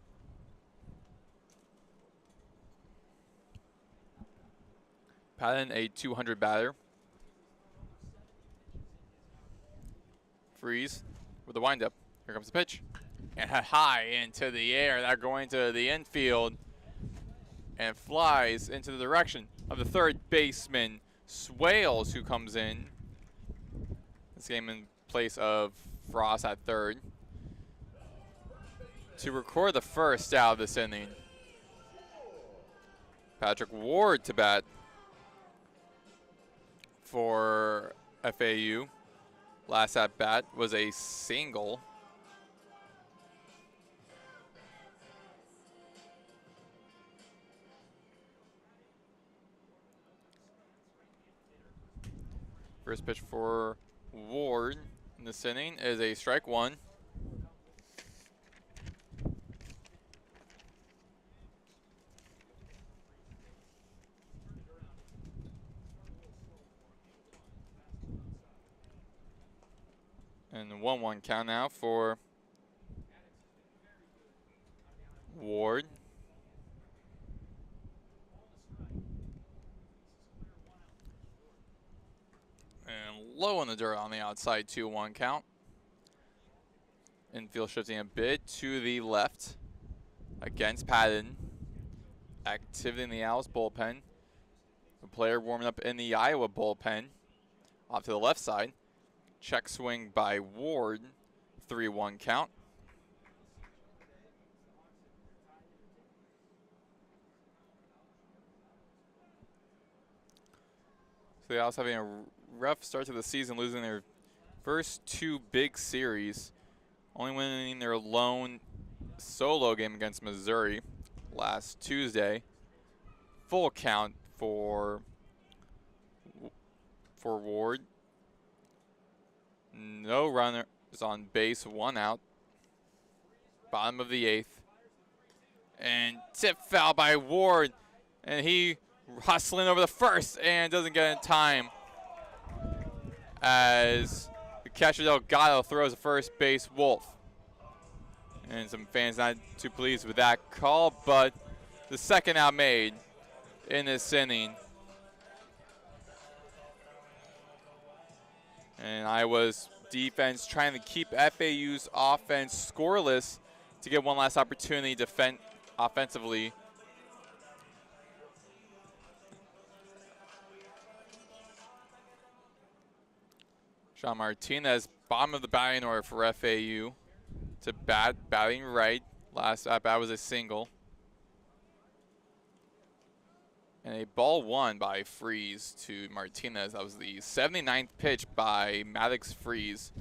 Patton, a 200 batter. Freeze with the windup. Here comes the pitch. And high into the air. That going to the infield. And flies into the direction of the third baseman, Swales, who comes in. This game in place of Frost at third. To record the first out of this inning. Patrick Ward to bat for FAU. Last at bat was a single. First pitch for Ward in this inning is a strike one. And the 1-1 count now for Ward. And low in the dirt on the outside, 2-1 count. Infield shifting a bit to the left against Patton. Activity in the Owls bullpen. The player warming up in the Iowa bullpen. Off to the left side. Check swing by Ward, 3-1 count. So the Owls having a rough start to the season, losing their first two big series, only winning their lone solo game against Missouri last Tuesday. Full count for Ward. No runners on base, 1 out. Bottom of the 8th. And tip foul by Ward. And he hustling over the first and doesn't get in time. As the catcher Delgado throws a first base Wolf. And some fans not too pleased with that call, but the second out made in this inning. And Iowa's defense trying to keep FAU's offense scoreless to get one last opportunity to defend offensively. Sean Martinez, bottom of the batting order for FAU, to batting right. Last at bat was a single. And a ball one by Freeze to Martinez. That was the 79th pitch by Maddox Freeze.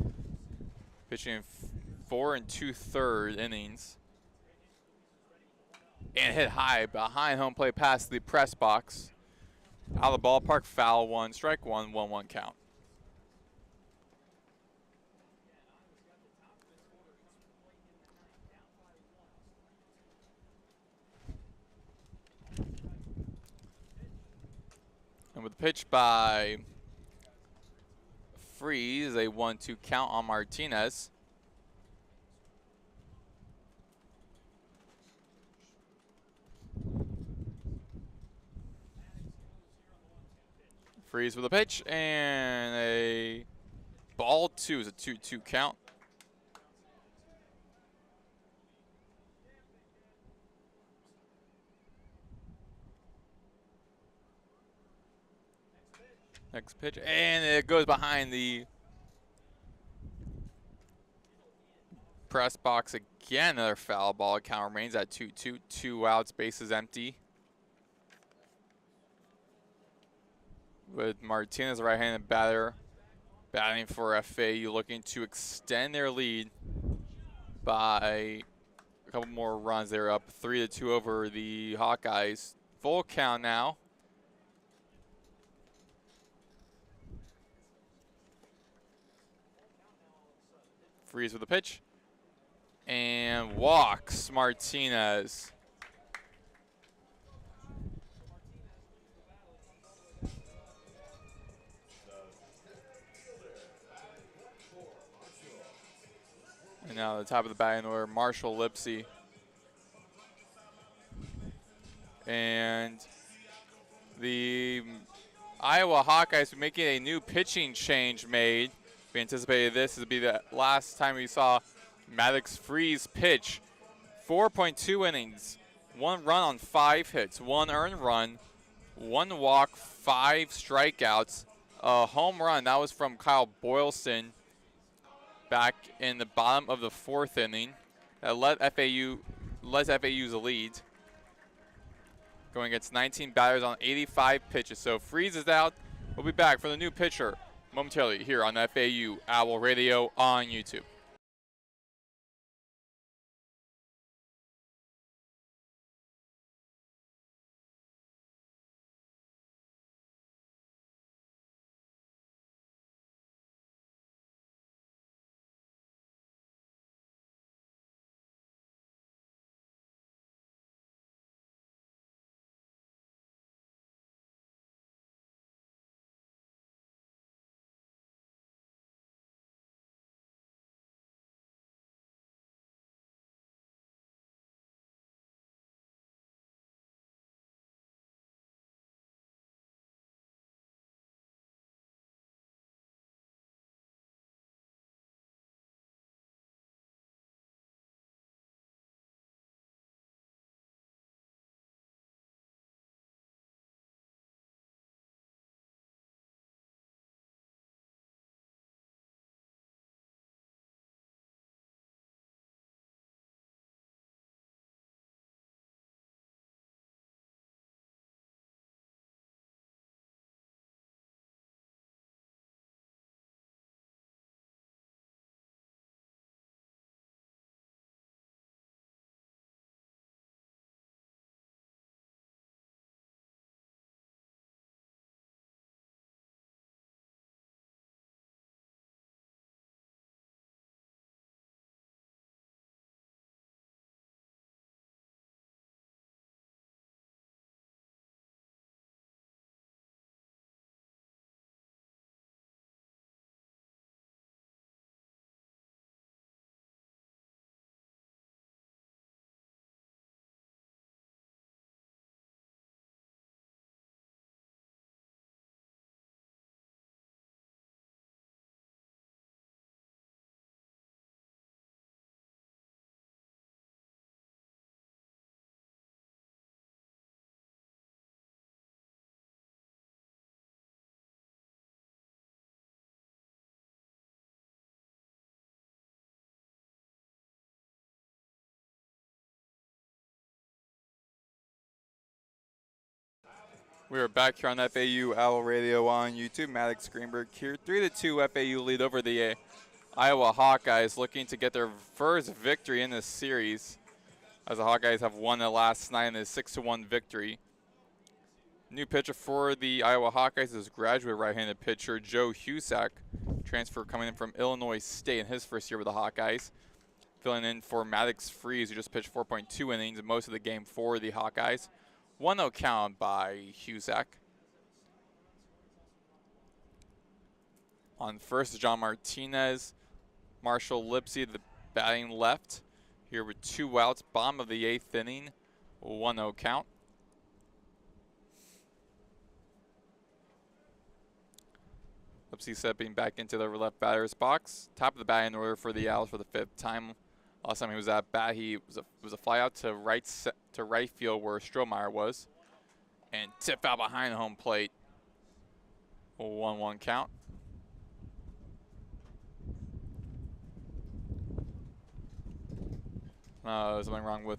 Pitching in 4 2/3 innings. And hit high behind home plate past the press box. Out of the ballpark, foul one, strike one, 1-1 count. And with the pitch by Freeze, a 1-2 count on Martinez. Freeze with a pitch and a ball 2 is a 2-2 count. Next pitch, and it goes behind the press box again. Another foul ball. Count remains at 2-2. 2 outs, bases empty. With Martinez, the right-handed batter, batting for FAU, looking to extend their lead by a couple more runs. They're up 3-2 over the Hawkeyes. Full count now. Freeze with a pitch. And walks Martinez. And now the top of the batting order, Marshall Lipsy. And the Iowa Hawkeyes making a new pitching change made. We anticipated this to be the last time we saw Maddox freeze pitch. 4.2 innings. 1 run on 5 hits. 1 earned run. 1 walk. 5 strikeouts. A home run. That was from Kyle Boylston back in the bottom of the 4th inning. That led FAU's lead. Going against 19 batters on 85 pitches. So freeze is out. We'll be back for the new pitcher momentarily here on FAU Owl Radio on YouTube. We are back here on FAU Owl Radio on YouTube. Maddox, Greenberg here. 3-2 FAU lead over the Iowa Hawkeyes, looking to get their first victory in this series, as the Hawkeyes have won the last 9 in a 6-1 victory. New pitcher for the Iowa Hawkeyes is graduate right-handed pitcher Joe Husak, transfer coming in from Illinois State in his first year with the Hawkeyes. Filling in for Maddox Freeze, who just pitched 4.2 innings and most of the game for the Hawkeyes. 1-0 count by Husak. On first, John Martinez. Marshall Lipsy, the batting left. Here with 2 outs, bottom of the 8th inning. 1-0 count. Lipsy stepping back into the left batter's box. Top of the batting order for the Owls for the 5th time. Last time he was at bat, he was a fly out to right field where Strohmeyer was, and tip out behind home plate. 1-1 count. Something wrong with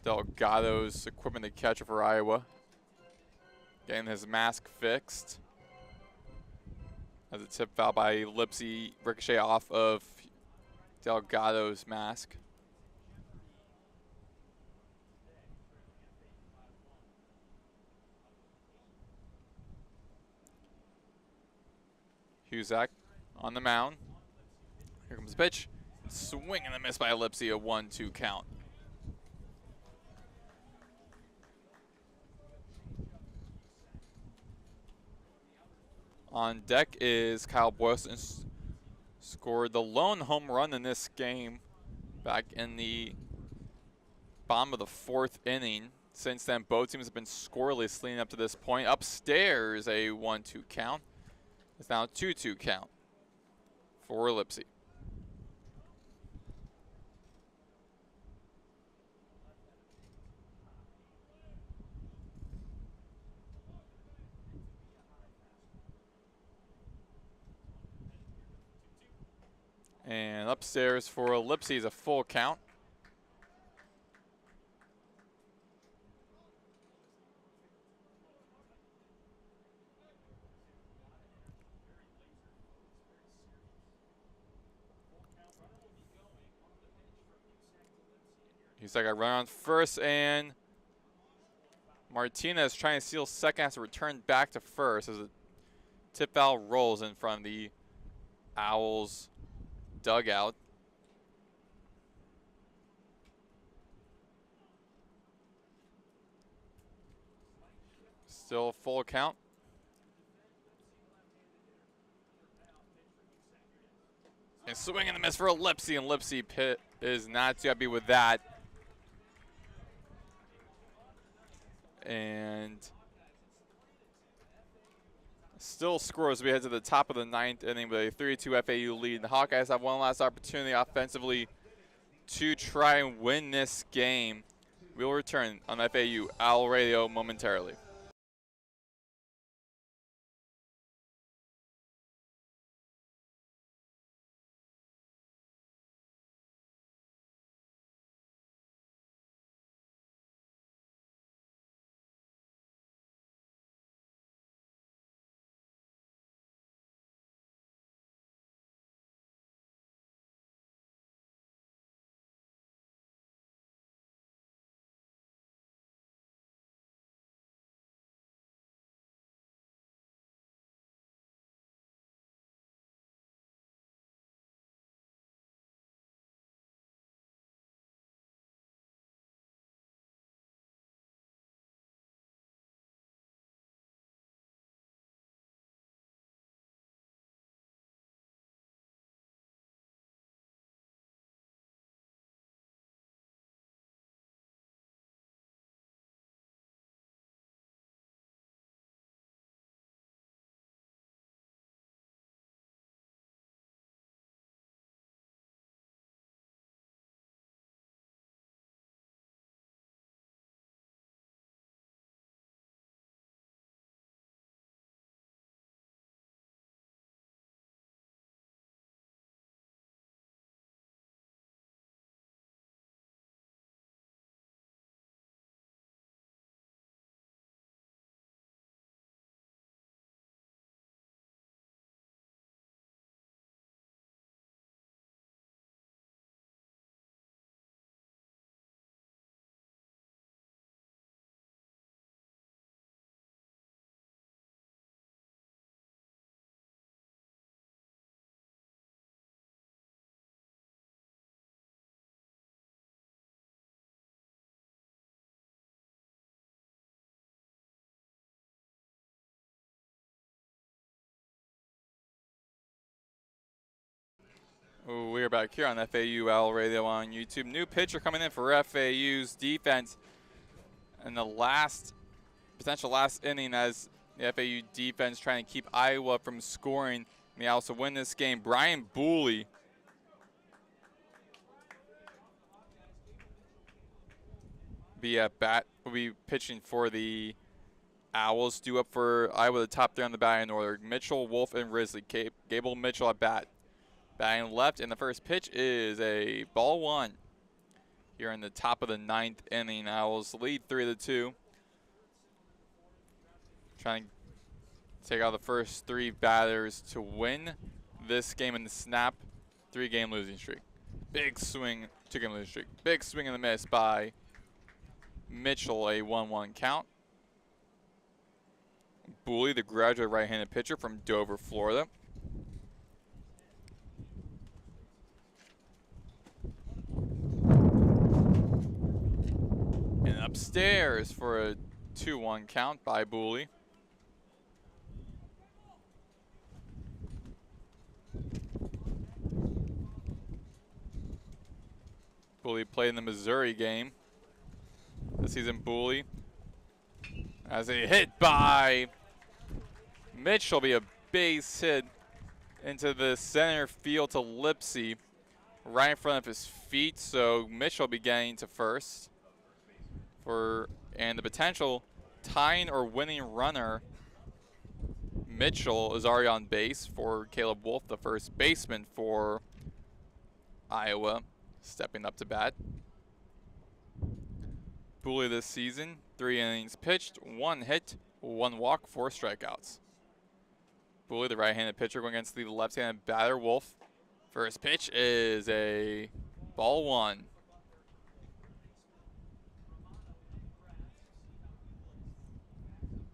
Delgado's equipment to catcher for Iowa. Getting his mask fixed. As a tip foul by Lipsy, ricochet off of Delgado's mask. Husak on the mound. Here comes the pitch. Swing and a miss by Lipsy, a 1-2 count. On deck is Kyle Boylston. Scored the lone home run in this game back in the bottom of the 4th inning. Since then, both teams have been scoreless leading up to this point. Upstairs, a 1-2 count. It's now a 2-2 count for Lipsy. upstairs for Lipsy is a full count. He's like a run on first, and Martinez trying to steal second, has to return back to first as a tip foul rolls in front of the Owls dugout. Still a full count. And swing and a miss for a Lipsy, and Lipsy Pitt is not too happy with that. And still scores as we head to the top of the 9th inning with a 3-2 FAU lead. The Hawkeyes have one last opportunity offensively to try and win this game. We'll return on FAU Owl Radio momentarily. Ooh, we're back here on FAU Owl Radio on YouTube. New pitcher coming in for FAU's defense. And the potential last inning as the FAU defense trying to keep Iowa from scoring. May also win this game. Brian Booley will be pitching for the Owls. Due up for Iowa, the top 3 on the batting order. Mitchell, Wolf, and Risley. Gable Mitchell at bat. Batting left, and the first pitch is a ball 1. Here in the top of the 9th inning, Owls lead 3-2. Trying to take out the first 3 batters to win this game and snap 3-game losing streak. Big swing, 2-game losing streak. Big swing and a miss by Mitchell, a 1-1 count. Booley, the graduate right-handed pitcher from Dover, Florida. And upstairs for a 2-1 count by Booley. Booley played in the Missouri game this season. Booley as a hit by Mitchell, be a base hit into the center field to Lipsy, right in front of his feet. So Mitchell will be getting to first. And the potential tying or winning runner, Mitchell, is already on base for Caleb Wolf, the first baseman for Iowa stepping up to bat. Booley this season, 3 innings pitched, 1 hit, 1 walk, 4 strikeouts. Booley, the right-handed pitcher, going against the left-handed batter, Wolf. First pitch is a ball 1.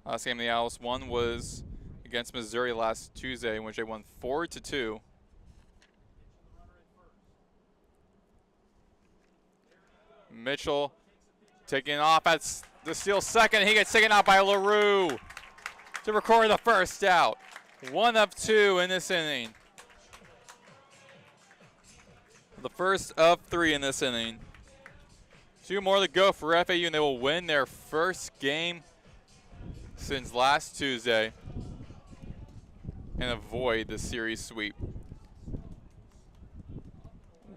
Last game the Owls won was against Missouri last Tuesday, in which they won 4-2. Mitchell taking off at the steal second. He gets taken out by LaRue to record the first out. 1 of 2 in this inning. The first of 3 in this inning. 2 more to go for FAU, and they will win their first game since last Tuesday and avoid the series sweep.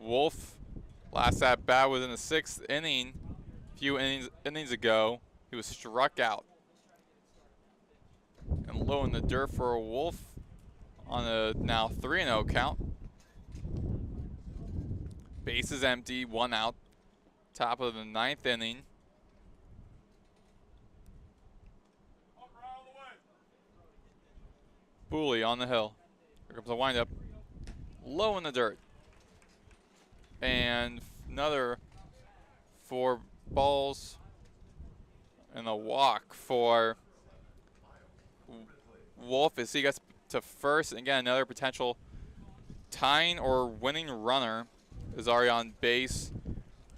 Wolf, last at bat was in the 6th inning. A few innings ago, he was struck out. And low in the dirt for a Wolf on a now 3-0 count. Bases empty, 1 out. Top of the 9th inning. Booley on the hill. Here comes a windup. Low in the dirt. And another 4 balls and a walk for Wolf as he gets to first. And again, another potential tying or winning runner is already on base.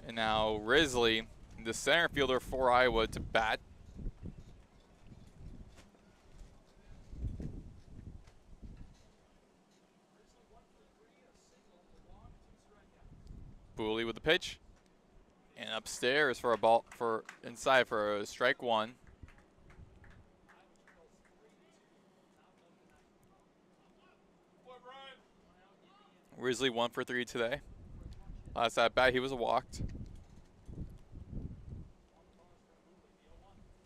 And now Risley, the center fielder for Iowa, to bat. Booley with the pitch. And upstairs for a ball, for inside for a strike 1. Risley 1 for 3 today. Last at bat, he was walked.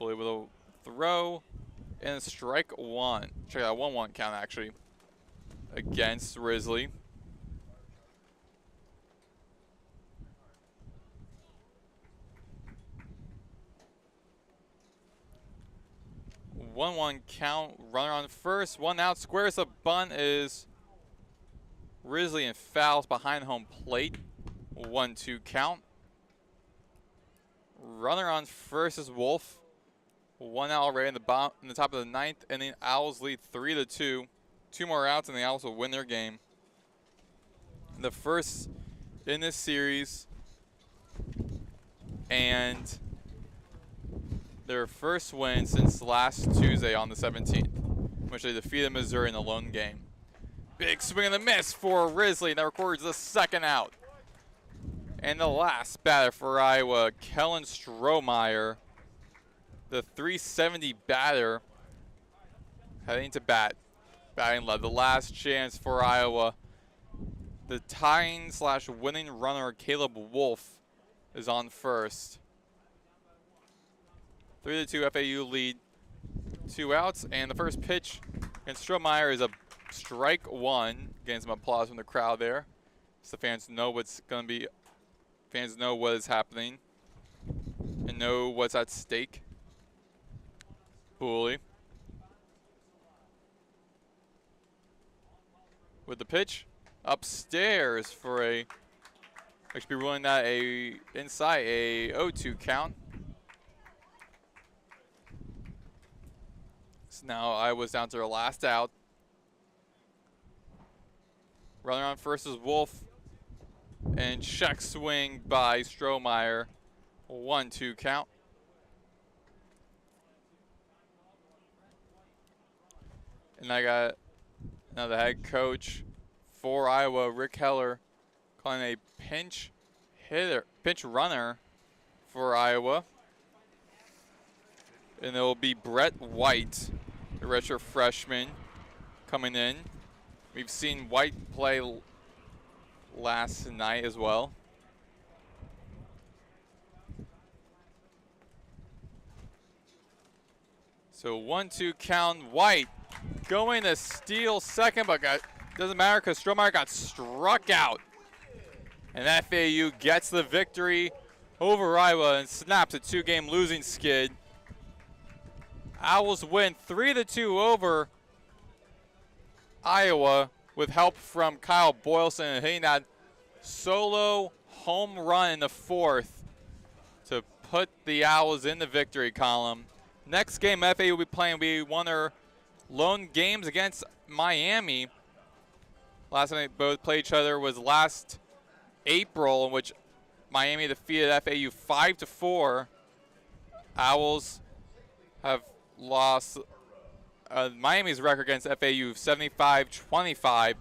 Booley with a throw and a strike 1. Check out 1-1 count actually against Risley. One count, runner on first, 1 out, squares the bunt is Risley and fouls behind home plate. 1-2 count. Runner on first is Wolf. 1 out already in the top of the 9th, and the Owls lead 3-2. 2 more outs, and the Owls will win their game. The first in this series, and their first win since last Tuesday on the 17th, which they defeated Missouri in the lone game. Big swing and a miss for Risley, and that records the 2nd out. And the last batter for Iowa, Kellen Strohmeyer, the .370 batter, heading to bat. Batting led. The last chance for Iowa. The tying/winning runner, Caleb Wolf, is on first. 3-2 FAU lead. 2 outs, and the first pitch against Strohmeyer is a strike 1. Getting some applause from the crowd there. So the fans know what's going to be. Fans know what is happening and know what's at stake. Booley with the pitch upstairs for a. I should be ruling that inside a 0-2 count. So now Iowa's down to their last out. Runner on first is Wolf. And check swing by Strohmeyer. 1-2 count. And I got now the head coach for Iowa, Rick Heller, calling a pinch runner for Iowa. And it will be Brett White, the redshirt freshman, coming in. We've seen White play last night as well. So 1-2 count. White going to steal second, but doesn't matter because Strohmeyer got struck out. And FAU gets the victory over Iowa and snaps a 2-game losing skid. Owls win 3-2 over Iowa with help from Kyle Boylston hitting that solo home run in the 4th to put the Owls in the victory column. Next game FAU will be playing will be one of their lone games against Miami. Last time they both played each other was last April, in which Miami defeated FAU 5-4. Owls have lost Miami's record against FAU 75-25.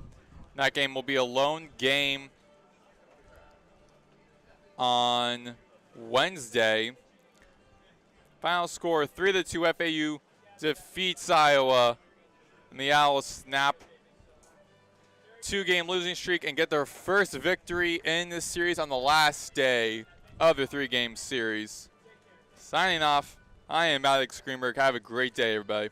That game will be a lone game on Wednesday. Final score 3-2. FAU defeats Iowa, and the Owls snap 2-game losing streak and get their first victory in this series on the last day of the 3-game series. Signing off, I am Maddox Greenberg. Have a great day, everybody.